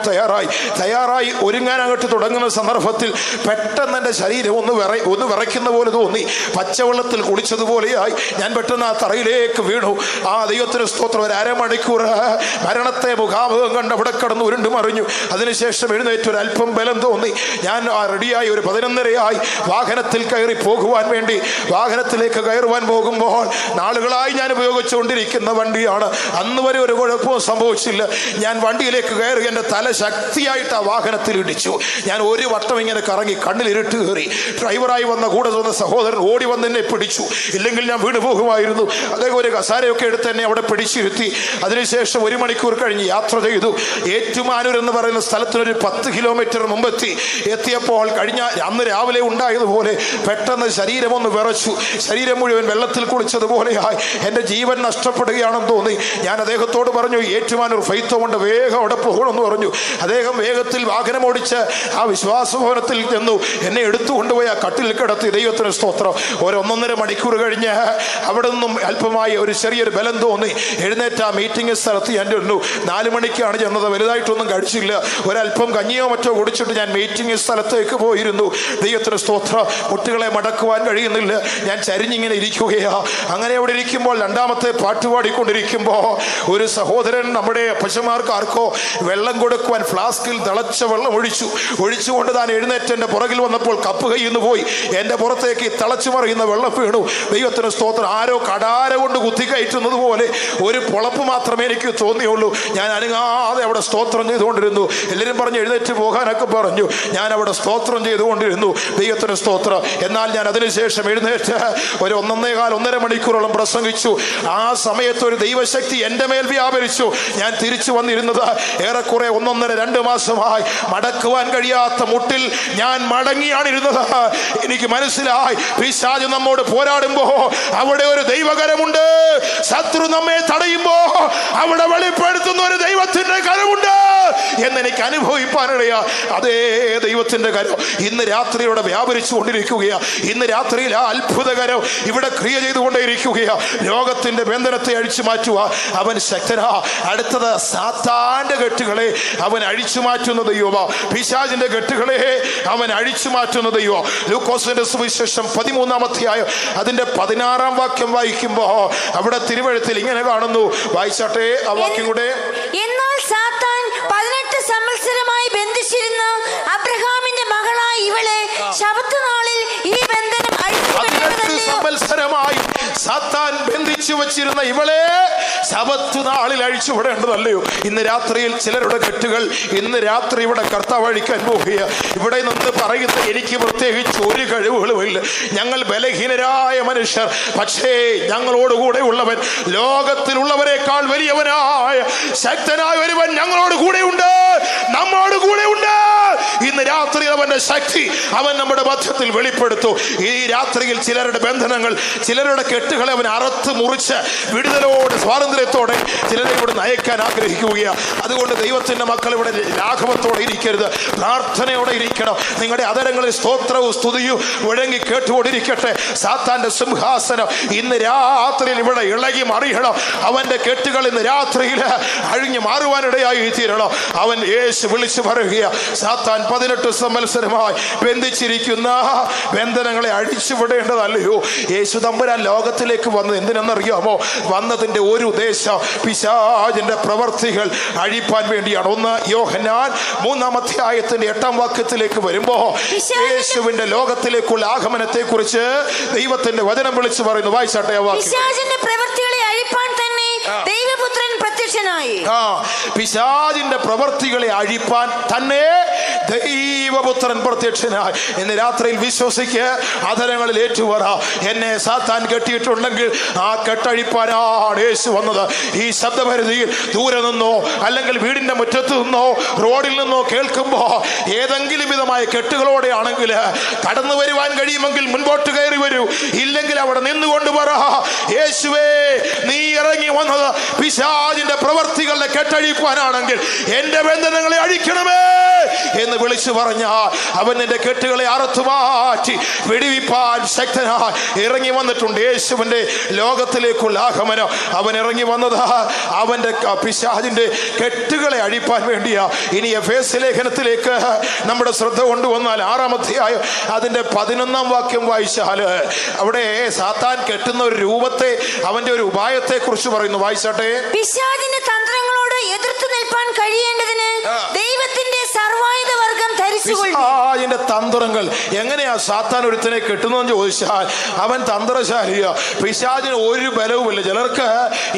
തയ്യാറായി ഒരുങ്ങാനായിട്ട് തുടങ്ങുന്ന സന്ദർഭത്തിൽ പെട്ടെന്ന് എൻ്റെ ശരീരം ഒന്ന് വിറയ്ക്കുന്ന പോലെ തോന്നി. പച്ചവെള്ളത്തിൽ കുളിച്ചതുപോലെയായി. ഞാൻ പെട്ടെന്ന് ആ തറയിലേക്ക് വീണു. ആ ദൈവത്തിന് സ്തോത്രം. 1/2 മണിക്കൂർ മരണത്തെ മുഖാമുഖം കണ്ട് അവിടെ കിടന്ന് ഉരുണ്ടു മറിഞ്ഞു. അതിനുശേഷം എഴുന്നേറ്റ് ഒരു അല്പം ബലം തോന്നി. ഞാൻ റെഡിയായി. ഒരു 11:30 വാഹനത്തിൽ കയറി പോകുവാൻ വേണ്ടി വാഹനത്തിലേക്ക് കയറുവാൻ പോകുമ്പോൾ, നാളുകളായി ഞാൻ ഉപയോഗിച്ചുകൊണ്ടിരിക്കുന്ന വണ്ടിയാണ്. അന്ന് വരെ ഒരു കുഴപ്പവും സംഭവിച്ചില്ല. ഞാൻ വണ്ടിയിലേക്ക് കയറി. എൻ്റെ തല ശക്തിയായിട്ട് ആ വാഹനത്തിൽ ഇടിച്ചു. ഞാൻ ഒരു വട്ടം ഇങ്ങനെ കറങ്ങി, കണ്ണിൽ ഇരുട്ട് കയറി. ഡ്രൈവറായി കൂടെ വന്ന സഹോദരൻ ഓടി വന്ന് എന്നെ പിടിച്ചു. ഇല്ലെങ്കിൽ ഞാൻ വീണ് പോകുമായിരുന്നു. അദ്ദേഹം ഒരു കസാരയൊക്കെ എടുത്ത് എന്നെ അവിടെ പിടിച്ചിരുത്തി. അതിനുശേഷം 1 മണിക്കൂർ കഴിഞ്ഞ് യാത്ര ചെയ്തു. ഏറ്റുമാനൂർ എന്ന് പറയുന്ന സ്ഥലത്തിനൊരു 10 കിലോമീറ്റർ മുമ്പെത്തി. എത്തിയപ്പോൾ അന്ന് രാവിലെ ഉണ്ടായതുപോലെ പെട്ടെന്ന് ശരീരം ഒന്ന് വിറച്ചു. ശരീരം മുഴുവൻ വെള്ളത്തിൽ കുളിച്ചതുപോലെയായി. എൻ്റെ ജീവൻ നഷ്ടപ്പെടുകയാണെന്ന് തോന്നി. ഞാൻ അദ്ദേഹത്തോട് പറഞ്ഞു, ഏറ്റുമാനൂർ ഫെയ്ത്ത് കൊണ്ട് വേഗം അവിടെ പോകണമെന്ന് പറഞ്ഞു. അദ്ദേഹം വേഗത്തിൽ വാഹനം ഓടിച്ച് ആ വിശ്വാസഭവനത്തിൽ ചെന്നു. എന്നെ എടുത്തുകൊണ്ടുപോയി ആ കട്ടിൽ കിടത്തി. ദൈവത്തിന് സ്തോത്രം. 1.5 മണിക്കൂർ കഴിഞ്ഞ് അവിടെ നിന്നും അല്പമായി ഒരു ചെറിയൊരു ബലം തോന്നി. എഴുന്നേറ്റ് ആ മീറ്റിംഗ് സ്ഥലത്ത് ഞാൻ ചെന്നു. 4 മണിക്കാണ് ചെന്നത്. വലുതായിട്ടൊന്നും കഴിച്ചില്ല. ഒരല്പം കഞ്ഞിയോ മറ്റോ കുടിച്ചിട്ട് ഞാൻ മീറ്റിംഗ് സ്ഥലത്തേക്ക് പോയിരുന്നു. ദൈവത്തിന് സ്തോത്രം. മുട്ടുകളെ മടക്കുവാൻ കഴിയുന്നില്ല. ഞാൻ ചരിഞ്ഞിങ്ങനെ ഇരിക്കുകയാ. അങ്ങനെ അവിടെ ഇരിക്കുമ്പോൾ 2ാമത്തെ പാട്ട് പാടിക്കൊണ്ടിരിക്കുമ്പോൾ ഒരു സഹോദരൻ നമ്മുടെ പശുമാർക്ക് ആർക്കോ വെള്ളം കൊടുക്കുവാൻ ഫ്ലാസ്കിൽ തിളച്ച വെള്ളം ഒഴിച്ചുകൊണ്ട് താൻ എഴുന്നേറ്റ് എൻ്റെ പുറകിൽ വന്നപ്പോൾ കപ്പ് കയ്യിൽ നിന്ന് പോയി എൻ്റെ പുറത്തേക്ക് തിളച്ചു മറിയുന്ന വെള്ളം വീണു. ദൈവത്തിന് സ്തോത്രം. ആരോ കടാര കൊണ്ട് കുത്തിക്കയറ്റുന്നത് പോലെ ഒരു പൊളപ്പ് മാത്രമേ എനിക്ക് തോന്നിയുള്ളൂ. ഞാൻ അനങ്ങാതെ അവിടെ സ്തോത്രം ചെയ്തുകൊണ്ടിരുന്നു. എല്ലാവരും പറഞ്ഞു എഴുന്നേറ്റ് പോകാനൊക്കെ പറഞ്ഞു. ഞാൻ അവിടെ സ്തോത്രം ചെയ്തുകൊണ്ടിരുന്നു. ദൈവത്തിന് സ്തോത്രം. എന്നാൽ ഞാൻ അതിനുശേഷം എഴുന്നേറ്റ് ഒരു 1.5 മണിക്കൂറോളം പ്രസംഗിച്ചു. ആ സമയത്ത് ഒരു ദൈവശക്തി എൻ്റെ മേൽ വ്യാപരിച്ചു. ഞാൻ തിരിച്ചു വന്നിരുന്നത് ഏറെക്കുറെ 1.5-2 മാസമായി. മടക്കുവാൻ കഴിയാത്ത മുട്ടിൽ ഞാൻ മടങ്ങിയാണിരുന്നത്. എനിക്ക് മനസ്സിലായി, പിശാച് നമ്മോട് പോരാടുമ്പോ അവിടെ ഒരു ദൈവകരമുണ്ട്. ശത്രു നമ്മെ തടയുമ്പോ അവിടെ വെളിപ്പെടുത്തുന്ന ഒരു ദൈവത്തിന്റെ കരമുണ്ട്. എന്നെനിക്ക് അനുഭവിപ്പാനിടയാ. അതേ ദൈവത്തിന്റെ കരം ഇന്ന് രാത്രിയോടെ വ്യാപരിച്ചു കൊണ്ടിരിക്കുകയാ. ഇന്ന് രാത്രിയിൽ ആ അത്ഭുതകരം ഇവിടെ ക്രിയ ചെയ്തുകൊണ്ടേയിരിക്കുകയാ. ലോകത്തിന്റെ ബന്ധനത്തെ അഴിച്ചു മാറ്റുക അവൻ ശക്തനാ. അടുത്തത് സാത്താന്റെ കെട്ടുകളെ അവൻ അഴിച്ചു മാറ്റുന്ന ദൈവമാ. പിശാചിന്റെ കെട്ടുകളെ അവൻ അഴിച്ചു മാറ്റുന്ന ദൈവം. ലൂക്കോസിന്റെ സുവിശേഷം 13-ാം അധ്യായം അതിന്റെ 16-ാം വാക്യം വായിക്കുമ്പോ അവിടെ തിരുവഴുത്തിൽ ഇങ്ങനെ കാണുന്നു. വായിച്ചാട്ടെ ആ വാക്യം കൂടെ. എന്നാൽ സാത്താൻ 18 സംവത്സരമായി ബന്ധിച്ചിരുന്ന അബ്രഹാമിന്റെ മകളായ ഇവളെ ശബത്ത് നാളിൽ ഈ ബന്ധനം 18 സംവത്സരമായി സാത്താൻ ബന്ധിച്ചു വച്ചിരുന്ന ഇവളെ ശബത്ത് നാളിൽ അഴിച്ചുവിടേണ്ടതല്ലയോ? ഇന്ന് രാത്രിയിൽ ചിലരുടെ കെട്ടുകൾ ഇന്ന് രാത്രി ഇവിടെ കർത്താവ് അഴിക്കാൻ പോവുക. ഇവിടെ നിന്ന് പറയുന്ന എനിക്ക് പ്രത്യേകിച്ച് ഒരു കഴിവുകളുമില്ല, ഞങ്ങൾ ബലഹീനരായ മനുഷ്യർ, പക്ഷേ ഞങ്ങളോടുകൂടെ ഉള്ളവൻ ലോകത്തിലുള്ളവരെക്കാൾ വലിയവനായ ശക്തനായ ഒരുവൻ ഞങ്ങളോട് കൂടെയുണ്ട്, നമ്മോട് കൂടെയുണ്ട്. ഇന്ന് രാത്രി അവന്റെ ശക്തി അവൻ നമ്മുടെ മധ്യത്തിൽ വെളിപ്പെടുത്തും. ഈ രാത്രിയിൽ ചിലരുടെ ബന്ധനങ്ങൾ, ചിലരുടെ കെട്ടുകളെ അവൻ അറുത്ത് മുറിച്ച് വിടുതലോട് സ്വാതന്ത്ര്യത്തോടെ ചിലരെ ഇവിടെ നയിക്കാൻ ആഗ്രഹിക്കുകയാണ്. അതുകൊണ്ട് ദൈവത്തിന്റെ മക്കൾ ഇവിടെ ലാഘവത്തോടെ ഇരിക്കരുത്, പ്രാർത്ഥനയോടെ ഇരിക്കണം. നിങ്ങളുടെ അതരങ്ങളിൽ സ്തോത്രവും സ്തുതിയും മുഴങ്ങി കേട്ടുകൊണ്ടിരിക്കട്ടെ. സാത്താന്റെ സിംഹാസനം ഇന്ന് രാത്രിയിൽ ഇവിടെ ഇളകി മറിയണം. അവന്റെ കെട്ടുകൾ ഇന്ന് രാത്രിയിൽ അഴിഞ്ഞു മാറുവാനിടയായി തീരണം. അവൻ യേശു വിളിച്ചു പറയുക, സാത്താൻ 18 സംവത്സരമായി ബന്ധിച്ചിരിക്കുന്ന ബന്ധനങ്ങളെ അഴിച്ചുവിടേണ്ടതല്ലയോ? യേശു തമ്പുരാൻ ലോകത്തിലേക്ക് വന്നത് എന്തിനെന്നറിയാമോ? വന്നതിന്റെ ഒരു ഉദ്ദേശം പിശാചിന്റെ പ്രവർത്തികൾ അഴിപ്പാൻ വേണ്ടിയാണ്. 1 യോഹന്നാൻ 3-ാം അധ്യായത്തിന്റെ 8-ാം വാക്യത്തിലേക്ക് വരുമ്പോ യേശുവിന്റെ ലോകത്തിലേക്കുള്ള ആഗമനത്തെ കുറിച്ച് ദൈവത്തിന്റെ വചനം വിളിച്ചു പറയുന്നു. വായിച്ചാട്ടെ ആ വാക്യം. പിശാചിന്റെ പ്രവർത്തികളെ അഴിപ്പാൻ തന്നെ ദൈവപുത്രൻ പ്രത്യക്ഷനായി. പിശാചിന്റെ പ്രവർത്തികളെ അഴിപ്പാൻ തന്നെ ദൈവപുത്രൻ പ്രത്യക്ഷനായി. ഇന്ന് രാത്രിയിൽ വിശ്വസിക്ക്, അധരങ്ങളിൽ ഏറ്റുപറ, എന്നെ സാത്താൻ കെട്ടിയിട്ടുണ്ടെങ്കിൽ ആ കെട്ടഴിപ്പാനാണ് യേശു വന്നത്. ഈ ശബ്ദപരിധിയിൽ ദൂരെ നിന്നോ അല്ലെങ്കിൽ വീടിന്റെ മുറ്റത്ത് നിന്നോ റോഡിൽ നിന്നോ കേൾക്കുമ്പോ ഏതെങ്കിലും വിധമായ കെട്ടുകളോടെ ആണെങ്കിൽ കടന്നു വരുവാൻ കഴിയുമെങ്കിൽ മുൻപോട്ട് കയറി വരൂ. ഇല്ലെങ്കിൽ അവിടെ നിന്നുകൊണ്ട് പറ, യേശുവേ നീ ഇറങ്ങി വന്നത് പിശാചിന്റെ പ്രവർത്തികളുടെ കെട്ടഴിപ്പാനാണെങ്കിൽ എന്റെ ബന്ധനങ്ങളെ അഴിക്കണമേ എന്ന് വിളിച്ചു പറഞ്ഞാൽ അവൻ നിന്റെ കെട്ടുകളെ അറുത്തു മാറ്റി വെടിവിപ്പാൻ ശക്തനായി ഇറങ്ങി വന്നിട്ടുണ്ട്. യേശുവിന്റെ ലോകത്തിലേക്കുള്ള ആഗമനം അവൻ ഇറങ്ങി വന്നത് അവന്റെ പിശാചിന്റെ കെട്ടുകളെ അഴിപ്പാൻ വേണ്ടിയാ. ഇനി എഫേസ്യ ലേഖനത്തിലേക്ക് നമ്മുടെ ശ്രദ്ധ കൊണ്ടുവന്നാൽ 6-ാം അധ്യായം അതിന്റെ 11-ാം വാക്യം വായിച്ചാൽ അവിടെ സാത്താൻ കെട്ടുന്ന ഒരു രൂപത്തെ, അവന്റെ ഒരു ഉപായത്തെ കുറിച്ച് പറയുന്നു. വായിച്ചാട്ടെ. പിശാചിന്റെ തന്ത്രങ്ങളോട് എതിർത്ത് നിൽപ്പാൻ കഴിയേണ്ടതിന് ദൈവത്തിന്റെ സർവായുധ വർഗം ധരിച്ചുകൊള്ളുക. പിശാചിന്റെ തന്ത്രങ്ങൾ എങ്ങനെയാ സാത്താൻ ഒരുത്തനെ കെട്ടുന്നതെന്ന് ചോദിച്ചാൽ അവൻ തന്ത്രശാലിയാ. പിശാചിന് ഒരു ബലവുമില്ല. ചിലർക്ക്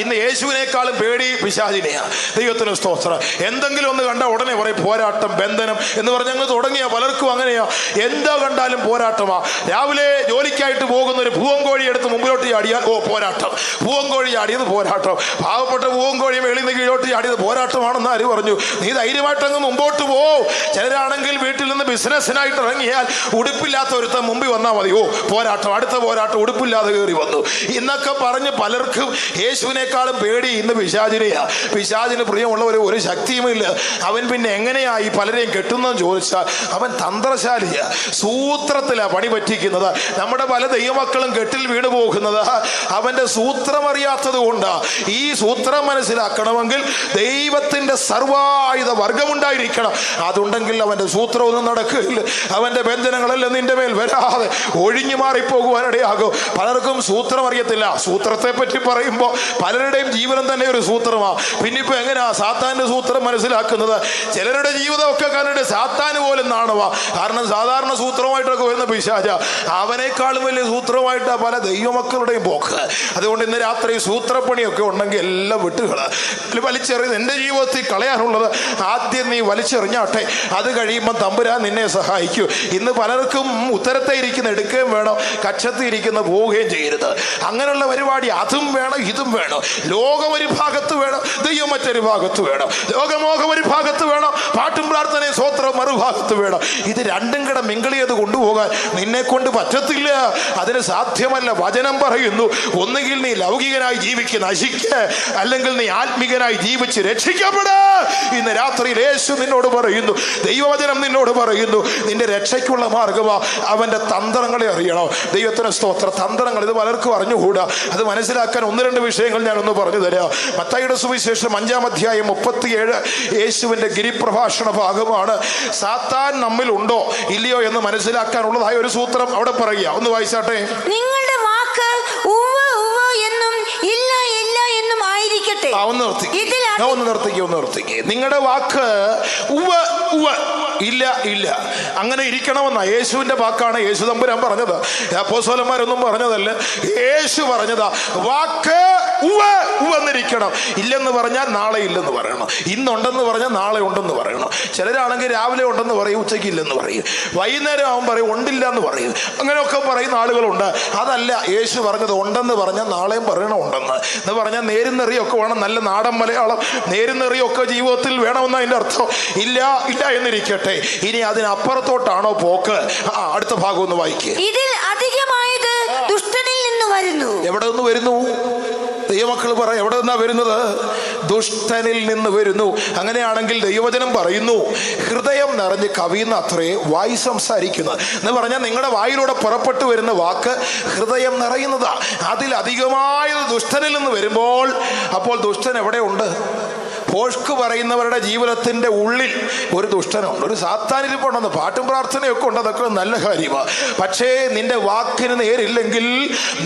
ഇന്ന് യേശുവിനേക്കാളും പേടി പിശാചിനെയാ. ദൈവത്തിന് സ്തോത്രം. എന്തെങ്കിലും ഒന്ന് കണ്ട ഉടനെ പറയും പോരാട്ടം, ബന്ധനം എന്ന് പറഞ്ഞ് അങ്ങ് തുടങ്ങിയ പലർക്കും അങ്ങനെയാ. എന്താ കണ്ടാലും പോരാട്ടമാ. രാവിലെ ജോലിക്കായിട്ട് പോകുന്ന ഒരു പൂവൻകോഴി എടുത്ത് മുമ്പിലോട്ട് ചാടിയാൽ ഓ പോരാട്ടം, പൂവൻകോഴി ചാടിയത് പോരാട്ടം, പാവപ്പെട്ട പൂവൻകോഴി മേളിൽ നിന്ന് കീഴോട്ട് ചാടിയത് പോരാട്ടമാണെന്ന് ആര് പറഞ്ഞു? നീ ധൈര്യമായിട്ടങ്ങ് മുമ്പോട്ട് പോ. ചിലരാണെങ്കിൽ വീട്ടിൽ നിന്ന് ബിസിനസ്സിനായിട്ട് ഇറങ്ങിയാൽ ഉടുപ്പില്ലാത്ത ഒരുത്തൻ മുമ്പിൽ വന്നാൽ മതി, ഓ പോരാട്ടം, അടുത്ത പോരാട്ടം, ഉടുപ്പില്ലാതെ കയറി വന്നു എന്നൊക്കെ പറഞ്ഞ് പലർക്കും യേശുവിനേക്കാളും പേടി ഇന്ന് പിശാചിനെയാ. പിശാചിന് പ്രിയമുള്ളവർ ഒരു ശക്തിയുമില്ല. അവൻ പിന്നെ എങ്ങനെയാ ഈ പലരെയും കെട്ടുന്നതെന്ന് ചോദിച്ചാൽ അവൻ തന്ത്രശാലിയാ, സൂത്രത്തിലാ പണി പറ്റിക്കുന്നത്. നമ്മുടെ പല ദൈവമക്കളും കെട്ടിൽ വീണു പോകുന്നത് അവന്റെ സൂത്രം അറിയാത്തത് കൊണ്ടാ. ഈ സൂത്രം മനസ്സിലാക്കണമെങ്കിൽ ദൈവത്തിന്റെ സർവായുധ വർഗമുണ്ടായിരിക്കണം. അതുണ്ടെങ്കിൽ അവന്റെ സൂത്രം ഒന്നും നടക്കില്ല. അവന്റെ ബന്ധനങ്ങളെല്ലാം നിന്റെ മേൽ വരാതെ ഒഴിഞ്ഞു മാറിപ്പോകുവാനിടയാകും. പലർക്കും സൂത്രം അറിയത്തില്ല. സൂത്രത്തെ പറ്റി പറയുമ്പോൾ പലരുടെയും ജീവനം തന്നെ ഒരു സൂത്രമാണ്. പിന്നിപ്പോ എങ്ങനെയാ സാത്താന്റെ സൂത്രം മനസ്സിലാക്കുന്നത്? ചിലരുടെ ജീവിതമൊക്കെ കണ്ടിട്ട് സാത്താന് പോലും നാണവാ. കാരണം സാധാരണ സൂത്രമായിട്ടൊക്കെ വരുന്ന പിശാച, അവനേക്കാളും വലിയ സൂത്രമായിട്ടാ പല ദൈവമക്കളുടെയും പോക്ക്. അതുകൊണ്ട് ഇന്ന് രാത്രി സൂത്രപ്പണിയൊക്കെ ഉണ്ടെങ്കിൽ എല്ലാം വിട്ടുകള, വലിച്ചെറിയുന്നത്. എൻ്റെ ജീവിതത്തിൽ കളയാനുള്ളത് ആദ്യം നീ വലിച്ചെറിഞ്ഞാട്ടെ. അത് കഴിയുമ്പോൾ തമ്പുരാൻ നിന്നെ സഹായിക്കും. സഹായിക്കൂ. ഇന്ന് പലർക്കും ഉത്തരത്തെ ഇരിക്കുന്ന എടുക്കുകയും വേണം, കക്ഷത്തിൽ ഇരിക്കുന്ന പോവുകയും ചെയ്യരുത്. അങ്ങനെയുള്ള പരിപാടി അതും വേണം ഇതും വേണം. ലോകം ഒരു ഭാഗത്ത് വേണം, ദൈവം മറ്റൊരു ഭാഗത്ത് വേണം. ലോകമോഹം ഒരു ഭാഗത്ത് വേണം, പാട്ടും പ്രാർത്ഥനയും സ്വോത്രവും മറുഭാഗത്ത് വേണം. ഇത് രണ്ടും കൂടെ മിങ്കിൾ ചെയ്ത് കൊണ്ടുപോകാൻ നിന്നെ കൊണ്ട് പറ്റത്തില്ല. അതിന് സാധ്യമല്ല. വചനം പറയുന്നു, ഒന്നുകിൽ നീ ലൗകികനായി ജീവിക്ക്, നശിക്ക്, അല്ലെങ്കിൽ നീ ആത്മികനായി ജീവിച്ച് രക്ഷിക്കപ്പെട്. ഇന്ന് രാത്രിയിൽ യേശു നിന്നോട് പറയുന്നു, ദൈവവചനം നിന്നോട് പറയുന്നു, നിന്റെ രക്ഷയ്ക്കുള്ള മാർഗമാ അവന്റെ തന്ത്രങ്ങളെ അറിയണം. ദൈവത്തിന് സ്തോത്ര. തന്ത്രങ്ങൾ ഇത് പലർക്കും അറിഞ്ഞുകൂടാ. അത് മനസ്സിലാക്കാൻ ഒന്ന് രണ്ട് വിഷയങ്ങൾ ഞാനൊന്ന് പറഞ്ഞു തരാം. മത്തായിയുടെ സുവിശേഷം 5-ാം അധ്യായം 37 യേശുവിന്റെ ഗിരിപ്രഭാഷണ ഭാഗമാണ്. സാത്താൻ നമ്മിൽ ഉണ്ടോ ഇല്ലയോ എന്ന് മനസ്സിലാക്കാനുള്ളതായ ഒരു സൂത്രം അവിടെ പറയുക. ഒന്ന് വായിച്ചാട്ടെ. നിങ്ങളുടെ വാക്ക് ഉവ്വ് ഉവ്വ് എന്നും ഇല്ല ഇല്ല എന്നും ആയിരിക്കട്ടെ. ഒന്ന് നിർത്തിക്കേ. നിങ്ങളുടെ വാക്ക് ഉവ്വ് ഉവ്വ് ഇല്ല ഇല്ല അങ്ങനെ ഇരിക്കണമെന്നാ യേശുവിന്റെ വാക്കാണ്. യേശു തമ്പുരാൻ പറഞ്ഞത്, അപ്പോസ്തലന്മാരൊന്നും പറഞ്ഞതല്ല. യേശു പറഞ്ഞതാ. വാക്ക് ഉവ്വ് ഉവ്വ് എന്നിരിക്കണം. ഇല്ലെന്ന് പറഞ്ഞാൽ നാളെ ഇല്ലെന്ന് പറയണം, ഇന്നുണ്ടെന്ന് പറഞ്ഞാൽ നാളെ ഉണ്ടെന്ന് പറയണം. ചിലരാണെങ്കിൽ രാവിലെ ഉണ്ടെന്ന് പറയും, ഉച്ചയ്ക്ക് ഇല്ലെന്ന് പറയും, വൈകുന്നേരം ആവും പറയും ഉണ്ടില്ല എന്ന് പറയും. അങ്ങനെയൊക്കെ പറയുന്ന ആളുകളുണ്ട്. അതല്ല യേശു പറഞ്ഞത്. ഉണ്ടെന്ന് പറഞ്ഞാൽ നാളെയും പറയണം ഉണ്ടെന്ന് എന്ന് പറഞ്ഞാൽ നേരുന്നെറിയൊക്കെ വേണം. നല്ല നാടൻ മലയാളം നേരുന്നെറിയൊക്കെ ജീവിതത്തിൽ വേണമെന്ന് അതിൻ്റെ അർത്ഥം. ഇല്ല ഇല്ല എന്നിരിക്കട്ടെ. ഇനി അതിനപ്പുറത്തോട്ടാണോ പോക്ക്? അടുത്ത ഭാഗം ഒന്ന് വായിക്കുക. ഇതിൽ അധികമായത് ദുഷ്ടനിൽ നിന്ന് വരുന്നു. എവിടെ നിന്ന് വരുന്നു? ദൈവമക്കൾ പറ, എവിടെ നിന്നാ വരുന്നത്? ദുഷ്ടനിൽ നിന്ന് വരുന്നു. അങ്ങനെയാണെങ്കിൽ ദൈവവചനം പറയുന്നു, ഹൃദയം നിറഞ്ഞ് കവിയുന്ന അത്രേ വായി സംസാരിക്കുന്നത് എന്ന് പറഞ്ഞാൽ നിങ്ങളുടെ വായിലൂടെ പുറപ്പെട്ടു വരുന്ന വാക്ക് ഹൃദയം നിറയുന്നതാ. അതിലധികമായത് ദുഷ്ടനിൽ നിന്ന് വരുമ്പോൾ, അപ്പോൾ ദുഷ്ടൻ എവിടെ ഉണ്ട്? പോഷ്ക്ക് പറയുന്നവരുടെ ജീവിതത്തിന്റെ ഉള്ളിൽ ഒരു ദുഷ്ടനുണ്ട്, ഒരു സാത്താനിരിപ്പുണ്ടെന്ന്. പാട്ടും പ്രാർത്ഥനയൊക്കെ ഉണ്ട്, അതൊക്കെ നല്ല കാര്യമാണ്. പക്ഷേ നിന്റെ വാക്കിന് നേരില്ലെങ്കിൽ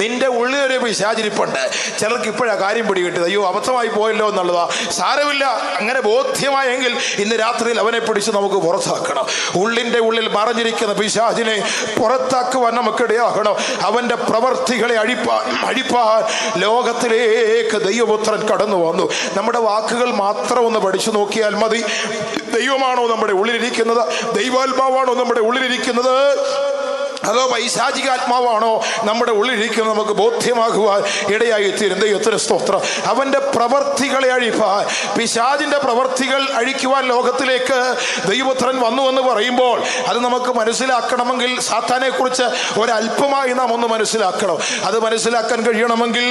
നിന്റെ ഉള്ളിൽ ഒരു പിശാചിരിപ്പുണ്ട്. ചിലർക്ക് ഇപ്പോഴാ കാര്യം പിടികിട്ടിയത്, അയ്യോ അബദ്ധമായി പോയല്ലോ എന്നുള്ളതാ. സാരമില്ല, അങ്ങനെ ബോധ്യമായെങ്കിൽ ഇന്ന് രാത്രിയിൽ അവനെ പിടിച്ച് നമുക്ക് പുറത്താക്കണം. ഉള്ളിന്റെ ഉള്ളിൽ മറഞ്ഞിരിക്കുന്ന പിശാചിനെ പുറത്താക്കുവാൻ നമുക്കിടയാകണം. അവന്റെ പ്രവർത്തികളെ അഴിപ്പാൻ ലോകത്തിലേക്ക് ദൈവപുത്രൻ കടന്നു വന്നു. നമ്മുടെ വാക്കുകൾ മാത്രം ഒന്ന് പഠിച്ചു നോക്കിയാൽ മതി. ദൈവമാണോ നമ്മുടെ ഉള്ളിലിരിക്കുന്നത്? ദൈവാത്മാവാണോ നമ്മുടെ ഉള്ളിലിരിക്കുന്നത്? അതോ പൈശാചികാത്മാവാണോ നമ്മുടെ ഉള്ളിലിരിക്കുന്നത്? നമുക്ക് ബോധ്യമാകുവാൻ ഇടയായി തീരും. ദൈവത്തിന് സ്തോത്രം. അവന്റെ പ്രവർത്തികളെ അഴിപ്പാൻ, പിശാചിന്റെ പ്രവർത്തികൾ അഴിക്കുവാൻ ലോകത്തിലേക്ക് ദൈവപുത്രൻ വന്നു എന്ന് പറയുമ്പോൾ അത് നമുക്ക് മനസ്സിലാക്കണമെങ്കിൽ സാത്താനെ കുറിച്ച് ഒരല്പമായി നാം ഒന്ന് മനസ്സിലാക്കണം. അത് മനസ്സിലാക്കാൻ കഴിയണമെങ്കിൽ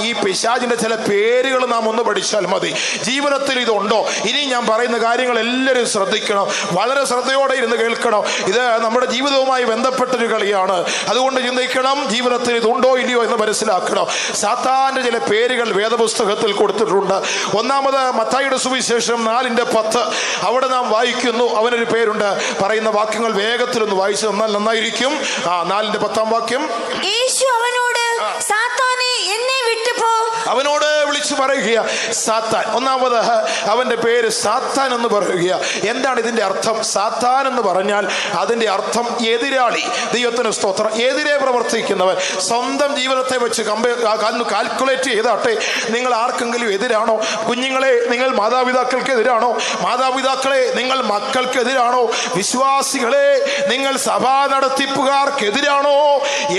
ഈ പിശാചിന്റെ ചില പേരുകൾ നാം ഒന്ന് പഠിച്ചാൽ മതി. ജീവിതത്തിൽ ഇതുണ്ടോ? ഇനി ഞാൻ പറയുന്ന കാര്യങ്ങൾ എല്ലാവരും ശ്രദ്ധിക്കണം, വളരെ ശ്രദ്ധയോടെ ഇരുന്ന് കേൾക്കണം. ഇത് നമ്മുടെ ജീവിതവുമായി ബന്ധപ്പെട്ട ഒരു കളിയാണ്. അതുകൊണ്ട് ചിന്തിക്കണം, ജീവിതത്തിൽ ഇതുണ്ടോ ഇല്ലയോ എന്ന് മനസ്സിലാക്കണം. സാത്താന്റെ ചില പേരുകൾ വേദപുസ്തകത്തിൽ കൊടുത്തിട്ടുണ്ട്. ഒന്നാമത് മത്തായിയുടെ സുവിശേഷം 4:10 അവിടെ നാം വായിക്കുന്നു, അവനൊരു പേരുണ്ട്. പറയുന്ന വാക്യങ്ങൾ വേഗത്തിലൊന്ന് വായിച്ചു തന്നാൽ നന്നായിരിക്കും. 4:10 വാക്യം. യേശു അവനോട്, സാത്താനെ എന്നെ വിട്ടുപോ. അവനോട് വിളിച്ചു പറയുക സാത്താൻ. ഒന്നാമത് അവന്റെ പേര് സാത്താൻ എന്ന് പറയുക. എന്താണ് ഇതിന്റെ അർത്ഥം? സാത്താൻ എന്ന് പറഞ്ഞാൽ അതിന്റെ അർത്ഥം എതിരാളി. ദൈവത്തിന് സ്തോത്രം. എതിരെ പ്രവർത്തിക്കുന്നവൻ. സ്വന്തം ജീവിതത്തെ വെച്ച് കാൽക്കുലേറ്റ് ചെയ്താട്ടെ, നിങ്ങൾ ആർക്കെങ്കിലും എതിരാണോ? കുഞ്ഞുങ്ങളെ, നിങ്ങൾ മാതാപിതാക്കൾക്ക് എതിരാണോ? മാതാപിതാക്കളെ, നിങ്ങൾ മക്കൾക്കെതിരാണോ? വിശ്വാസികളെ, നിങ്ങൾ സഭാ നടത്തിപ്പുകാർക്കെതിരാണോ?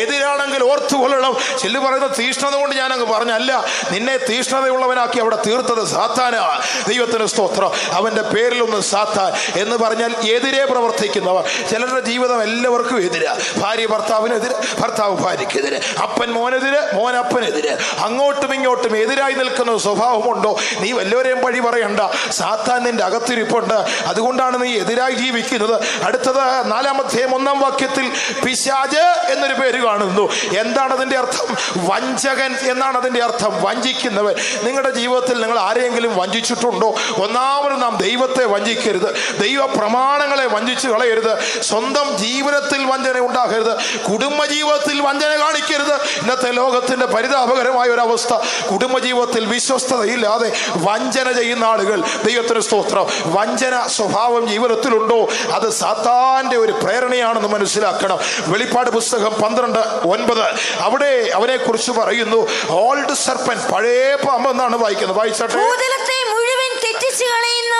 എതിരാണെങ്കിൽ ഓർത്തുകൊള്ളണം. ചെല്ലു പറയുന്ന തീഷ്ണത കൊണ്ട് ഞാൻ അങ്ങ് പറഞ്ഞല്ല, നിന്നെ തീഷ്ണതയുള്ളവനാക്കി അവിടെ തീർത്തത് സാത്താനാ. ദൈവത്തിന് സ്തോത്രം. അവന്റെ പേരിലൊന്ന് സാത്താൻ എന്ന് പറഞ്ഞാൽ എതിരെ പ്രവർത്തിക്കുന്നവർ. ചിലരുടെ ജീവിതം എല്ലാവർക്കും എതിരാ. ഭാര്യ ഭർത്താവിനെതിരെ, ഭർത്താവ് ഭാര്യക്കെതിരെ, അപ്പൻ മോനെതിരെ, മോൻ അപ്പനെതിരെ, അങ്ങോട്ടും ഇങ്ങോട്ടും എതിരായി നിൽക്കുന്ന സ്വഭാവമുണ്ടോ? നീ വല്ലവരെയും വഴി പറയണ്ട, സാത്താൻ നിന്റെ അകത്തിരിപ്പുണ്ട്. അതുകൊണ്ടാണ് നീ എതിരായി ജീവിക്കുന്നത്. അടുത്തത് 4-ാം വാക്യത്തിൽ പിശാച് എന്നൊരു പേര് കാണുന്നു. എന്താണ് അതിന്റെ അർത്ഥം? വഞ്ചകൻ എന്നാണ് അതിന്റെ അർത്ഥം. വഞ്ചിക്കുന്നവൻ. നിങ്ങളുടെ ജീവിതത്തിൽ നിങ്ങൾ ആരെയെങ്കിലും വഞ്ചിച്ചിട്ടുണ്ടോ? ഒന്നാമത് നാം ദൈവത്തെ വഞ്ചിക്കരുത്, ദൈവ പ്രമാണങ്ങളെ വഞ്ചിച്ചു കളയരുത്, സ്വന്തം ജീവിതത്തിൽ വഞ്ചന ഉണ്ടാകരുത്, കുടുംബജീവിതത്തിൽ വഞ്ചന കാണിക്കരുത്. ഇന്നത്തെ ലോകത്തിന്റെ പരിതാപകരമായ ഒരു അവസ്ഥ. കുടുംബജീവിതത്തിൽ വിശ്വസ്തതയില്ലാതെ വഞ്ചന ചെയ്യുന്ന ആളുകൾ. ദൈവത്തിന് സ്തോത്രം. വഞ്ചന സ്വഭാവം ജീവിതത്തിലുണ്ടോ? അത് സാത്താന്റെ ഒരു പ്രേരണയാണെന്ന് മനസ്സിലാക്കണം. വെളിപ്പാട് പുസ്തകം 12:9 അവിടെ അവനെ കുറിച്ച് പറയുന്നു, ഓൾഡ് സർപ്പന്റ്, പഴയ പാമ്പ് എന്നാണ് വായിക്കുന്നത്. വായിച്ചട്ടെ. ഭൂതലത്തെ മുഴുവൻ തെറ്റിച്ചു കളയുന്ന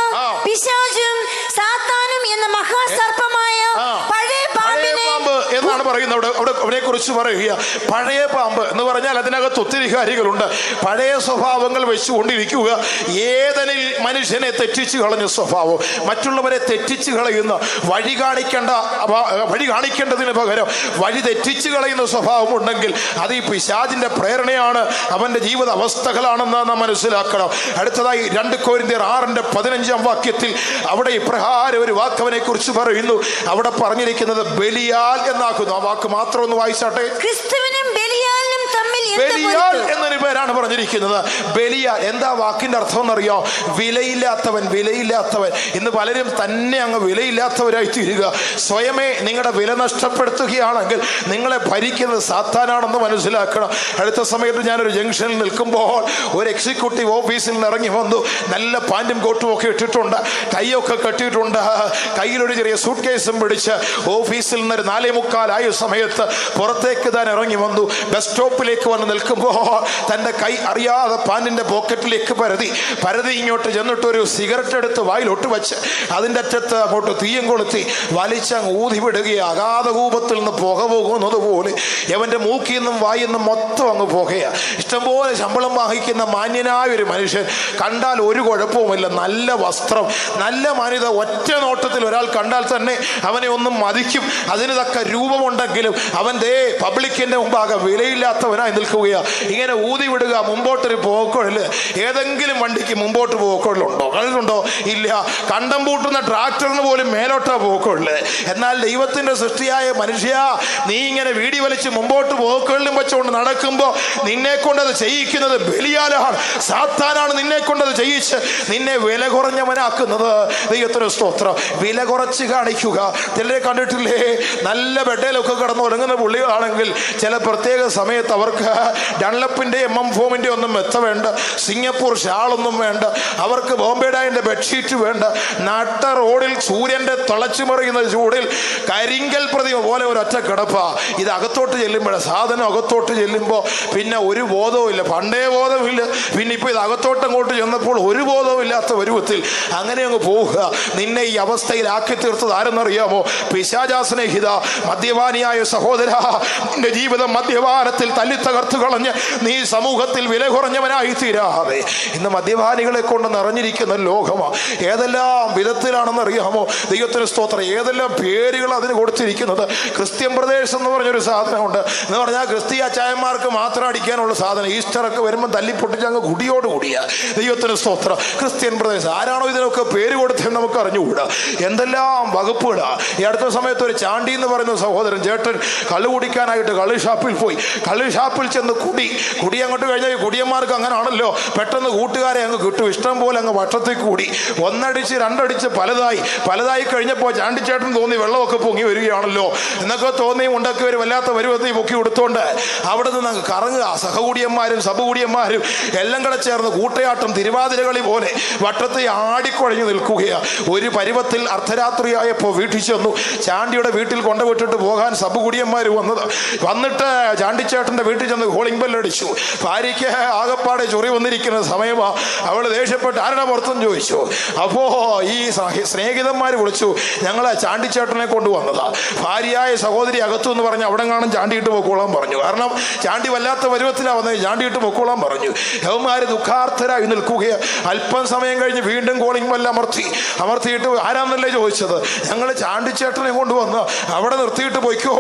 പിശാചും സാത്താനും എന്ന മഹാസർപ്പമായ കുറിച്ച് പറയുക. പഴയ പാമ്പ് എന്ന് പറഞ്ഞാൽ അതിനകത്ത് ഒത്തിരി കാര്യങ്ങളുണ്ട്. പഴയ സ്വഭാവങ്ങൾ വെച്ചുകൊണ്ടിരിക്കുക. ഏതനിൽ മനുഷ്യനെ തെറ്റിച്ച് കളഞ്ഞ സ്വഭാവം, മറ്റുള്ളവരെ തെറ്റിച്ച് കളയുന്ന, വഴി കാണിക്കേണ്ടതിന് പകരം വഴി തെറ്റിച്ച് കളയുന്ന സ്വഭാവം ഉണ്ടെങ്കിൽ അത് ഈ പിശാചിന്റെ പ്രേരണയാണ്, അവന്റെ ജീവിത അവസ്ഥകളാണെന്ന് നാം മനസ്സിലാക്കണം. അടുത്തതായി 2 കൊരിന്ത്യർ 6:15 അവിടെ ഇപ്രകാരം ഒരു വാക്കവനെ കുറിച്ച് പറയുന്നു. അവിടെ പറഞ്ഞിരിക്കുന്നത് ബലിയാൽ എന്നാക്കുന്നു. ആ വാക്ക് മാത്രം ഒന്ന് വായിച്ചാട്ടെ. ക്രിസ്തുവിനും ബലിയാലിനും തമ്മിൽ ബലിയാൽ എന്നൊരു പേരാണ് പറഞ്ഞിരിക്കുന്നത്. ബലിയാൽ എന്താ വാക്കിന്റെ അർത്ഥം എന്നറിയോ? വിലയില്ലാത്തവൻ. ഇന്ന് പലരും തന്നെ അങ്ങ് വിലയില്ലാത്തവരായി തീരുക. സ്വയമേ നിങ്ങളുടെ വില നഷ്ടപ്പെടുത്തുകയാണെങ്കിൽ നിങ്ങളെ ഭരിക്കുന്നത് സാത്താനാണെന്ന് മനസ്സിലാക്കണം. അടുത്ത സമയത്ത് ഞാനൊരു ജംഗ്ഷനിൽ നിൽക്കുമ്പോൾ ഒരു എക്സിക്യൂട്ടീവ് ഓഫീസിൽ നിന്ന് ഇറങ്ങി വന്നു. നല്ല പാൻറ്റും കോട്ടും ഒക്കെ ഇട്ടിട്ടുണ്ട്, കൈയൊക്കെ കെട്ടിയിട്ടുണ്ട്, കയ്യിലൊരു ചെറിയ സൂട്ട് കേസും പിടിച്ച് ഓഫീസിൽ നിന്ന് 4:45 സമയത്ത് പുറത്തേക്ക് താൻ ഇറങ്ങി വന്നു. ബസ് സ്റ്റോപ്പിലേക്ക് വന്ന് നിൽക്കുമ്പോൾ തൻ്റെ കൈ അറിയാതെ പാൻറ്റിൻ്റെ പോക്കറ്റിലേക്ക് പരതി ഇങ്ങോട്ട് ചെന്നിട്ട് ഒരു സിഗരറ്റ് എടുത്ത് വായിലൊട്ട് വെച്ച് അതിൻ്റെ അറ്റത്ത് അങ്ങോട്ട് തീയും കൊളുത്തി വലിച്ചങ്ങ് ഊതി വിടുകയാണ്. അഗാധകൂപത്തിൽ നിന്ന് പുക പോകുന്നത് പോലെ അവൻ്റെ മൂക്കിൽ നിന്നും വായിൽ നിന്നും മൊത്തം അങ്ങ് പുകയാണ്. ഇഷ്ടംപോലെ ശമ്പളം വാങ്ങിക്കുന്ന മാന്യനായ ഒരു മനുഷ്യൻ, കണ്ടാൽ ഒരു കുഴപ്പവുമില്ല, നല്ല വസ്ത്രം, നല്ല മാന്യത. ഒറ്റ നോട്ടത്തിൽ ഒരാൾ കണ്ടാൽ തന്നെ അവനെ ഒന്നും മതിക്കും. അതിന് തക്ക രൂപമുണ്ടെങ്കിലും അവൻ പബ്ലിക്കിന്റെ മുമ്പാകെ വിലയില്ലാത്തവനായി നിൽക്കുകയാണ്. ഇങ്ങനെ ഊതി വിടുക. മുമ്പോട്ടൊരു പോക്കോഴില് ഏതെങ്കിലും വണ്ടിക്ക് മുമ്പോട്ട് പോക്കോഴിലുണ്ടോ? കണ്ടിട്ടുണ്ടോ? ഇല്ല. കണ്ടം പൂട്ടുന്ന ട്രാക്ടറിന് പോലും മേലോട്ടാ പോക്കോഴില്. എന്നാൽ ദൈവത്തിന്റെ സൃഷ്ടിയായ മനുഷ്യ, നീ ഇങ്ങനെ വീടി വലിച്ച് മുമ്പോട്ട് പോക്കോഴിലും വെച്ചുകൊണ്ട് നടക്കുമ്പോൾ നിന്നെ കൊണ്ടത് ചെയ്യിക്കുന്നത് ബലിയാലാണ്, സാത്താനാണ് നിന്നെ കൊണ്ടത് ചെയ്യിച്ച് നിന്നെ വില കുറഞ്ഞവനാക്കുന്നത്. ദൈവത്തിന് സ്തോത്രം. വില കുറച്ച് കാണിക്കുക. ചിലരെ കണ്ടിട്ടില്ലേ? നല്ല ബെഡേലൊക്കെ കിടന്ന് ഉറങ്ങുന്ന പുള്ളികളാണെങ്കിൽ ചില പ്രത്യേക സമയത്ത് അവർക്ക് ഡൺലപ്പിന്റെ ഫോമിന്റെ ഒന്നും മെത്ത വേണ്ട, സിംഗപ്പൂർ ഷാളൊന്നും വേണ്ട, അവർക്ക് ബോംബെ ഡായിന്റെ ബെഡ്ഷീറ്റ് വേണ്ട. നട്ട റോഡിൽ സൂര്യന്റെ തിളച്ചു മറിയുന്ന ചൂടിൽ കരിങ്കൽ പ്രതിമ പോലെ ഒരൊറ്റ കിടപ്പാ. ഇത് അകത്തോട്ട് ചെല്ലുമ്പോഴേ സാധനം അകത്തോട്ട് ചെല്ലുമ്പോൾ പിന്നെ ഒരു ബോധവും ഇല്ല. പണ്ടേ ബോധമില്ല, പിന്നെ ഇപ്പൊ ഇത് അകത്തോട്ട് അങ്ങോട്ട് ചെന്നപ്പോൾ ഒരു ബോധവും ഇല്ലാത്ത പരുവത്തിൽ അങ്ങനെ അങ്ങ് പോവുക. നിന്നെ ഈ അവസ്ഥയിലാക്കി തീർത്തത് ആരെന്നറിയാമോ? പിശാചാ സ്നേഹിത, മദ്യപാനിയായ സഹോദര, നിന്റെ ജീവിതം മദ്യപാനത്തിൽ തല്ലി തകർത്ത് കളഞ്ഞ് നീ സമൂഹത്തിൽ വില കുറഞ്ഞവനായി തീരാതെ ഇന്ന് മദ്യപാനികളെ കൊണ്ട് നിറഞ്ഞിരിക്കുന്ന ലോകമാണ്. ഏതെല്ലാം വിധത്തിലാണെന്ന് അറിയാമോ? ദൈവത്തിന് സ്തോത്രം. ഏതെല്ലാം പേരുകൾ അതിന് കൊടുത്തിരിക്കുന്നത്. ക്രിസ്ത്യൻ പ്രദേശം എന്ന് പറഞ്ഞൊരു സാധനമുണ്ട്. എന്ന് പറഞ്ഞാൽ ക്രിസ്തീയ ചായന്മാർക്ക് മാത്രം അടിക്കാനുള്ള സാധനം. ഈസ്റ്ററൊക്കെ വരുമ്പോൾ തല്ലിപ്പൊട്ടിച്ച് അങ്ങ് കൂടിയാ. ദൈവത്തിന് സ്തോത്രം. ക്രിസ്ത്യൻ പ്രദേശം ആരാണോ ഇതിനൊക്കെ പേര് കൊടുത്തത് നമുക്ക് അറിഞ്ഞുകൂടാ. എന്തെല്ലാം വകുപ്പുകളാ. ഈ അടുത്ത സമയത്ത് ഒരു ചാണ്ടി എന്ന് പറയുന്ന സഹോദരൻ ചേട്ടൻ കള്ളു കുടിക്കാനായിട്ട് കള്ള് ഷാപ്പിൽ പോയി. കള്ള് ഷാപ്പിൽ ചെന്ന് കുടി അങ്ങോട്ട് കഴിഞ്ഞാൽ കുടിയന്മാർക്ക് അങ്ങനാണല്ലോ, പെട്ടെന്ന് കൂട്ടുകാരെ അങ്ങ് കിട്ടും. ഇഷ്ടം പോലെ അങ്ങ് വട്ടത്തിൽ കൂടി ഒന്നടിച്ച് രണ്ടടിച്ച് പലതായി കഴിഞ്ഞപ്പോൾ ചാണ്ടിച്ചേട്ടൻ തോന്നി വെള്ളമൊക്കെ പൊങ്ങി വരികയാണല്ലോ എന്നൊക്കെ തോന്നി ഉണ്ടാക്കി ഒരു വല്ലാത്ത പരുവത്തിൽ പൊക്കി കൊടുത്തോണ്ട് അവിടെ നിന്ന് അങ്ങ് കറങ്ങുക. സഹകൂടിയന്മാരും സബകൂടിയന്മാരും എല്ലാം കൂടെ ചേർന്ന് കൂട്ടയാട്ടം, തിരുവാതിരകളി പോലെ വട്ടത്തിൽ ആടിക്കുഴഞ്ഞു നിൽക്കുകയാണ്. ഒരു പരുവത്തിൽ അർദ്ധരാത്രിയായപ്പോൾ വീട്ടിൽ ചെന്നു. ചാണ്ടിയുടെ വീട്ടിൽ കൊണ്ടുവിട്ടിട്ട് പോകാൻ സബകൂടിയന്മാർ വന്നിട്ട് ചാണ്ടിച്ചേട്ടൻ്റെ വീട്ടിൽ ചെന്ന് കോളിംഗ് ബെല്ലടിച്ചു. ഭാര്യയ്ക്ക് ആകപ്പാടെ ചൊറി വന്നിരിക്കുന്ന സമയമാണ്. അവൾ ദേഷ്യപ്പെട്ട് ആരുടെ പുറത്തെന്ന് ചോദിച്ചു. അപ്പോൾ ഈ സ്നേഹിതന്മാർ വിളിച്ചു, ഞങ്ങളെ ചാണ്ടിച്ചേട്ടനെ കൊണ്ടുവന്നതാ. ഭാര്യയായ സഹോദരി അകത്തു എന്ന് പറഞ്ഞ് അവിടെ കാണും ചാണ്ടിയിട്ട് പൊക്കോളാൻ പറഞ്ഞു. കാരണം ചാണ്ടി വല്ലാത്ത പരുവത്തിലാണ് വന്നത്. ചാണ്ടിയിട്ട് പൊക്കോളാൻ പറഞ്ഞു. യവന്മാർ ദുഃഖാർത്ഥരായി നിൽക്കുകയാണ്. അല്പം സമയം കഴിഞ്ഞ് വീണ്ടും കോളിംഗ് ബെല്ല് അമർത്തിയിട്ട് ആരാന്നല്ലേ ചോദിച്ചത്. ഞങ്ങൾ ചാണ്ടിച്ചേട്ടനെ കൊണ്ടുവന്ന അവിടെ നിർത്തിയിട്ട് പോയിക്കോ.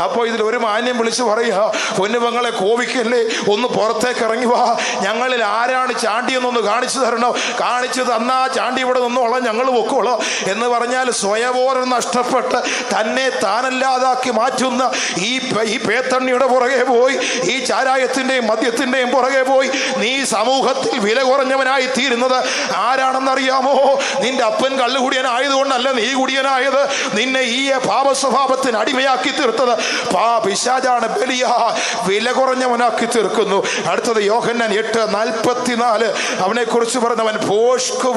അപ്പോൾ ഇതിലൊരു മാന്യം വിളിച്ച് പറയുക, പൊന്നുപങ്ങളെ കോപിക്കല്ലേ, ഒന്ന് പുറത്തേക്ക് ഇറങ്ങി വാ, ഞങ്ങളിൽ ആരാണ് ചാണ്ടി എന്നൊന്ന് കാണിച്ചു തരണം. കാണിച്ചു തന്നാ ചാണ്ടി ഇവിടെ നിന്നോളാം, ഞങ്ങൾ പൊക്കോളാം എന്ന് പറഞ്ഞാൽ സ്വയബോധം നഷ്ടപ്പെട്ട് തന്നെ താനല്ലാതാക്കി മാറ്റുന്ന ഈ പേത്തണ്ണിയുടെ പുറകെ പോയി, ഈ ചാരായത്തിന്റെയും മദ്യത്തിന്റെയും പുറകെ പോയി നീ സമൂഹത്തിൽ വില കുറഞ്ഞവനായി തീരുന്നത് ആരാണെന്നറിയാമോ? നിന്റെ അപ്പൻ കള്ളുകുടിയനായതുകൊണ്ടല്ല നീ കുടിയനായത്. നിന്നെ ഈ പാപസ്വഭാവത്തിന് അടിമയാക്കി തീർത്തത് പിശാചാണ്. ബലിയ വില കുറഞ്ഞ നിറഞ്ഞവനാക്കി തീർക്കുന്നു. അടുത്തത് യോഹന്നാൻ 8:44 അവനെ കുറിച്ച് പറഞ്ഞവൻ ഭോഷ്ക്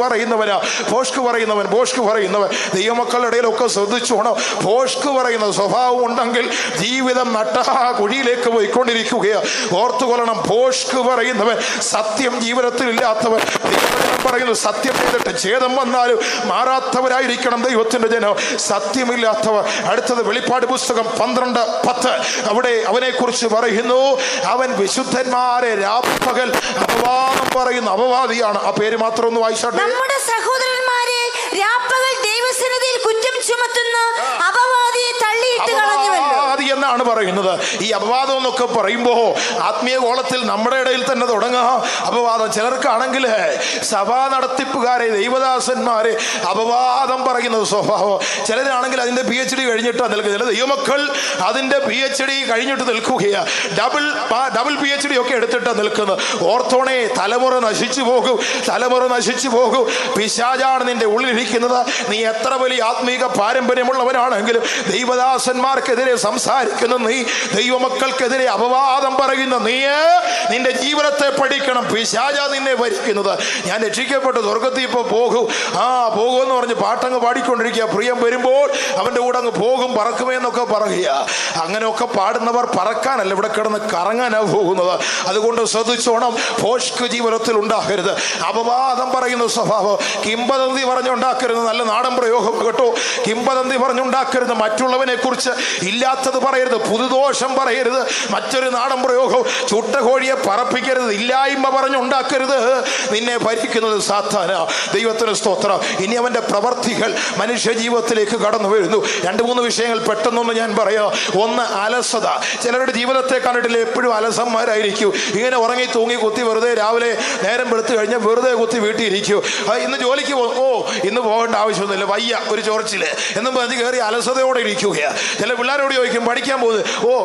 പറയുന്നവൻ. ദൈവമക്കളുടെ ഇടയിലൊക്കെ ശ്രദ്ധിച്ചോണം. ഭോഷ്ക് പറയുന്ന സ്വഭാവം ഉണ്ടെങ്കിൽ ജീവിതം കുഴിയിലേക്ക് പോയിക്കൊണ്ടിരിക്കുകയാണ്. ഓർത്തുകൊള്ളണം, ഭോഷ്ക് പറയുന്നവൻ, സത്യം ജീവിതത്തിൽ ഇല്ലാത്തവൻ. പറയുന്നു സത്യം ചെയ്തിട്ട് ഛേദം വന്നാലും മാറാത്തവരായിരിക്കണം ദൈവത്തിന്റെ ജനം, സത്യമില്ലാത്തവർ. അടുത്തത് വെളിപ്പാട് പുസ്തകം 12:10 അവിടെ അവനെ കുറിച്ച് പറയുന്നു, അവൻ വിശുദ്ധന്മാരെ രാപ്പകൽ അപവാദം പറയുന്ന അപവാദിയാണ്. ആ പേര് മാത്രം ഒന്ന് വായിച്ചാട്ടെ. നമ്മുടെ സഹോദരന്മാരെ രാപ്പകൽ ദൈവസന്നിധിയിൽ കുറ്റം ചുമത്തുന്ന അപവാദിയെ തള്ളിയിട്ട് കളഞ്ഞുവല്ലോ എന്നാണ് പറയുന്നത്. ഈ അപവാദം എന്നൊക്കെ പറയുമ്പോ ആത്മീയ കോളത്തിൽ നമ്മുടെ ഇടയിൽ തന്നെ തുടങ്ങാം അപവാദം. ചിലർക്കാണെങ്കിൽ സഭാ നടത്തിപ്പുകാരെ, ദൈവദാസന്മാരെ അപവാദം പറയുന്നത് സ്വഭാവം. ചിലരാണെങ്കിൽ അതിന്റെ PhD കഴിഞ്ഞിട്ടാണ് നിൽക്കുക. ചില ദൈവമക്കൾ അതിന്റെ PhD കഴിഞ്ഞിട്ട് നിൽക്കുകയാണ്. ഡബിൾ PhD ഒക്കെ എടുത്തിട്ടാണ് നിൽക്കുന്നത്. ഓർത്തോണേ, തലമുറ നശിച്ചു പോകും. പിശാചാണ് നിന്റെ ഉള്ളിലിരിക്കുന്നത്. നീ എത്ര വലിയ ആത്മീക പാരമ്പര്യമുള്ളവനാണെങ്കിലും ദൈവദാസന്മാർക്കെതിരെ സംസാരിക്കുന്ന നീ, ദൈവമക്കൾക്കെതിരെ അപവാദം പറയുന്ന നീ, നിന്റെ ജീവിതത്തെ പഠിക്കണം. പിശാചാ നിന്നെ ഭരിക്കുന്നത്. ഞാൻ രക്ഷിക്കപ്പെട്ട് സ്വർഗത്തിൽ ഇപ്പോൾ പോകുമെന്ന് പറഞ്ഞ് പാട്ടങ്ങ് പാടിക്കൊണ്ടിരിക്കുക. പ്രിയം വരുമ്പോൾ അവന്റെ കൂടെ അങ്ങ് പോകും, പറക്കുമെന്നൊക്കെ പറയുക. അങ്ങനെയൊക്കെ പാടുന്നവർ പറക്കാനല്ല, ഇവിടെ കിടന്ന് കറങ്ങാനാണ് പോകുന്നത്. അതുകൊണ്ട് ശ്രദ്ധിച്ചോണം, ഭോഷ്ക് ജീവിതത്തിൽ ഉണ്ടാകരുത്. അപവാദം പറയുന്ന സ്വഭാവം. കിംവദന്തി പറഞ്ഞുണ്ടാക്കരുത്. നല്ല നാടൻ പ്രയോഗം കേട്ടോ. കിംവദന്തി പറഞ്ഞുണ്ടാക്കരുത്. മറ്റുള്ളവനെ കുറിച്ച് ഇല്ലാത്തത് പറയരുത്. പുതുദോഷം പറയരുത്. മറ്റൊരു നാടൻ പ്രയോഗം, ചുട്ട കോഴിയെ പറപ്പിക്കരുത്. ഇല്ലായ്മ പറഞ്ഞുണ്ടാക്കരുത്. നിന്നെ ഭരിക്കുന്നത് സാത്താനാ. ദൈവത്തിന് സ്തോത്രം. ഇനി അവന്റെ പ്രവർത്തികൾ മനുഷ്യ ജീവിതത്തിലേക്ക് കടന്നു വരുന്നു. 2-3 വിഷയങ്ങൾ പെട്ടെന്നൊന്ന് ഞാൻ പറയാം. ഒന്ന്, അലസത. ചിലരുടെ ജീവിതത്തെ കണ്ടിട്ടില്ല, എപ്പോഴും അലസന്മാരായിരിക്കും. ഇങ്ങനെ ഉറങ്ങി തൂങ്ങി കുത്തി വെറുതെ രാവിലെ നേരം വെളുത്ത് കഴിഞ്ഞാൽ വെറുതെ കുത്തി വീട്ടിൽ ഇരിക്കും. ഇന്ന് ജോലിക്ക് ഇന്ന് പോകേണ്ട ആവശ്യമൊന്നുമില്ല, വയ്യ ഒരു ചോർച്ചില് എന്നും പറഞ്ഞ് കയറി അലസതയോടെ ഇരിക്കുകയാണ്. ചില പിള്ളേരോട് ചോദിക്കും പഠിക്കാൻ പോകുന്നത്,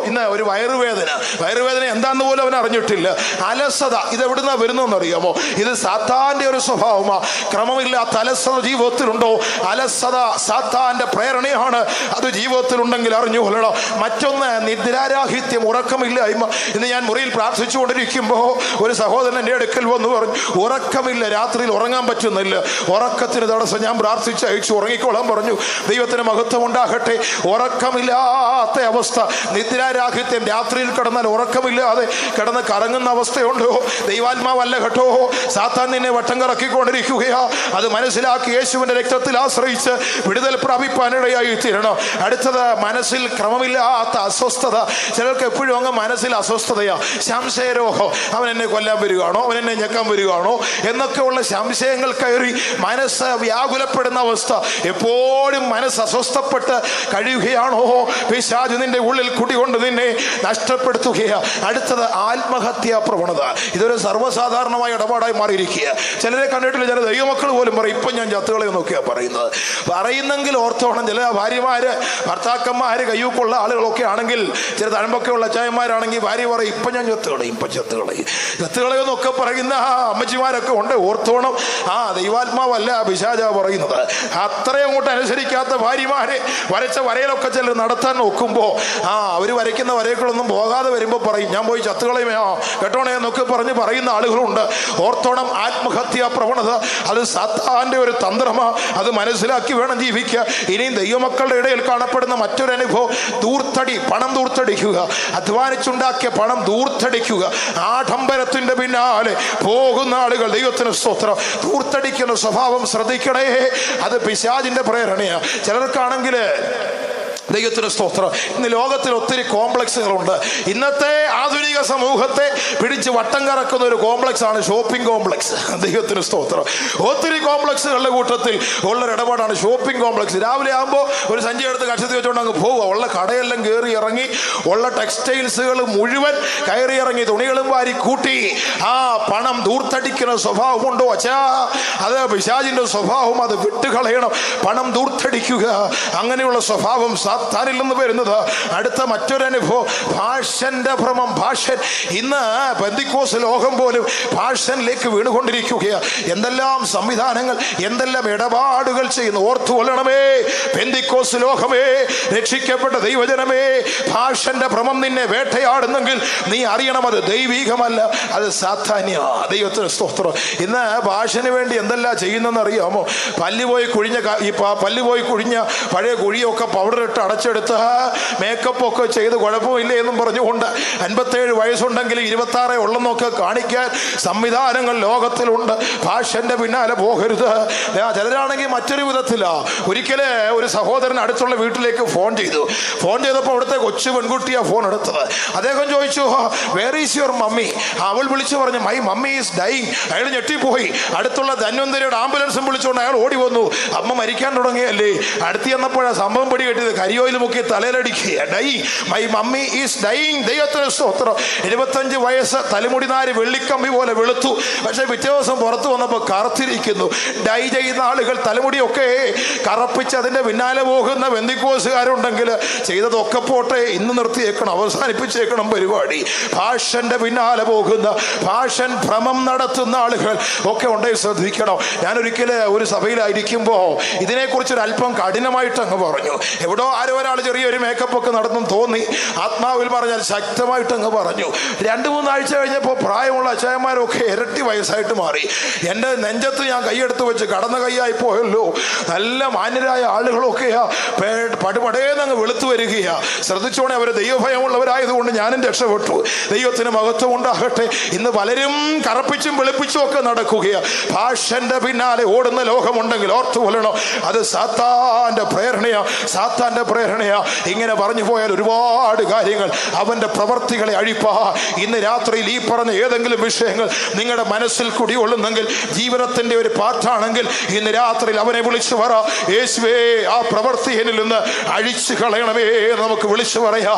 ഇന്ന് ഒരു വയറുവേദന എന്താണെന്ന് പോലും അവൻ അറിഞ്ഞിട്ടില്ല. അലസത ഇതെവിടുന്നാ വരുന്നതെന്നറിയാമോ? ഇത് സാത്താന്റെ ഒരു സ്വഭാവമാണ്. ക്രമമില്ലാത്ത അലസത ജീവിതത്തിലുണ്ടോ? അലസത സാത്താന്റെ പ്രേരണയാണ്. അത് ജീവിതത്തിലുണ്ടെങ്കിൽ അറിഞ്ഞുകൊള്ളണം. മറ്റൊന്ന്, നിദ്രാരാഹിത്യം, ഉറക്കമില്ലായ്മ. ഇന്ന് ഞാൻ മുറിയിൽ പ്രാർത്ഥിച്ചുകൊണ്ടിരിക്കുമ്പോൾ ഒരു സഹോദരൻ എൻ്റെ അടുക്കൽ വന്ന് പറഞ്ഞു, ഉറക്കമില്ല, രാത്രിയിൽ ഉറങ്ങാൻ പറ്റുന്നില്ല, ഉറക്കത്തിന് തടസ്സം. ഞാൻ പ്രാർത്ഥിച്ച് അയച്ചു, ഉറങ്ങിക്കോളാൻ പറഞ്ഞു. ദൈവത്തിന് മഹത്വം ഉണ്ടാകട്ടെ. ഉറക്കമില്ലാത്ത അവസ്ഥ, നിദ്രാരാഹിത്യം, രാത്രിയിൽ കിടന്നാൽ ഉറക്കമില്ലാതെ കിടന്ന് കറങ്ങുന്ന അവസ്ഥയുണ്ടോ? ദൈവാത്മാവല്ല കേട്ടോ, സാത്താൻ നിന്നെ വട്ടം കറക്കിക്കൊണ്ടിരിക്കുകയാ. അത് മനസ്സിലാക്കി യേശുവിന്റെ രക്തത്തിൽ ആശ്രയിച്ച് വിടുതൽ പ്രാപിപ്പാനിടയായി തീരണം. അടുത്തത്, മനസ്സിൽ ക്രമമില്ലാത്ത അസ്വസ്ഥത. ചിലർക്ക് എപ്പോഴും അങ്ങ് മനസ്സിൽ അസ്വസ്ഥതയാ, സംശയരോഗം. അവൻ എന്നെ കൊല്ലാൻ വരികയാണോ, അവൻ എന്നെ ഞെക്കാൻ വരികയാണോ എന്നൊക്കെയുള്ള സംശയങ്ങൾ കയറി മനസ്സ് വ്യാകുലപ്പെടുന്ന അവസ്ഥ. എപ്പോഴും മനസ്സ് അസ്വസ്ഥപ്പെട്ട് കഴിയുകയാണോ? പിശാച് നിന്റെ ഉള്ളിൽ കുടികൊണ്ട് നിന്നെ നഷ്ടപ്പെടുത്തുകയാ. അടുത്തത്, ആത്മഹത്യാ പ്രവണത. ഇതൊരു സർവ്വസാധാരണമായ ഇടപാടായി മാറിയിരിക്കുക. ചിലരെ കണ്ടിട്ടില്ല, ചില ദൈവമക്കൾ പോലും പറയും ഇപ്പം ഞാൻ ചത്തുകളെന്നൊക്കെയാണ് പറയുന്നെങ്കിൽ ഓർത്തോണം. ചില ഭാര്യമാര്, ഭർത്താക്കന്മാര്, കയ്യൂക്കുള്ള ആളുകളൊക്കെ ആണെങ്കിൽ, ചില തഴമ്പൊക്കെയുള്ള അച്ചായന്മാരാണെങ്കിൽ ഭാര്യ പറയും ഇപ്പം ഞാൻ ചത്തുകളെന്നൊക്കെ പറയുന്ന അമ്മച്ചിമാരൊക്കെ ഉണ്ട്. ഓർത്തോണം, ദൈവാത്മാവല്ല പിശാചാ പറയുന്നത്. അത്രയും അങ്ങോട്ട് അനുസരിക്കാത്ത ഭാര്യമാരെ വരച്ച വരയിലൊക്കെ ചിലർ നടത്താൻ നോക്കുമ്പോൾ അവർ വരയ്ക്കുന്ന വരയ്ക്കളൊന്നും പോകാതെ വരുമ്പോൾ പറയും ഞാൻ പോയി ചത്തുകളയുമോ കേട്ടോണേ എന്നൊക്കെ പറഞ്ഞ് പറയുന്ന ആളുകളുണ്ട്. ഓർത്തോണം, ആത്മഹത്യാ പ്രവണത അത് സാത്താന്റെ ഒരു തന്ത്രമാ. അത് മനസ്സിലാക്കി വേണം ജീവിക്കുക. ഇനിയും ദൈവമക്കളുടെ ഇടയിൽ കാണപ്പെടുന്ന മറ്റൊരു അനുഭവം, ദൂർത്തടി. പണം ദൂർത്തടിക്കുക, അധ്വാനിച്ചുണ്ടാക്കിയ പണം ദൂർത്തടിക്കുക. ആഡംബരത്തിന്റെ പിന്നാലെ പോകുന്ന ആളുകൾ, ദൈവത്തിന് സ്തോത്രം. ദൂർത്തടിക്കുന്ന സ്വഭാവം ശ്രദ്ധിക്കണേ, അത് പിശാചിന്റെ പ്രേരണയാ. ചിലർക്കാണെങ്കിൽ ദൈവത്തിന് സ്തോത്രം, ഇന്ന് ലോകത്തിൽ ഒത്തിരി കോംപ്ലക്സുകളുണ്ട്. ഇന്നത്തെ ആധുനിക സമൂഹത്തെ പിടിച്ച് വട്ടം കറക്കുന്ന ഒരു കോംപ്ലക്സ് ആണ് ഷോപ്പിംഗ് കോംപ്ലക്സ്. ദൈവത്തിന് സ്തോത്രം. ഒത്തിരി കോംപ്ലക്സുകളുടെ കൂട്ടത്തിൽ ഉള്ളൊരിടപാടാണ് ഷോപ്പിംഗ് കോംപ്ലക്സ്. രാവിലെ ആകുമ്പോൾ ഒരു സഞ്ചി എടുത്ത് കക്ഷത്തിൽ വെച്ചുകൊണ്ട് അങ്ങ് പോവുക. ഉള്ള കടയെല്ലാം കയറി ഇറങ്ങി, ഉള്ള ടെക്സ്റ്റൈൽസുകൾ മുഴുവൻ കയറി ഇറങ്ങി, തുണികളും വാരി കൂട്ടി പണം ദൂർത്തടിക്കുന്ന സ്വഭാവമുണ്ടോ? അച്ഛാ, അത് പിശാചിന്റെ സ്വഭാവം. അത് വിട്ടുകളയണം. പണം ദൂർത്തടിക്കുക, അങ്ങനെയുള്ള സ്വഭാവം സാത്താനിൽ നിന്ന് വരുന്നത്. അടുത്ത മറ്റൊരു അനുഭവം ഭാഷന്റെ ഭ്രമം. ഭാഷൻ ഇന്ന് പെന്തിക്കോസ് ലോകം പോലും ഭാഷനിലേക്ക് വീണുകൊണ്ടിരിക്കുകയാണ്. എന്തെല്ലാം സംവിധാനങ്ങൾ, എന്തെല്ലാം ഇടപാടുകൾ ചെയ്യുന്നു. ഓർത്തുകൊള്ളണമേ പെന്തിക്കോസ് ലോകമേ, രക്ഷിക്കപ്പെട്ട ദൈവജനമേ, ഭാഷന്റെ ഭ്രമം നിന്നെ വേട്ടയാടുന്നെങ്കിൽ നീ അറിയണം അത് ദൈവികമല്ല, അത് സാത്താന്യ. ദൈവത്തിന് സ്തോത്രം. ഇന്ന് ഭാഷന് വേണ്ടി എന്തെല്ലാം ചെയ്യുന്നെന്ന് അറിയാമോ? പല്ലുപോയി കുഴിഞ്ഞ പഴയ കുഴിയൊക്കെ പൗഡർ ഇട്ട് അടച്ചെടുത്ത് മേക്കപ്പ് ഒക്കെ ചെയ്ത് കുഴപ്പമില്ല എന്നും പറഞ്ഞുകൊണ്ട് 57 വയസ്സുണ്ടെങ്കിൽ 26 ഉള്ളെന്നൊക്കെ കാണിക്കാൻ സംവിധാനങ്ങൾ ലോകത്തിലുണ്ട്. ഭാഷന്റെ പിന്നാലെ പോകരുത്. ചിലരാണെങ്കിൽ മറ്റൊരു വിധത്തിലാ. ഒരിക്കലേ ഒരു സഹോദരൻ അടുത്തുള്ള വീട്ടിലേക്ക് ഫോൺ ചെയ്തപ്പോൾ അവിടുത്തെ കൊച്ചു പെൺകുട്ടിയാ ഫോൺ എടുത്തത്. അദ്ദേഹം ചോദിച്ചു, വേർ ഈസ് യുവർ മമ്മി? അവൾ വിളിച്ചു പറഞ്ഞു, മൈ മമ്മി ഈസ് ഡൈയിങ്. അയാൾ ഞെട്ടിപ്പോയി. അടുത്തുള്ള ധന്വന്തരിയുടെ ആംബുലൻസും വിളിച്ചുകൊണ്ട് അയാൾ ഓടി വന്നു. അമ്മ മരിക്കാൻ തുടങ്ങിയല്ലേ. അടുത്ത് ചെന്നപ്പോഴാണ് സംഭവം പിടി കെട്ടിയത്. കരിയോയിൽ മുക്കി തലയിലടിക്കുക. Die, my mummy is dying. ദൈവത്തിന് സ്തോത്രം. 25 വയസ്സ്, തലമുടി നാര് വെള്ളിക്കമ്പി പോലെ വെളുത്തു. പക്ഷെ പിറ്റേ ദിവസം പുറത്തു വന്നപ്പോൾ കറുത്തിരിക്കുന്നു. ഡൈ ചെയ്യുന്ന ആളുകൾ തലമുടിയൊക്കെ കറപ്പിച്ച് അതിന്റെ പിന്നാലെ പോകുന്ന ബന്ധുക്കോസുകാരുണ്ടെങ്കിൽ ചെയ്തതൊക്കെ പോട്ടെ, ഇന്ന് നിർത്തിയേക്കണം, അവസാനിപ്പിച്ചേക്കണം പരിപാടി. ഭാഷന്റെ പിന്നാലെ പോകുന്ന, ഭാഷൻ ഭ്രമം നടത്തുന്ന ആളുകൾ ഒക്കെ ഉണ്ടെങ്കിൽ ശ്രദ്ധിക്കണം. ഞാനൊരിക്കല് ഒരു സഭയിലായിരിക്കുമ്പോൾ ഇതിനെക്കുറിച്ച് ഒരു അല്പം കഠിനമായിട്ട് അങ്ങ് പറഞ്ഞു. എവിടോ ആരോ ഒരാൾ ചെറിയൊരു മേക്കപ്പ് ഒക്കെ നടന്നും തോന്നി. ആത്മാവിൽ പറഞ്ഞാൽ ശക്തമായിട്ട് അങ്ങ് പറഞ്ഞു. 2-3 ആഴ്ച കഴിഞ്ഞപ്പോൾ പ്രായമുള്ള അച്ചായന്മാരൊക്കെ ഇരട്ടി വയസ്സായിട്ട് മാറി. എൻ്റെ നെഞ്ചത്ത് ഞാൻ കൈയെടുത്ത് വെച്ച് കടന്ന കൈയായി പോയല്ലോ. നല്ല മാന്യരായ ആളുകളൊക്കെയാ പടുപടേന്നങ്ങ് വെളുത്തു വരികയാ. ശ്രദ്ധിച്ചോണെ, അവർ ദൈവഭയമുള്ളവരായതുകൊണ്ട് ഞാനും രക്ഷപ്പെട്ടു. ദൈവത്തിന് മഹത്വം ഉണ്ടാകട്ടെ. ഇന്ന് പലരും കറപ്പിച്ചും വെളുപ്പിച്ചും ഒക്കെ നടക്കുകയാ. ഭാഷന്റെ പിന്നാലെ ഓടുന്ന ലോകമുണ്ടെങ്കിൽ ഓർത്തു കൊള്ളണം, അത് സാത്താന്റെ പ്രേരണയാ. ഇങ്ങനെ പറഞ്ഞു പോയാൽ ഒരുപാട് കാര്യങ്ങൾ, അവന്റെ പ്രവർത്തികളെ അഴിപ്പാ. ഇന്ന് രാത്രിയിൽ ഈ പറഞ്ഞ ഏതെങ്കിലും വിഷയങ്ങൾ നിങ്ങളുടെ മനസ്സിൽ കുടികൊള്ളുന്നെങ്കിൽ, ജീവിതത്തിന്റെ ഒരു പാർട്ടാണെങ്കിൽ, ഇന്ന് രാത്രിയിൽ അവനെ വിളിച്ചു പറ, യേശുവേ ആ പ്രവൃത്തി എന്നിൽ നിന്ന് അഴിച്ചു കളയണമേ എന്ന് നമുക്ക് വിളിച്ചു പറയാ.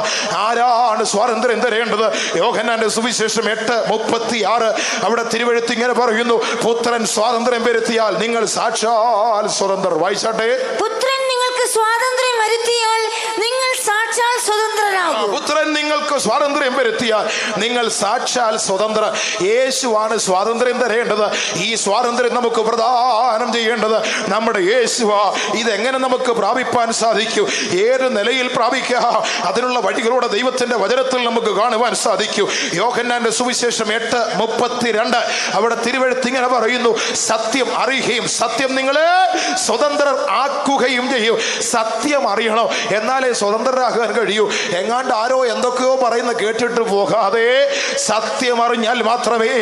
ആരാണ് സ്വാതന്ത്ര്യം തരേണ്ടത്? യോഹന്നാന്റെ സുവിശേഷം 8:36 അവിടെ തിരുവെഴുത്ത് ഇങ്ങനെ പറയുന്നു, പുത്രൻ സ്വാതന്ത്ര്യം വരുത്തിയാൽ നിങ്ങൾ സാക്ഷാൽ സ്വതന്ത്രർ. വായിച്ചാട്ടെ. പുത്രൻ നിങ്ങൾക്ക് സ്വാതന്ത്ര്യം വരുത്തിയാൽ നിങ്ങൾ സാക്ഷാൽ സ്വതന്ത്രരാകും. പുത്രൻ നിങ്ങൾക്ക് സ്വാതന്ത്ര്യം വരുത്തിയാൽ നിങ്ങൾ സാക്ഷാൽ സ്വതന്ത്ര. യേശുവാണ് സ്വാതന്ത്ര്യം തരേണ്ടത്. ഈ സ്വാതന്ത്ര്യം നമുക്ക് പ്രദാനം ചെയ്യേണ്ടത് നമ്മുടെ യേശുവാ. ഇതെങ്ങനെ നമുക്ക് പ്രാപിപ്പാൻ സാധിക്കും? ഏത് നിലയിൽ പ്രാപിക്കുക? അതിനുള്ള വഴികളോടെ ദൈവത്തിന്റെ വചനത്തിൽ നമുക്ക് കാണുവാൻ സാധിക്കും. യോഹന്നാന്റെ സുവിശേഷം 8:32 അവിടെ തിരുവെഴുത്ത് ഇങ്ങനെ പറയുന്നു, സത്യം അറിയുകയും സത്യം നിങ്ങളെ സ്വതന്ത്രർ ആക്കുകയും ചെയ്യും. സത്യം അറിയണം, എന്നാലേ സ്വതന്ത്രരാകാൻ കഴിയൂ. എങ്ങാണ്ട് ആരോ എന്തൊക്കെയോ പറയുന്ന കേട്ടിട്ട് പോകാതെ സത്യം അറിഞ്ഞാൽ മാത്രമേ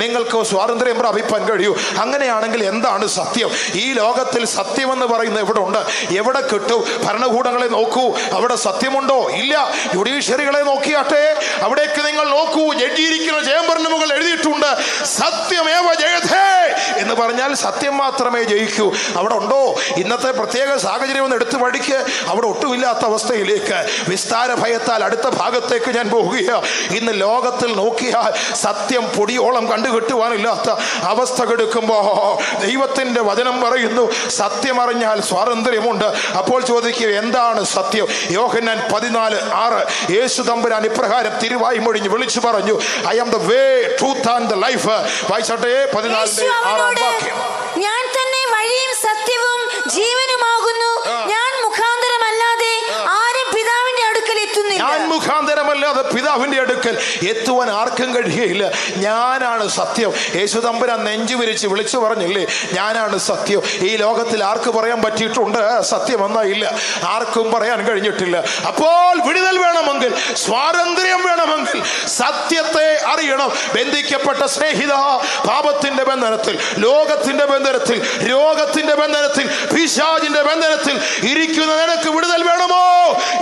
നിങ്ങൾക്ക് സ്വാതന്ത്ര്യം പ്രാപിപ്പാൻ കഴിയൂ. അങ്ങനെയാണെങ്കിൽ എന്താണ് സത്യം? ഈ ലോകത്തിൽ സത്യമെന്ന് പറയുന്നത് എവിടെ ഉണ്ട്? എവിടെ കിട്ടും? ഭരണകൂടങ്ങളെ നോക്കൂ, അവിടെ സത്യമുണ്ടോ? ഇല്ല. ജുഡീഷ്യറികളെ നോക്കിയാട്ടെ, അവിടേക്ക് നിങ്ങൾ നോക്കൂ. ജഡ്ജിയിരിക്കുന്ന ചേംബറിന് മുകളിൽ എഴുതിയിട്ടുണ്ട്, സത്യമേവ ജയതേ എന്ന് പറഞ്ഞാൽ സത്യം മാത്രമേ ജയിക്കൂ. അവിടെ ഉണ്ടോ? ഇന്നത്തെ പ്രത്യേക സാഹചര്യം ഒന്ന് എടുത്തു പഠിക്ക്. അവിടെ ഒട്ടുമില്ലാത്ത അവസ്ഥയിലേക്ക് വിസ്താര ഭയത്താൽ അടുത്ത ഭാഗത്തേക്ക് ഞാൻ പോവുകയാണ്. ഇന്ന് ലോകത്തിൽ നോക്കിയാൽ സത്യം പൊടിയോളം കണ്ടുകിട്ടുവാനില്ലാത്ത അവസ്ഥ കെടുക്കുമ്പോ ദൈവത്തിന്റെ വചനം പറയുന്നു, സത്യം അറിഞ്ഞാൽ സ്വാതന്ത്ര്യമുണ്ട്. അപ്പോൾ ചോദിക്കുക, എന്താണ് സത്യം? യോഹന്നാൻ 14:6 യേശു തമ്പുരാൻ ഇപ്രകാരം തിരുവായി മൊഴിഞ്ഞ് വിളിച്ചു പറഞ്ഞു, I am the way, truth and the life. വായിച്ചോട്ടെ 14:6. ഞാൻ തന്നെ വഴിയും സത്യവും ജീവനുമാകുന്നു. ഞാൻ മുഖാന്തരമല്ലാതെ ആരും പിതാവിന്റെ അടുക്കൽ എത്തുന്നില്ല. ഞാൻ മുഖാന്തരമല്ലാതെ പിതാവിന്റെ അടുക്കൽ എത്തുവാൻ ആർക്കും കഴിയുകയില്ല. ഞാനാണ് സത്യം. യേശു തമ്പുരാൻ നെഞ്ചു വിരിച്ച് വിളിച്ചു പറഞ്ഞില്ലേ, ഞാനാണ് സത്യം. ഈ ലോകത്തിൽ ആർക്ക് പറയാൻ പറ്റിയിട്ടുണ്ട് സത്യമെന്നാ? ഇല്ല, ആർക്കും പറയാൻ കഴിഞ്ഞിട്ടില്ല. അപ്പോൾ വിടുതൽ വേണമെങ്കിൽ, സ്വാതന്ത്ര്യം വേണമെങ്കിൽ സത്യത്തെ അറിയണം. ബന്ധിക്കപ്പെട്ട സ്നേഹിത, പാപത്തിന്റെ ബന്ധനത്തിൽ, ലോകത്തിന്റെ ബന്ധനത്തിൽ, രോഗത്തിന്റെ ബന്ധനത്തിൽ, പിശാചിന്റെ ബന്ധനത്തിൽ ഇരിക്കുന്ന നിനക്ക് വിടുതൽ വേണമോ?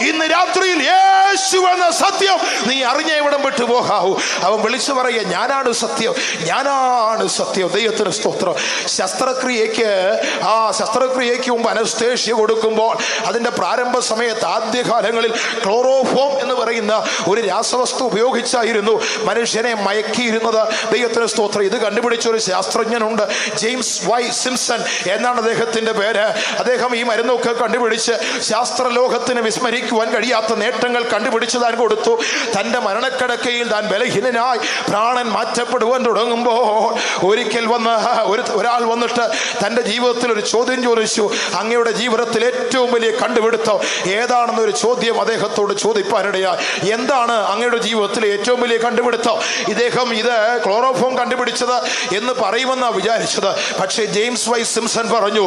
ഇന്ന് രാത്രിയിൽ യേശു എന്ന സത്യം സത്യം, നീ അറിഞ്ഞ ഇവിടം വിട്ടു പോകാവൂ. അവൻ വിളിച്ചു പറയുക, ഞാനാണ് സത്യം, ഞാനാണ് സത്യം. ദൈവത്തിന് സ്തോത്രം. ശസ്ത്രക്രിയയ്ക്ക് മുമ്പ് അനസ്തേഷ്യ കൊടുക്കുമ്പോൾ അതിന്റെ പ്രാരംഭ സമയത്ത് ആദ്യകാലങ്ങളിൽ ക്ലോറോഫോം എന്ന് പറയുന്ന ഒരു രാസവസ്തു ഉപയോഗിച്ചായിരുന്നു മനുഷ്യനെ മയക്കിയിരുന്നത്. ദൈവത്തിന് സ്തോത്രം. ഇത് കണ്ടുപിടിച്ച ഒരു ശാസ്ത്രജ്ഞനുണ്ട്, ജെയിംസ് വൈ സിംസൺ എന്നാണ് അദ്ദേഹത്തിന്റെ പേര്. അദ്ദേഹം ഈ മരുന്നൊക്കെ കണ്ടുപിടിച്ച് ശാസ്ത്രലോകത്തിന് വിസ്മരിക്കുവാൻ കഴിയാത്ത നേട്ടങ്ങൾ കണ്ടുപിടിച്ച് താൻ കൊടുത്തു. തന്റെ മരണക്കിടക്കയിൽ താൻ ബലഹീനനായി പ്രാണൻ മാറ്റപ്പെടുവാൻ തുടങ്ങുമ്പോൾ ഒരിക്കൽ ഒരാൾ വന്നിട്ട് തന്റെ ജീവിതത്തിൽ ഒരു ചോദ്യം ചോദിച്ചു. അങ്ങയുടെ ജീവിതത്തിൽ ഏറ്റവും വലിയ കണ്ടുപിടുത്തം ഏതാണെന്നൊരു ചോദ്യം അദ്ദേഹത്തോട് ചോദിപ്പാനിടയായി. എന്താണ് അങ്ങയുടെ ജീവിതത്തിലെ ഏറ്റവും വലിയ കണ്ടുപിടുത്തം? ഇദ്ദേഹം ഇത് ക്ലോറോഫോം കണ്ടുപിടിച്ചത് എന്ന് പറയുമെന്നാണ് വിചാരിച്ചത്. പക്ഷേ ജെയിംസ് വൈ സിംസൺ പറഞ്ഞു,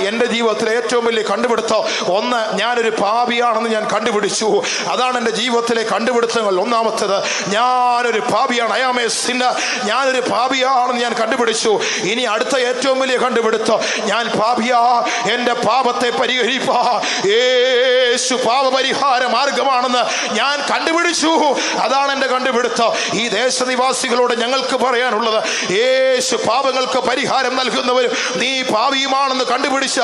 എൻ്റെ ജീവിതത്തിലെ ഏറ്റവും വലിയ കണ്ടുപിടുത്തം ഒന്ന്, ഞാനൊരു പാപിയാണെന്ന് ഞാൻ കണ്ടുപിടിച്ചു. അതാണ് എൻ്റെ ജീവിതത്തിലെ കണ്ടുപിടുത്തങ്ങൾ. ഒന്നാമത്തേത്, ഞാനൊരു പാപിയാണ്, ഐ ആം എ സിന്നർ, ഞാനൊരു പാപിയാണെന്ന് ഞാൻ കണ്ടുപിടിച്ചു. ഇനി അടുത്ത ഏറ്റവും വലിയ കണ്ടുപിടുത്തം, ഞാൻ പാപിയാ, എൻ്റെ പാപത്തെ പരിഹരിപ്പാ യേശു പാപപരിഹാര മാർഗമാണെന്ന് ഞാൻ കണ്ടുപിടിച്ചു. അതാണ് എൻ്റെ കണ്ടുപിടുത്തം. ഈ ദേശനിവാസികളോട് ഞങ്ങൾക്ക് പറയാനുള്ളത്, യേശു പാപങ്ങൾക്ക് പരിഹാരം നൽകുന്നവരും നീ പാപിയുമാണെന്ന് കണ്ടുപിടിച്ച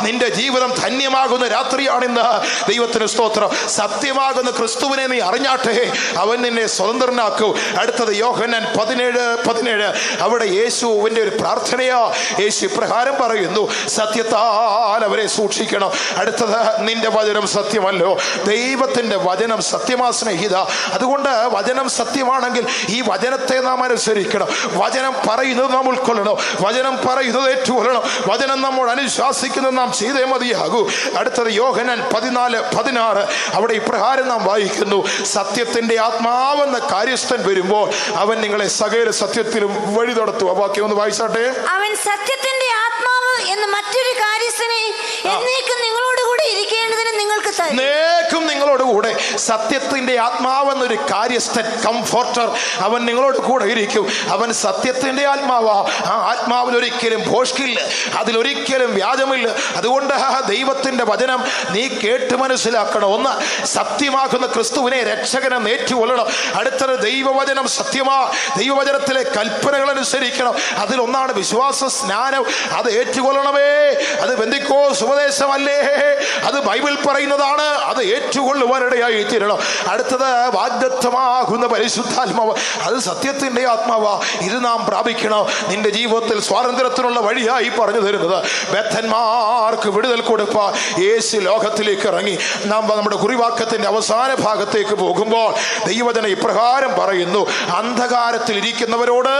നിന്റെ ജീവിതം ധന്യമാകുന്ന രാത്രിയാണിന്ന്. ദൈവത്തിന് സ്തോത്രം. സത്യമാകുന്ന ക്രിസ്തുവിനെ നീ അറിഞ്ഞാട്ടെ, അവൻ നിന്നെ സ്വതന്ത്രനാക്കും. അടുത്തത് യോഹന്നാൻ 17:17. അവിടെ യേശുവിന്റെ ഒരു പ്രാർത്ഥനയാ. യേശു ഇപ്രകാരം പറയുന്നു, സത്യത്താൽ അവരെ സൂക്ഷിക്കണം. അടുത്തത്, നിന്റെ വചനം സത്യമല്ലോ. ദൈവത്തിന്റെ വചനം സത്യമാ സ്നേഹിത. അതുകൊണ്ട് വചനം സത്യമാണെങ്കിൽ ഈ വചനത്തെ നാം അനുസരിക്കണം. വചനം പറയുന്നത് നാം ഉൾക്കൊള്ളണം. വചനം പറയുന്നത് ഏറ്റുകൊള്ളണം. വചനം നമ്മോട് അനുശാസിക്കുന്നത് നാം ചെയ്തേ മതിയാകൂ. അടുത്തത് യോഹന്നാൻ 14:16. അവിടെ ഇപ്രകാരം നാം വായിക്കുന്നു, സത്യത്തിന്റെ ആത്മാവെന്ന കാര്യസ്ഥൻ വരുമ്പോൾ അവൻ നിങ്ങളെ സകല സത്യത്തിലും വഴി നടത്തും. ആ വാക്യം ഒന്ന് വായിച്ചാട്ടെ. അവൻ സത്യത്തിന്റെ ആത്മാവ് എന്ന മറ്റൊരു കാര്യസ്ഥനെ എന്നേക്കും നിങ്ങളോട് കൂടെ ഇരിക്കേണ്ടതിന് നിങ്ങൾക്ക് തരും. എന്നേക്കും നിങ്ങളോട് കൂടെ. സത്യത്തിന്റെ ആത്മാവെന്നൊരു കാര്യസ്ഥൻ, കംഫോർട്ടർ, അവൻ നിങ്ങളോട് കൂടെ ഇരിക്കും. അവൻ സത്യത്തിന്റെ ആത്മാവാ. ആ ആത്മാവിൽ ഒരിക്കലും ഭോഷ്കില്ല, അതിലൊരിക്കലും വ്യാജമില്ല. അതുകൊണ്ട് ദൈവത്തിന്റെ വചനം നീ കേട്ട് മനസ്സിലാക്കണം. ഒന്ന്, സത്യമാകുന്ന ക്രിസ്തുവിനെ രക്ഷകനെ ഏറ്റുകൊള്ളണം. അടുത്തത്, ദൈവവചനം സത്യമാ. ദൈവവചനത്തിലെ കൽപ്പനകൾ അനുസരിക്കണം. അതിലൊന്നാണ് വിശ്വാസ സ്നാനം. അത് ഏറ്റുകൊള്ളണമേ. അത് പെന്തിക്കോസ്ത് ഉപദേശമല്ലേ, അത് ബൈബിൾ പറയുന്നതാണ്. അത് ഏറ്റുകൊള്ളുവാനിടയായി തീരണം. അടുത്തത്, വാഗ്ദത്തമാകുന്ന പരിശുദ്ധാത്മാവ്. അത് സത്യത്തിന്റെ ആത്മാവാ. ഇത് നാം പ്രാപിക്കണം. നിന്റെ ജീവിതത്തിൽ സ്വാതന്ത്ര്യത്തിനുള്ള വഴിയായി പറഞ്ഞു തരുന്നത്, ബദ്ധന്മാർക്ക് വിടുതൽ കൊടുപ്പാൻ യേശു ലോകത്തിലേക്ക് ഇറങ്ങി. നാം നമ്മുടെ കുറിവാക്യത്തിന്റെ അവസാന ഭാഗത്തേക്ക് പോകുമ്പോൾ ദൈവവചനം ഇപ്രകാരം പറയുന്നു, അന്ധകാരത്തിൽ ഇരിക്കുന്നവരോട്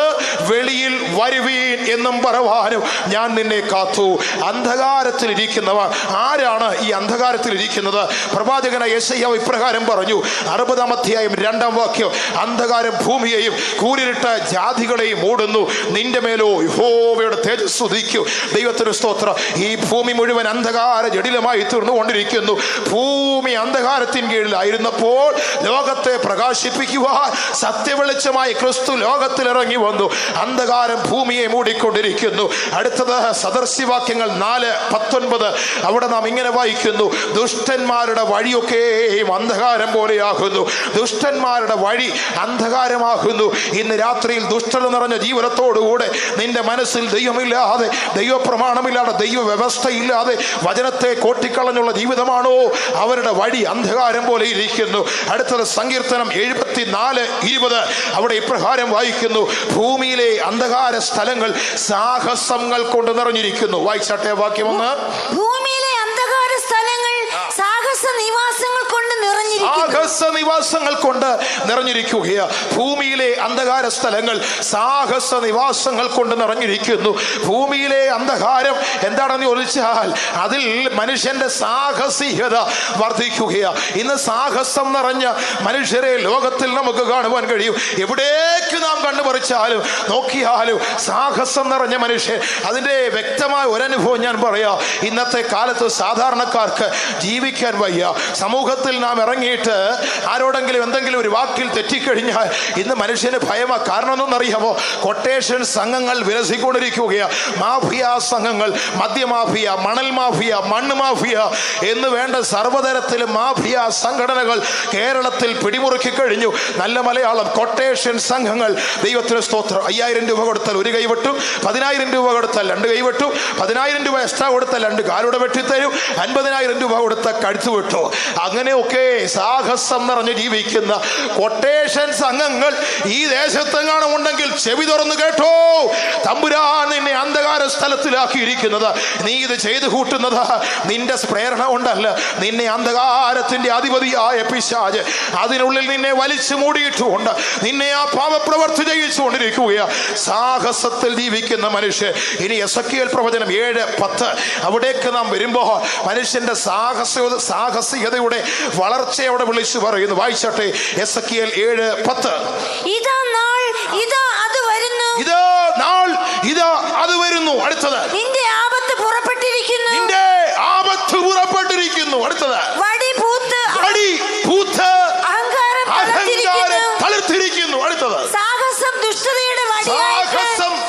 വെളിയിൽ വരുവീൻ എന്നും പറവാനും ഞാൻ നിന്നെ കാത്തു. അന്ധകാരത്തിൽ ഇരിക്കുന്നവർ ആരാണ്? ഈ അന്ധകാരത്തിൽ ഇരിക്കുന്നത് പ്രവാചകനായ യെശയ്യാവ് ഇപ്രകാരം പറഞ്ഞു, 60-ാം അധ്യായം 2-ാം വാക്യം, അന്ധകാരം ഭൂമിയെയും കൂരിരുട്ട ജാതികളെയും മൂടുന്നു, നിന്റെ മേലോ യഹോവയുടെ തേജസ്സ് ഉദിക്കും. ദൈവത്തിന് സ്തോത്രം. ഈ ഭൂമി മുഴുവൻ അന്ധകാര ജടിലമായി തീർന്നുകൊണ്ടിരിക്കുന്നു. ഭൂമി അന്ധകാരത്തിൻ കീഴിലായിരുന്നപ്പോൾ ലോകത്തെ പ്രകാശിപ്പിക്കുവാൻ സത്യവെളിച്ചമായി ക്രിസ്തു ലോകത്തിൽ ഇറങ്ങി വന്നു. അന്ധകാരം ഭൂമിയെ മൂടിക്കൊണ്ടിരിക്കുന്നു. അടുത്തത് സദൃശ്യവാക്യങ്ങൾ 4:19. അവിടെ നാം ഇങ്ങനെ വായിക്കുന്നു, ദുഷ്ടന്മാരുടെ വഴിയൊക്കെയും അന്ധകാരം പോലെയാകുന്നു. ദുഷ്ടന്മാരുടെ വഴി അന്ധകാരമാകുന്നു. ഇന്ന് രാത്രിയിൽ ദുഷ്ടത നിറഞ്ഞ ജീവിതത്തോടുകൂടെ നിന്റെ മനസ്സിൽ ദൈവമില്ലാതെ, ദൈവപ്രമാണമില്ലാതെ, ദൈവ വ്യവസ്ഥയില്ലാതെ വചനത്തെ കോട്ടിക്കളഞ്ഞുള്ള ജീവിതമാണോ? അവരുടെ വഴി അന്ധകാരം പോലെ ഇരിക്കുന്നു. അടുത്തത് സങ്കീർത്തനം 74:20. അവിടെ ഇപ്രകാരം വായിക്കുന്നു, ഭൂമിയിലെ അന്ധകാര സ്ഥലങ്ങൾ സാഹസങ്ങൾ കൊണ്ട് നിറഞ്ഞിരിക്കുന്നു. വായിച്ചാട്ടെ വാക്യം ഒന്ന്. ഭൂമിയിലെ അന്ധകാര സ്ഥലങ്ങൾ സാഹസ നിവാസങ്ങൾ കൊണ്ട് നിറഞ്ഞിരിക്കുകയാ. ഭൂമിയിലെ അന്ധകാര സ്ഥലങ്ങൾ സാഹസ നിവാസങ്ങൾ കൊണ്ട് നിറഞ്ഞിരിക്കുന്നു. ഭൂമിയിലെ അന്ധകാരം എന്താണെന്ന് ചോദിച്ചാൽ അതിൽ മനുഷ്യന്റെ സാഹസികത വർദ്ധിക്കുകയാ. ഇന്ന് സാഹസം നിറഞ്ഞ മനുഷ്യരെ ലോകത്തിൽ നമുക്ക് കാണുവാൻ കഴിയും. എവിടേക്ക് നാം കണ്ടുപറിച്ചാലും നോക്കിയാലും സാഹസം നിറഞ്ഞ മനുഷ്യൻ. അതിൻ്റെ വ്യക്തമായ ഒരനുഭവം ഞാൻ പറയാം. ഇന്നത്തെ കാലത്ത് സാധാരണക്കാർക്ക് ജീവിക്കാൻ വയ്യ. സമൂഹത്തിൽ നാം ഇറങ്ങിയിട്ട് ആരോടെങ്കിലും എന്തെങ്കിലും ഒരു വാക്കിൽ തെറ്റിക്കഴിഞ്ഞാൽ ഇന്ന് മനുഷ്യന് ഭയമാ. കാരണം എന്തെന്നറിയാമോ? കൊട്ടേഷൻ സംഘങ്ങൾ വിലസിക്കൊണ്ടിരിക്കുകയാണ്. മാഫിയ സംഘങ്ങൾ, മദ്യമാഫിയ, മണൽ മാഫിയ, മണ്ണ് മാഫിയ എന്ന് വേണ്ട സർവ്വതരത്തിലും മാഫിയ സംഘടനകൾ കേരളത്തിൽ പിടിമുറുക്കി കഴിഞ്ഞു. നല്ല മലയാളം, കൊട്ടേഷൻ സംഘങ്ങൾ. ദൈവത്തിന് സ്തോത്രം. 5000 രൂപ കൊടുത്താൽ ഒരു കൈ വെട്ടും, 10000 രൂപ കൊടുത്താൽ 2 കൈ വെട്ടും, 10000 രൂപ എക്സ്ട്രാ കൊടുത്താൽ 2 കാലൂടെ വെട്ടിത്തരും, 50000 രൂപ കൊടുത്താൽ കഴുത്ത് വെട്ടു. അങ്ങനെയൊക്കെ സാഹസം നിറഞ്ഞ് ജീവിക്കുന്ന കൊട്ടേഷൻ സംഘങ്ങൾ ഈ ദേശത്തെങ്ങാനും ഉണ്ടെങ്കിൽ ചെവി തുറന്ന് കേട്ടോ. തമ്പുരാൻ നിന്നെ അന്ധകാര സ്ഥലത്തിലാക്കിയിരിക്കുന്നത്. നീ ഇത് ചെയ്തു കൂട്ടുന്നത് നിന്റെ പ്രേരണ കൊണ്ടല്ല. നിന്നെ അന്ധകാരത്തിന്റെ അധിപതിയായ പിശാച് അതിനുള്ളിൽ നിന്നെ വലിച്ചു മൂടിയിട്ടുകൊണ്ട് നിന്നെ ആ പാപപ്രവർത്തി ചെയ്യിച്ചുകൊണ്ടിരിക്കുകയാണ്. സാഹസത്തിൽ ജീവിക്കുന്ന മനുഷ്യൻ. ഇനി എസെക്കിയേൽ പ്രവചനം 7:10 അവിടേക്ക് നാം വരുമ്പോൾ മനുഷ്യന്റെ സാഹസികതയുടെ വളർച്ച അവിടെ വിളിച്ചു പറയുന്നു. വായിച്ചട്ടെ, എസെക്കിയേൽ 7:10. ഇതാ നാൾ, ഇതാ അത് വരുന്നു. ഇതാ നാൾ, ഇതാ അത് വരുന്നു. അടുത്തത്, നിന്റെ ആപത്ത് പുറപ്പെട്ടിരിക്കുന്നു. നിന്റെ ആപത്ത് പുറപ്പെട്ടിരിക്കുന്നു. അടുത്തത്, വടി പൂത്ത് അഹങ്കാരം തളിർത്തിരിക്കുന്നു. അടുത്തത്, സാഹസം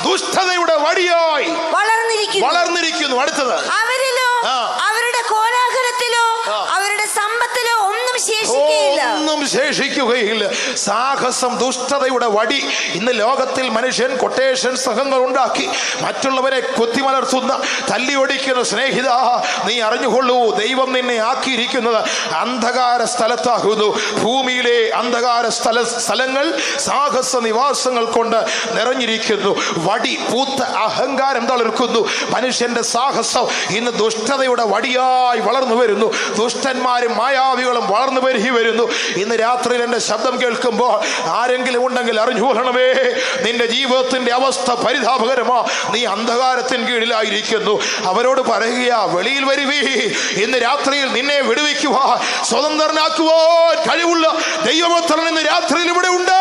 ദുഷ്ടതയുടെ വടിയായി വളർന്നിരിക്കുന്നു. അടുത്തത്, അവരിലോ അവരുടെ കോലാഹലത്തിലോ അവരുടെ സമ്പത്തിലോ ഒന്നും ശേഷിക്കുകയില്ല. സാഹസം ദുഷ്ടതയുടെ വടി. ഇന്ന് ലോകത്തിൽ മനുഷ്യൻ കൊട്ടേഷൻ സംഘങ്ങൾ ഉണ്ടാക്കി മറ്റുള്ളവരെ കൊത്തിമലർത്തുന്ന, തല്ലിയൊടിക്കുന്ന. സ്നേഹിത, നീ അറിഞ്ഞുകൊള്ളൂ, ദൈവം നിന്നെ ആക്കിയിരിക്കുന്നത് അന്ധകാര സ്ഥലത്താകുന്നു. ഭൂമിയിലെ അന്ധകാര സ്ഥലങ്ങൾ സാഹസ നിവാസങ്ങൾ കൊണ്ട് നിറഞ്ഞിരിക്കുന്നു. വടി പൂത്ത അഹങ്കാരം തളിർക്കുന്നു. മനുഷ്യന്റെ സാഹസം ഇന്ന് ദുഷ്ടതയുടെ വടിയായി വളർന്നു വരുന്നു. ദുഷ്ടന്മാരും മായാവികളും വളർന്നു പെരുകി വരുന്നു. ഇന്ന് രാത്രിയിൽ എന്റെ ശബ്ദം കേൾക്കുമ്പോൾ ആരെങ്കിലും ഉണ്ടെങ്കിൽ അറിഞ്ഞുകൊള്ളണമേ, നിന്റെ ജീവിതത്തിന്റെ അവസ്ഥ പരിതാപകരമാ. നീ അന്ധകാരത്തിന് കീഴിലായിരിക്കുന്നു. അവരോട് പറയുക, വെളിയിൽ വരുവീ. ഇന്ന് രാത്രിയിൽ നിന്നെ വിടുവിക്കുവാൻ, സ്വതന്ത്രനാക്കുവാൻ കഴിവുള്ള ദൈവപുത്രൻ ഇന്ന് രാത്രിയിൽ ഇവിടെ ഉണ്ട്.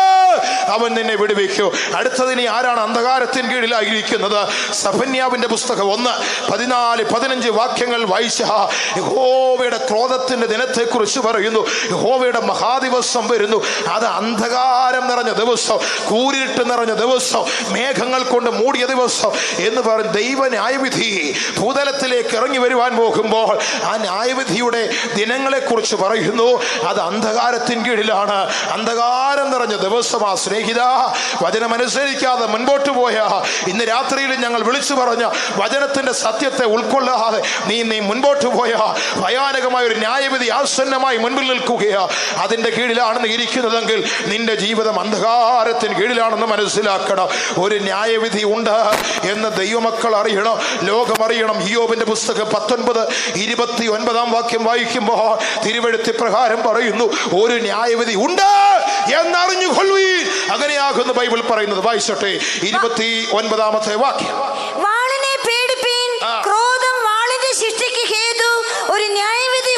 അവൻ നിന്നെ വിടുവിക്കൂ. അടുത്തതിനി ആരാണ് അന്ധകാരത്തിന് കീഴിലായിരിക്കുന്നത്? സഫന്യാവിന്റെ പുസ്തകം 1:14-15 വാക്യങ്ങൾ വായിച്ച യഹോവയുടെ ക്രോധത്തിന്റെ ദിനത്തെ കുറിച്ച് പറയുന്നു. യഹോവയുടെ മഹാദിവസം വരുന്നു. അത് അന്ധകാരം നിറഞ്ഞ ദിവസം, കൂരിട്ട് നിറഞ്ഞ ദിവസം, മേഘങ്ങൾ കൊണ്ട് മൂടിയ ദിവസം എന്ന് പറയും. ദൈവ ന്യായവിധി ഭൂതലത്തിലേക്ക് ഇറങ്ങി വരുവാൻ പോകുമ്പോൾ ആ ന്യായവിധിയുടെ ദിനങ്ങളെ കുറിച്ച് പറയുന്നു. അത് അന്ധകാരത്തിന് കീഴിലാണ്. അന്ധകാരം നിറഞ്ഞ ദിവസമാ. സ്നേഹിത, വചനമനുസരിക്കാതെ മുൻപോട്ട് പോയ ഇന്ന് രാത്രിയിൽ ഞങ്ങൾ വിളിച്ചു പറഞ്ഞ വചനത്തിന്റെ സത്യത്തെ ഉൾക്കൊള്ളാതെ നീ മുൻപോട്ട് പോയ ഭയാനകമായ ഒരു ന്യായവിധി ആസന്നമായി മുൻപിൽ നിൽക്കുകയാ. അതിന്റെ കീഴിലാണ് നീ ഇരിക്കുന്നതെങ്കിൽ നിന്റെ ജീവിതം അന്ധകാരത്തിന് കീഴിലാണെന്ന് മനസ്സിലാക്കണം. ഒരു ന്യായവിധി ഉണ്ട് എന്ന് ദൈവമക്കൾ അറിയണം, ലോകം അറിയണം. ഇയ്യോബിന്റെ പുസ്തകം 19:29 വാക്യം വായിക്കുമ്പോൾ തിരുവെഴുത്തി പ്രകാരം പറയുന്നു, ഒരു ന്യായവിധി ഉണ്ട് എന്നറിഞ്ഞുകൊള്ളുവീൻ. അങ്ങനെയാകുന്നു ബൈബിൾ പറയുന്നത്. വായിച്ചോട്ടെ 29 വാക്യം. വാളിനെ പേടിപ്പീൻ, ക്രോധം വാളിന്റെ ശിക്ഷയ്ക്ക് ഹേതു. ഒരു ന്യായവിധി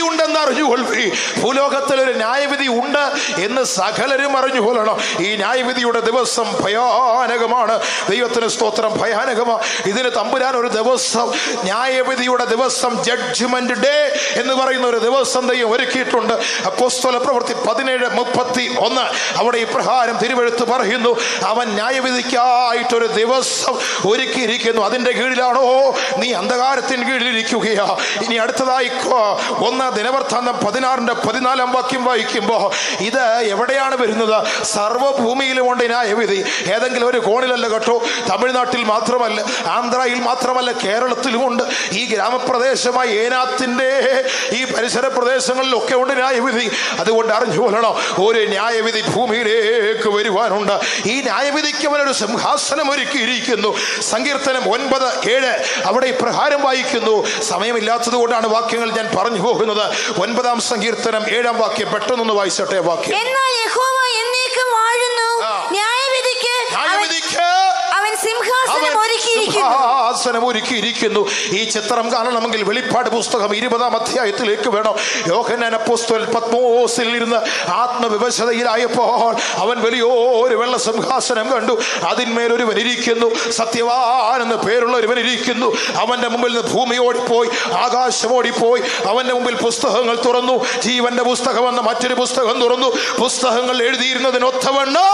ഉണ്ടെന്ന് അറിഞ്ഞുകൊള്ളി. ഭൂലോകത്തിൽ ഒരു ന്യായവിധി ഉണ്ട് എന്ന് സകലരും അറിഞ്ഞുകൊള്ളണം. ഈ ന്യായവിധിയുടെ ദിവസം ഭയാനകമാണ്. ദൈവത്തിന് സ്തോത്രം, ഭയാനകമാണ്. ഇതിന് തമ്പുരാൻ ഒരു ദിവസം, ന്യായവിധിയുടെ ദിവസം, ജഡ്ജ്മെന്റ് ഡേ എന്ന് പറയുന്ന ഒരു ദിവസം ദൈവം ഒരുക്കിയിട്ടുണ്ട്. അപ്പോസ്തല പ്രവൃത്തി 17:31 അവിടെ ഇപ്രകാരം തിരുവെഴുത്ത് പറയുന്നു, അവൻ ന്യായവിധിക്കായിട്ടൊരു ദിവസം ഒരുക്കിയിരിക്കുന്നു. അതിന്റെ കീഴിലാണോ നീ? അന്ധകാരത്തിന് കീഴിലിരിക്കുകയാ. ഇനി അടുത്തതായി 1 ദിനവൃത്താന്തം 16:14 വാക്യം വായിക്കുമ്പോൾ ഇത് എവിടെയാണ് വരുന്നത്? സർവ്വഭൂമിയിലുമുണ്ട് ന്യായവിധി. ഏതെങ്കിലും ഒരു കോണിലല്ല കേട്ടോ. തമിഴ്നാട്ടിൽ മാത്രമല്ല, ആന്ധ്രയിൽ മാത്രമല്ല, കേരളത്തിലുമുണ്ട്. ഈ ഗ്രാമപ്രദേശമായ ഏനാത്തിന്റെ ഈ പരിസര പ്രദേശങ്ങളിലൊക്കെ ഉണ്ട് ന്യായവിധി. അതുകൊണ്ട് അറിഞ്ഞുകൊള്ളണം, ഒരു ന്യായവിധി ഭൂമിയിലേക്ക് വരുവാനുണ്ട്. ഈ ന്യായവിധിക്ക് അവനൊരു സിംഹാസനം ഒരുക്കിയിരിക്കുന്നു. സങ്കീർത്തനം 9:7 അവിടെ ഇപ്രകാരം വായിക്കുന്നു. സമയമില്ലാത്തത് കൊണ്ടാണ് വാക്യങ്ങൾ ഞാൻ പറഞ്ഞു പോകുന്നത്. 9-ാം സങ്കീർത്തനം 7-ാം വാക്യം പെട്ടെന്നൊന്ന് വായിച്ചട്ടെ. വാക്യം, എന്നാൽ യഹോവ എന്നേക്കും വാഴുന്നു, ന്യായവിധിക്ക് അവൻ സിംഹാസനം ഒരുക്കി ഒരുക്കിയിരിക്കുന്നു. ഈ ചിത്രം കാണണമെങ്കിൽ വെളിപ്പാട് പുസ്തകം 20-ാം അധ്യായത്തിലേക്ക് വേണം. യോഹന്നാൻ അപ്പോസ്തലൻ പത്മോസിൽ ഇരുന്ന് ആത്മവിവശതയിലായപ്പോൾ അവൻ വലിയൊരു വെള്ള സിംഹാസനം കണ്ടു. അതിന്മേലൊരുവൻ ഇരിക്കുന്നു, സത്യവാൻ എന്ന് പേരുള്ള ഒരുവൻ ഇരിക്കുന്നു. അവന്റെ മുമ്പിൽ നിന്ന് ഭൂമി ഓടിപ്പോയി, ആകാശം ഓടിപ്പോയി. അവന്റെ മുമ്പിൽ പുസ്തകങ്ങൾ തുറന്നു. ജീവന്റെ പുസ്തകം എന്ന മറ്റൊരു പുസ്തകം തുറന്നു. പുസ്തകങ്ങൾ എഴുതിയിരുന്നതിനൊത്തവണ്ണം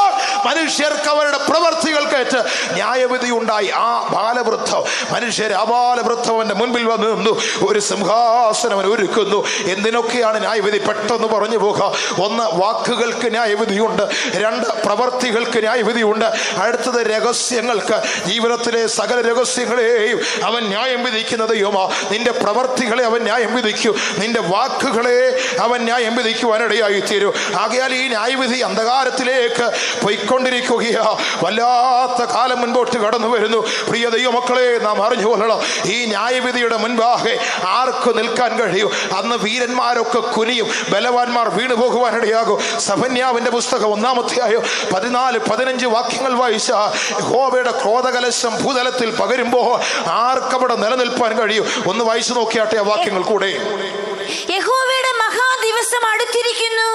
മനുഷ്യർക്ക് അവരുടെ പ്രവർത്തികൾക്കേറ്റ് ന്യായവിധി ഉണ്ടായി. ആ ബാലവൃദ്ധം മനുഷ്യർ ആ ബാലവൃദ്ധവന്റെ മുൻപിൽ വന്ന് നിന്നു. ഒരു സിംഹാസനം ഒരുക്കുന്നു. എന്തിനൊക്കെയാണ് ന്യായവിധി? പെട്ടെന്ന് പറഞ്ഞു പോകാം. 1, വാക്കുകൾക്ക് ന്യായവിധിയുണ്ട്. 2, പ്രവർത്തികൾക്ക് ന്യായവിധിയുണ്ട്. അടുത്തത് രഹസ്യങ്ങൾക്ക്. ജീവിതത്തിലെ സകല രഹസ്യങ്ങളെയും അവൻ ന്യായം വിധിക്കുന്ന ദൈവമാ. നിന്റെ പ്രവർത്തികളെ അവൻ ന്യായം വിധിക്കും, നിന്റെ വാക്കുകളെ അവൻ ന്യായം വിധിക്കുവാനിടയായി തീരും. ആകയാൽ ഈ ന്യായവിധി അന്ധകാരത്തിലേക്ക് പോയിക്കൊണ്ടിരിക്കുകയാ. വല്ലാത്ത കാലം മുൻപോട്ട് കടന്നു വരുന്നു. പ്രിയ ദൈവമക്കളെ, നാം അറിഞ്ഞു കൊള്ളണം, ഈ ന്യായവിധിയുടെ മുൻപാകെ ആർക്ക് നിൽക്കാൻ കഴിയും? അന്ന് വീരന്മാരൊക്കെ കുനിയും, ബലവാന്മാർ വീണു പോകുവാനിടയാകും. സഫന്യാവിന്റെ പുസ്തകം 1-ാം അധ്യായം 14-15 വാക്യങ്ങൾ വായിച്ച യഹോവയുടെ ക്രോധകലശം ഭൂതലത്തിൽ പകരുമ്പോൾ ആർക്കവിടെ നിലനിൽപ്പാൻ കഴിയും? ഒന്ന് വായിച്ചു നോക്കിയാട്ടെ ആ വാക്യങ്ങൾ കൂടെ. യഹോവയുടെ മഹാദിവസം അടുത്തിരിക്കുന്നു,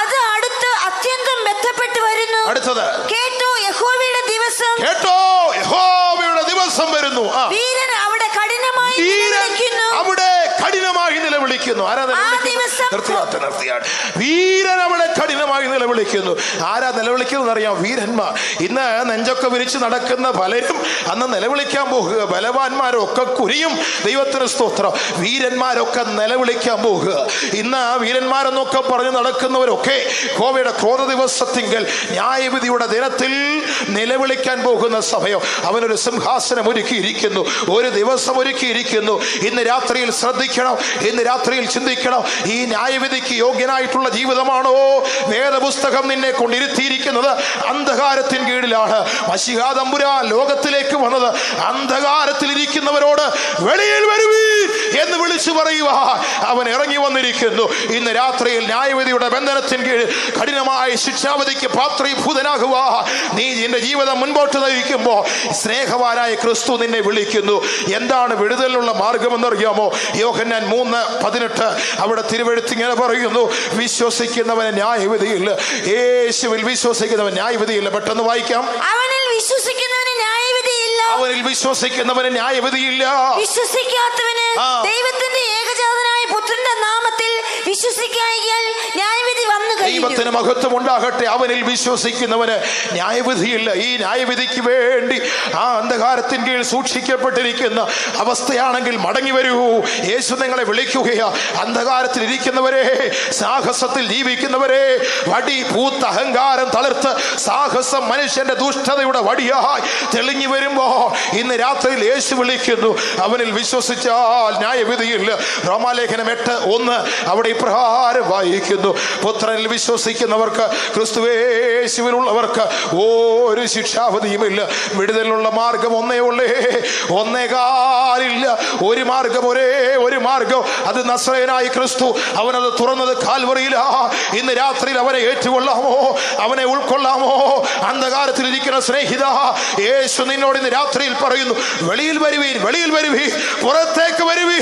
അത് അടുത്ത് അത്യന്തം ബന്ധപ്പെട്ട് വരുന്നു. അടുത്തത് കേട്ടോ, യഹോവയുടെ ദിവസം, കേട്ടോ, യഹോവയുടെ ദിവസം വരുന്നു. വീരൻ അവിടെ കഠിനമായി നിലവിളിക്കുന്നു. ആരാ വീരൻ അവിടെ കഠിനമായി നിലവിളിക്കുന്നു. ആരാ നിലവിളിക്കുന്നത് അറിയാം? വീരന്മാർ. ഇന്ന് നെഞ്ചൊക്കെ വിരിച്ച് നടക്കുന്ന പലരും അന്ന് നിലവിളിക്കാൻ പോകുക. ബലവാന്മാരൊക്കെ കുനിയും. ദൈവത്തിന് സ്തോത്രം. വീരന്മാരൊക്കെ നിലവിളിക്കാൻ പോകുക. ഇന്ന് വീരന്മാരെന്നൊക്കെ പറഞ്ഞ് നടക്കുന്നവരൊക്കെ യഹോവയുടെ ക്രോധ ദിവസത്തിങ്കൽ ന്യായവിധിയുടെ ദിനത്തിൽ നിലവിളിക്കാൻ പോകുന്ന സമയം അവനൊരു സിംഹാസനം ഒരുക്കിയിരിക്കുന്നു, ഒരു ദിവസം ഒരുക്കിയിരിക്കുന്നു. ഇന്ന് രാത്രിയിൽ ശ്രദ്ധിക്കണം, ഇന്ന് രാത്രിയിൽ ചിന്തിക്കണം. ഈ ന്യായവിധിക്ക് യോഗ്യനായിട്ടുള്ള ജീവിതമാണോ വേദപുസ്തകം നിന്നെ കൊണ്ടിരുത്തിയിരിക്കുന്നത്? അന്ധകാരത്തിന് കീഴിലാണ് മശിഹാ തമ്പുരാൻ ലോകത്തിലേക്ക് വന്നത്. അന്ധകാരത്തിൽ ഇരിക്കുന്നവരോട് വെളിയിൽ വരുവീൻ എന്ന് വിളിച്ചു പറയുക അവൻ ഇറങ്ങി വന്നിരിക്കുന്നു. ഇന്ന് രാത്രിയിൽ ന്യായവിധിയുടെ ബന്ധനത്തിന് കീഴിൽ കഠിനമായ ശിക്ഷാവിധിക്ക് പാത്രീഭൂതനാകുക. നീ നിന്റെ ജീവിതം മുൻപോട്ട് നയിക്കുമ്പോൾ സ്നേഹവാനായ ക്രിസ്തു നിന്നെ വിളിക്കുന്നു. എന്താണ് വിടുതലിനുള്ള മാർഗമെന്നറിയാമോ? യോഹന്നാൻ 3:18 അവിടെ തിരുവെഴുത്തിങ്ങനെ പറയുന്നു, വിശ്വസിക്കുന്നവന് ന്യായവിധിയില്ല. യേശുവിൽ വിശ്വസിക്കുന്നവൻ ന്യായവിധിയില്ല. പെട്ടെന്ന് വായിക്കാം. അവനിൽ വിശ്വസിക്കുന്നവന് ന്യായവിധിയില്ല. അവനിൽ വിശ്വസിക്കുന്നവന് ന്യായവിധിയില്ല. വിശ്വസിക്കാത്തവന് ദൈവത്തിന്റെ ഏകജാതനായ പുത്രന്റെ നാമത്തിൽ വിശ്വസിക്കായികയാൽ ന്യായവിധി വന്നു കഴിഞ്ഞു. ദൈവത്തിന് മഹത്വം ഉണ്ടാകട്ടെ. അവനിൽ വിശ്വസിക്കുന്നവന് ന്യായവിധിയില്ല. ഈ ന്യായവിധിക്ക് വേണ്ടി ആ അന്ധകാരത്തിൻ കീഴിൽ സൂക്ഷിക്കപ്പെട്ടിരിക്കുന്ന അവസ്ഥയാണെങ്കിൽ മടങ്ങി വരൂ. യേശു നിങ്ങളെ വിളിക്കുകയാ. അന്ധകാരത്തിൽ ഇരിക്കുന്നവരെ, സാഹസത്തിൽ ജീവിക്കുന്നവരെ, വടി പൂത്ത അഹങ്കാരം തളർത്ത് സാഹസം മനുഷ്യന്റെ ദുഷ്ടതയുടെ വടിയായി തെളിഞ്ഞു വരുമ്പോ ഇന്ന് രാത്രിയിൽ യേശു വിളിക്കുന്നു. അവനിൽ വിശ്വസിച്ചാൽ ന്യായവിധിയില്ല. റോമാലേഖനം 8:1 അവിടെ ഇപ്രകാരം വായിക്കുന്നു, പുത്രനിൽ വിശ്വസിക്കുന്നവർക്ക്, ക്രിസ്തുയേശുവിലുള്ളവർക്ക് ഒരു ശിക്ഷാവിധിയുമില്ല. വിടുതലിനുള്ള മാർഗം ഒന്നേ ഉള്ളേ, ഒന്നേകാലില്ല. ഒരു മാർഗം, ഒരേ ഒരു മാർഗം. അത് നസ്രയനായ ക്രിസ്തു. അവനത് തുറന്നത് കാൽവറിയിലാ. ഇന്ന് രാത്രിയിൽ അവനെ ഏറ്റുകൊള്ളാമോ? അവനെ ഉൾക്കൊള്ളാമോ? അന്ധകാരത്തിൽ ഇരിക്കുന്ന സ്നേഹിത, യേശു നിന്നോട് ഇന്ന് രാത്രിയിൽ പറയുന്നു, വെളിയിൽ വരുവീൻ, വെളിയിൽ വരുവീൻ, പുറത്തേക്ക് വരുവീ.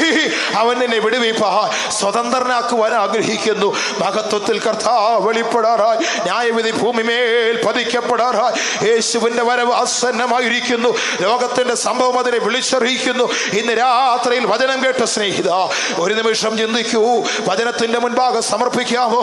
അവൻ നിന്നെ വിടുവിപ്പാൻ, സ്വതന്ത്രനാക്കുവാൻ ആഗ്രഹിക്കുന്നു. മഹത്വത്തിൽ കർത്താവ് വെളിപ്പെടാറായി, ന്യായവിധി ഭൂമിമേൽ പതിക്കപ്പെടാറായി. യേശുവിന്റെ വരവ് ആസന്നമായിരിക്കുന്നു. ലോകത്തിന്റെ സംഭവം അതിനെ വിളിച്ചറിയിക്കുന്നു. ഇന്ന് രാത്രിയിൽ വചനം കേട്ട സ്നേഹിത, ഒരു നിമിഷം ചിന്തിക്കൂ. വചനത്തിന്റെ മുൻപാകെ സമർപ്പിക്കാമോ?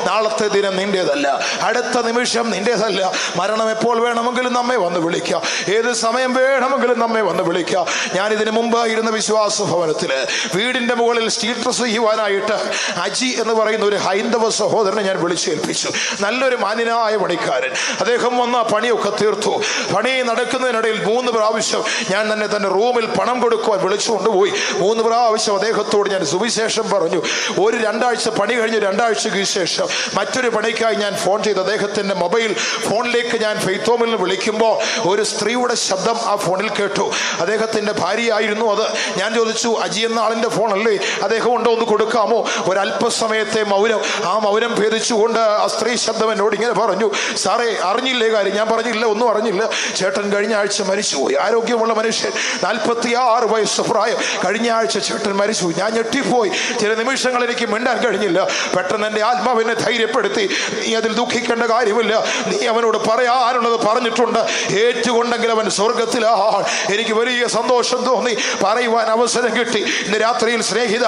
നാളത്തെ ദിനം നിന്റേതല്ല, അടുത്ത നിമിഷം നിന്റേതല്ല. മരണം എപ്പോൾ വേണമെങ്കിലും നമ്മെ വന്ന് വിളിക്കാം, ഏത് സമയം വേണമെങ്കിലും നമ്മെ വന്ന് വിളിക്കാം. ഞാൻ ഇതിനു മുമ്പ് ഇരുന്ന വിശ്വാസ ഭവനത്തില് വീടിന്റെ മുകളിൽ സ്റ്റീൽ ഡ്രസ് ചെയ്യുവാനായിട്ട് അജി എന്ന് പറയുന്ന ഒരു ഹൈന്ദവ സഹോദരനെ ഞാൻ വിളിച്ചേൽപ്പിച്ചു. നല്ലൊരു മാന്യനായ പണിക്കാരൻ. അദ്ദേഹം വന്ന പണിയൊക്കെ തീർത്തു. പണി നടക്കുന്നതിനിടയിൽ 3 പ്രാവശ്യം ഞാൻ തന്നെ റൂമിൽ പണം കൊടുക്കുവാൻ വിളിച്ചുകൊണ്ടുപോയി. 3 പ്രാവശ്യം അദ്ദേഹത്തോട് ഞാൻ സുവിശേഷം പറഞ്ഞു. ഒരു 2 ആഴ്ച പണി കഴിഞ്ഞ് 2 ആഴ്ചയ്ക്ക് ശേഷം മറ്റൊരു പണിക്കായി ഞാൻ ഫോൺ ചെയ്തു. അദ്ദേഹത്തിന്റെ മൊബൈൽ ഫോണിലേക്ക് ഞാൻ ഫെയ്ത്തോമിൽ നിന്ന് വിളിക്കുമ്പോൾ ഒരു സ്ത്രീയുടെ ശബ്ദം ആ ഫോണിൽ കേട്ടു. അദ്ദേഹത്തിന്റെ ഭാര്യയായിരുന്നു അത്. ഞാൻ ചോദിച്ചു, അജി എന്ന ആളിന്റെ ഫോണല്ലേ, അദ്ദേഹം ഉണ്ടോ, ഒന്ന് കൊടുക്കാമോ? ഒരല്പസമയത്തെ മൗനം. ആ മൗനം ഭേദിച്ചുകൊണ്ട് നിന്നുകൊണ്ട് ആ സ്ത്രീ ശബ്ദം എന്നോട് ഇങ്ങനെ പറഞ്ഞു, സാറേ അറിഞ്ഞില്ലേ കാര്യം? ഞാൻ പറഞ്ഞില്ല, ഒന്നും അറിഞ്ഞില്ല. ചേട്ടൻ കഴിഞ്ഞ ആഴ്ച മരിച്ചുപോയി. ആരോഗ്യമുള്ള മനുഷ്യൻ, 46 വയസ്സ് പ്രായം. കഴിഞ്ഞ ആഴ്ച ചേട്ടൻ മരിച്ചു. ഞാൻ ഞെട്ടിപ്പോയി. ചില നിമിഷങ്ങൾ എനിക്ക് മിണ്ടാൻ കഴിഞ്ഞില്ല. പെട്ടെന്ന് എൻ്റെ ആത്മാവിനെ ധൈര്യപ്പെടുത്തി, നീ അതിൽ ദുഃഖിക്കേണ്ട കാര്യമില്ല, നീ അവനോട് പറയാനുള്ളത് പറഞ്ഞിട്ടുണ്ട്, ഏറ്റുകൊണ്ടെങ്കിൽ അവൻ സ്വർഗത്തിലാണ്. എനിക്ക് വലിയ സന്തോഷം തോന്നി. പറയുവാൻ അവസരം കിട്ടി. ഇന്ന് രാത്രിയിൽ സ്നേഹിത,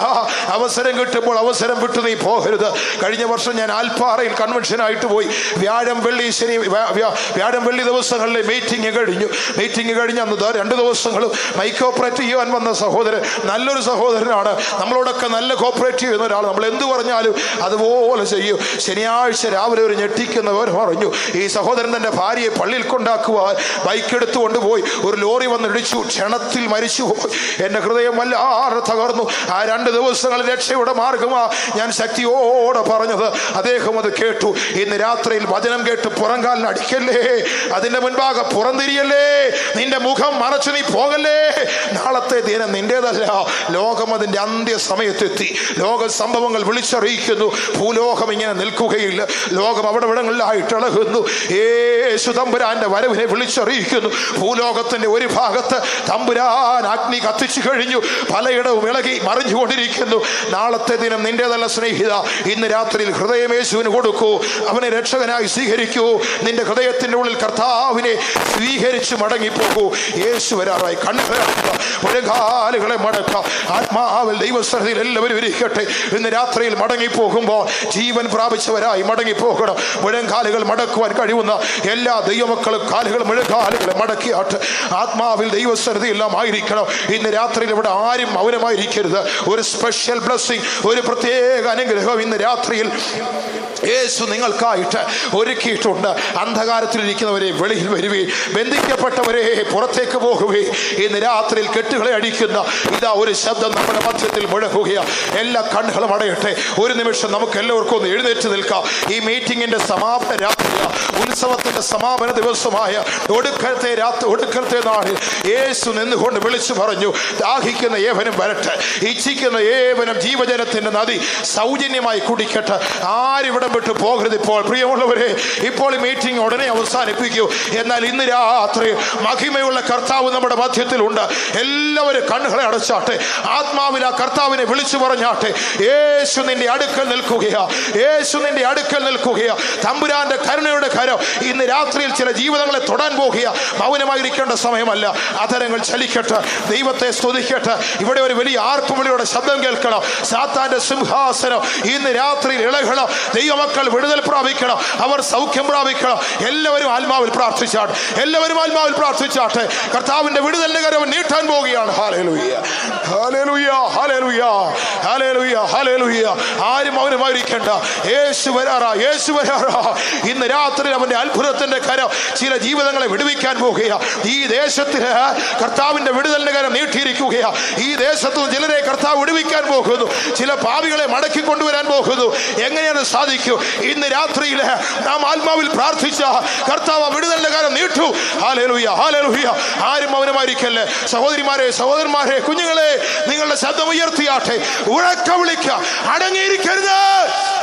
അവസരം കിട്ടുമ്പോൾ അവസരം വിട്ടു നീ പോകരുത്. കഴിഞ്ഞ വർഷം ഞാൻ ആൽപ്പാറയിൽ കൺവെൻഷനായിട്ട് പോയി. വ്യാഴം വെള്ളി ദിവസങ്ങളിലെ മീറ്റിംഗ് കഴിഞ്ഞ് അന്ന് 2 ദിവസങ്ങളും മൈക്ക് ഓപ്പറേറ്റ് ചെയ്യുവാൻ വന്ന സഹോദരൻ, നല്ലൊരു സഹോദരനാണ്. നമ്മളോടൊക്കെ നല്ല കോപ്പറേറ്റ് ചെയ്യുന്ന ഒരാൾ. നമ്മൾ എന്ത് പറഞ്ഞാലും അതുപോലെ ചെയ്യും. ശനിയാഴ്ച രാവിലെ ഒരു ഞെട്ടിക്കുന്നവർ പറഞ്ഞു, ഈ സഹോദരൻ തന്റെ ഭാര്യയെ പള്ളിയിൽ കൊണ്ടാക്കുവാൻ ബൈക്ക് എടുത്തു കൊണ്ടുപോയി. ഒരു ലോറി വന്ന് ഇടിച്ചു, ക്ഷണത്തിൽ മരിച്ചുപോയി. എന്റെ ഹൃദയം വല്ലാതെ തകർന്നു. ആ 2 ദിവസങ്ങളിൽ രക്ഷയുടെ മാർഗമാ ഞാൻ ശക്തിയോടെ പറഞ്ഞത്. അദ്ദേഹം അത് കേട്ടു. ഇന്ന് രാത്രിയിൽ വചനം കേട്ട് പുറംകാലിന് അടിക്കല്ലേ, അതിന്റെ മുൻപാകെ പുറംതിരിയല്ലേ, നിന്റെ മുഖം മറച്ചു നീ പോകല്ലേ. നാളത്തെ ദിനം നിന്റേതല്ല. ലോകം അതിന്റെ അന്ത്യ സമയത്തെത്തി. ലോക സംഭവങ്ങൾ വിളിച്ചറിയിക്കുന്നു. ഭൂലോകം ഇങ്ങനെ നിൽക്കുകയില്ല. ലോകം അവിടെ ഇവിടങ്ങളിലായിട്ട് ഇളകുന്നു. യേശു തമ്പുരാന്റെ വരവിനെ വിളിച്ചറിയിക്കുന്നു. ഭൂലോകത്തിന്റെ ഒരു ഭാഗത്ത് തമ്പുരാൻ അഗ്നി കത്തിച്ചു കഴിഞ്ഞു, പലയിടവും ഇളകി മറിഞ്ഞുകൊണ്ടിരിക്കുന്നു. നാളത്തെ ദിനം നിന്റേതല്ല സ്നേഹിത. ഇന്ന് രാത്രിയിൽ ഹൃദയം യേശുവിന് കൊടുക്കൂ, അവനെ രക്ഷകനായി സ്വീകരിക്കൂ. നിന്റെ ഹൃദയത്തിന്റെ ഉള്ളിൽ കർത്താവിനെ സ്വീകരിച്ച് മടങ്ങിപ്പോകൂ. യേശു വരാറായി. കണ്ണുകളെ മുഴങ്കാലുകളെ മടക്കാം. ആത്മാവിൽ ദൈവസ്ഥലത്തിൽ എല്ലാവരും ഇരിക്കട്ടെ. ഇന്ന് രാത്രിയിൽ മടങ്ങിപ്പോകുമ്പോൾ ജീവൻ പ്രാപിച്ചവരായി മടങ്ങിപ്പോകണം. മുഴങ്കാലുകൾ മടക്കുവാൻ കഴിയുന്ന എല്ലാ ദൈവമക്കളും മുഴങ്കാലുകളെ മടക്കിയാട്ട് ആത്മാവിൽ ദൈവസ്ഥലത്തിൽ എല്ലാം ആയിരിക്കണം. ഇന്ന് രാത്രിയിൽ ഇവിടെ ആരും മൗനമായിരിക്കരുത്. ഒരു സ്പെഷ്യൽ ബ്ലെസ്സിങ്, ഒരു പ്രത്യേക അനുഗ്രഹം ഇന്ന് രാത്രിയിൽ യേശു നിങ്ങൾക്കായിട്ട് ഒരുക്കിയിട്ടുണ്ട്. അന്ധകാരത്തിലിരിക്കുന്നവരെ വെളിയിൽ വരുവേ, ബന്ധിക്കപ്പെട്ടവരെ പുറത്തേക്ക് പോകുവേ. ഇന്ന് രാത്രിയിൽ കെട്ടുകളെ അടിക്കുന്ന ഇതാ ഒരു ശബ്ദം നമ്മുടെ മധ്യത്തിൽ മുഴങ്ങുകയാണ്. എല്ലാ കണ്ണുകളും അടയട്ടെ. ഒരു നിമിഷം നമുക്ക് എല്ലാവർക്കും ഒന്ന് എഴുന്നേറ്റ് നിൽക്കാം. ഈ മീറ്റിംഗിന്റെ സമാപന രാത്രിയ, ഉത്സവത്തിന്റെ സമാപന ദിവസമായ ഒടുക്കത്തെ നാളിൽ യേശു നിന്നുകൊണ്ട് വിളിച്ചു പറഞ്ഞു, ദാഹിക്കുന്ന ഏവനും വരട്ടെ, ഇച്ഛിക്കുന്ന ഏവനും ജീവജലത്തിന്റെ നദി സൗജന്യമായി കുടിക്കട്ടെ. ആരിവിടം വിട്ടു പോകരുത്. ഇപ്പോൾ പ്രിയമുള്ളവരെ, ഇപ്പോൾ ഈ മീറ്റിംഗ് ഉടനെ അവസാനിപ്പിക്കൂ. എന്നാൽ ഇന്ന് രാത്രി മഹിമയുള്ള കർത്താവ് നമ്മുടെ മധ്യത്തിലുണ്ട്. എല്ലാവരും കണ്ണുകളെ അടച്ചാട്ടെ. ആത്മാവിൽ ആ കർത്താവിനെ വിളിച്ചു പറഞ്ഞാട്ടെ. യേശു നിന്റെ അടുക്കൽ നിൽക്കുകയാ. യേശു നിന്റെ അടുക്കൽ നിൽക്കുകയാ. തമ്പുരാന്റെ കരുണയുടെ കരം ഇന്ന് രാത്രിയിൽ ചില ജീവിതങ്ങളെ തൊടാൻ പോകുക. മൗനമായിരിക്കേണ്ട സമയമല്ല. അധരങ്ങൾ ചലിക്കട്ടെ, ദൈവത്തെ സ്തുതിക്കട്ടെ. ഇവിടെ ഒരു വലിയ ആർപ്പുവിളിയുടെ ശബ്ദം കേൾക്കണം. സാത്താന്റെ സിംഹാസനം ഇന്ന് രാത്രിയിൽ ഇളകണം. ദൈവമക്കൾ വിടുതൽ പ്രാപിക്കണം, അവർ സൗഖ്യം പ്രാപിക്കണം. എല്ലാവരും ആത്മാവിൽ പ്രാർത്ഥിച്ചാട്ടെ. എല്ലാവരും ആത്മാവിൽ പ്രാർത്ഥിച്ചാട്ടെ. കർത്താവിന്റെ വിടുതലിന്റെ കരം നീട്ടാൻ പോവുകയാണ്. Hallelujah, hallelujah, hallelujah, hallelujah, hallelujah. ആരും മൗനമായിരിക്കേണ്ട. യേശു വരാറാ, യേശു വരാറാ. ഇന്ന് രാത്രി അവന്റെ അത്ഭുതത്തിന്റെ കരം ചില ജീവിതങ്ങളെ വിടുവിക്കാൻ പോകുക. ഈ ദേശത്തിന് കർത്താവിന്റെ വിടുതലിന്റെ കരം നീട്ടിയിരിക്കുകയാ. ഈ ദേശത്തു ചിലരെ കർത്താവ് വിടുവിക്കാൻ പോകുന്നു. ചില പാപികളെ മടക്കി കൊണ്ടുവരാൻ പോകുന്നു. എങ്ങനെയാണ് സാധിക്കൂ? ഇന്ന് രാത്രിയിൽ നാം ആത്മാവിൽ പ്രാർത്ഥിച്ച കർത്താവ് വിടുതലിന്റെ കരം നീട്ടു. Hallelujah, hallelujah. ആരും മൗനമായിരിക്കല്ലേ. സഹോദരിമാരെ, സഹോദരന്മാരെ, കുഞ്ഞുങ്ങളെ, നിങ്ങളുടെ ശബ്ദം ഉയർത്തിയാട്ടെ. ഉറക്ക വിളിക്ക, അടങ്ങിയിരിക്കരുത്.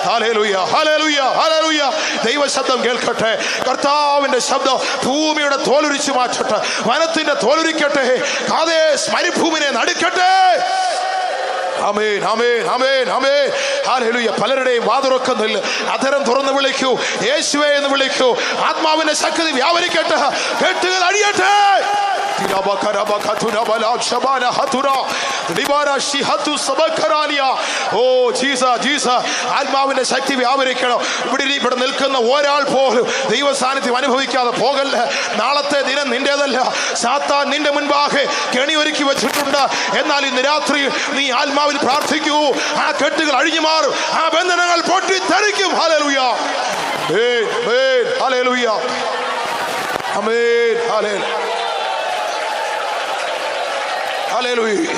Hallelujah, hallelujah, hallelujah. ദൈവ ശബ്ദം കേൾക്കട്ടെ. കർത്താവിന്റെ ശബ്ദം ഭൂമിയുടെ തോലുരിച്ചു മാറ്റട്ടെ. വനത്തിന്റെ തോലുരിക്കട്ടെ. കാദേശ് മരുഭൂമിനെ നടുക്കട്ടെ. ആമേൻ, ആമേൻ, ആമേൻ, ആമേൻ. ഹല്ലേലൂയ. പലരുടെയും വാതുറക്കുന്നില്ല. അധരം തുറന്ന് വിളിക്കൂ, യേശുവേ എന്ന് വിളിക്കൂ. ആത്മാവിന്റെ ശക്തി വ്യാപരിക്കട്ടെ. കെട്ടുകൾ അടിയട്ടെ. ആത്മാവിന്റെ ശക്തി വ്യാപരിക്കണം. ഇവിടെ നിൽക്കുന്ന ഒരാൾ പോലും ദൈവ സാന്നിധ്യം അനുഭവിക്കാതെ പോകല്ല. നാളത്തെ ദിനം നിന്റേതല്ല. സാത്താൻ നിന്റെ മുൻപാകെ കെണി ഒരുക്കി വെച്ചിട്ടുണ്ട്. എന്നാൽ ഇന്ന് രാത്രി നീ ആത്മാവിൽ പ്രാർത്ഥിക്കൂ. ആ കെട്ടുകൾ അഴിഞ്ഞു മാറും. ആ ബന്ധനങ്ങൾ പൊട്ടിത്തെറിക്കും. ഹല്ലേലൂയ, ഹല്ലേലൂയ, ആമേൻ, hallelujah. Hallelujah,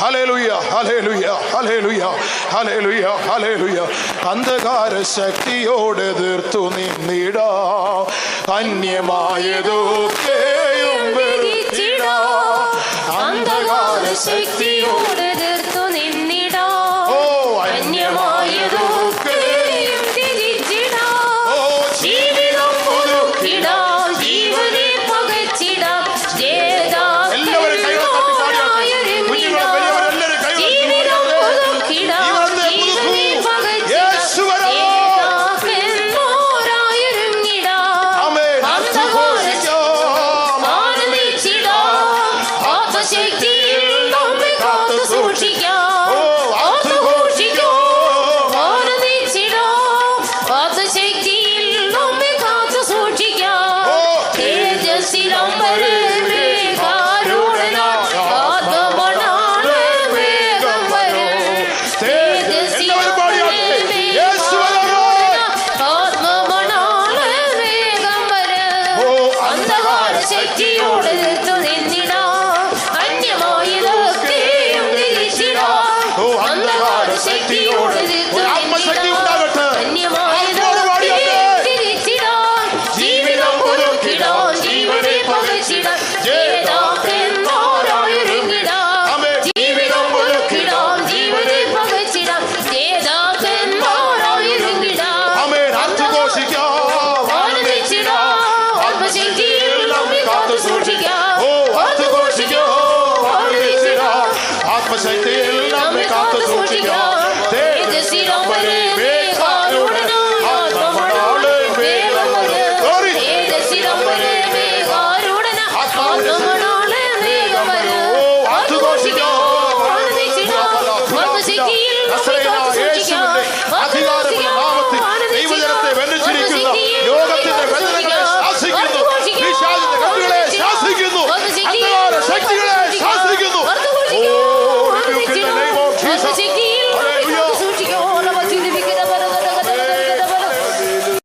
hallelujah, hallelujah, hallelujah, hallelujah, hallelujah. അന്ധകാര ശക്തിയോട് എതിർത്തു നിന്നിടാം. അന്യമായതൊക്കെയും വെറുത്തിടാം. അന്ധകാര ശക്തിയോട് എതിർത്തു നിന്നിടാം. ഓ, അന്യമായതൊക്കെയും തിരിച്ചിടാം. ഓ അന്ധകാര ശക്തികൾ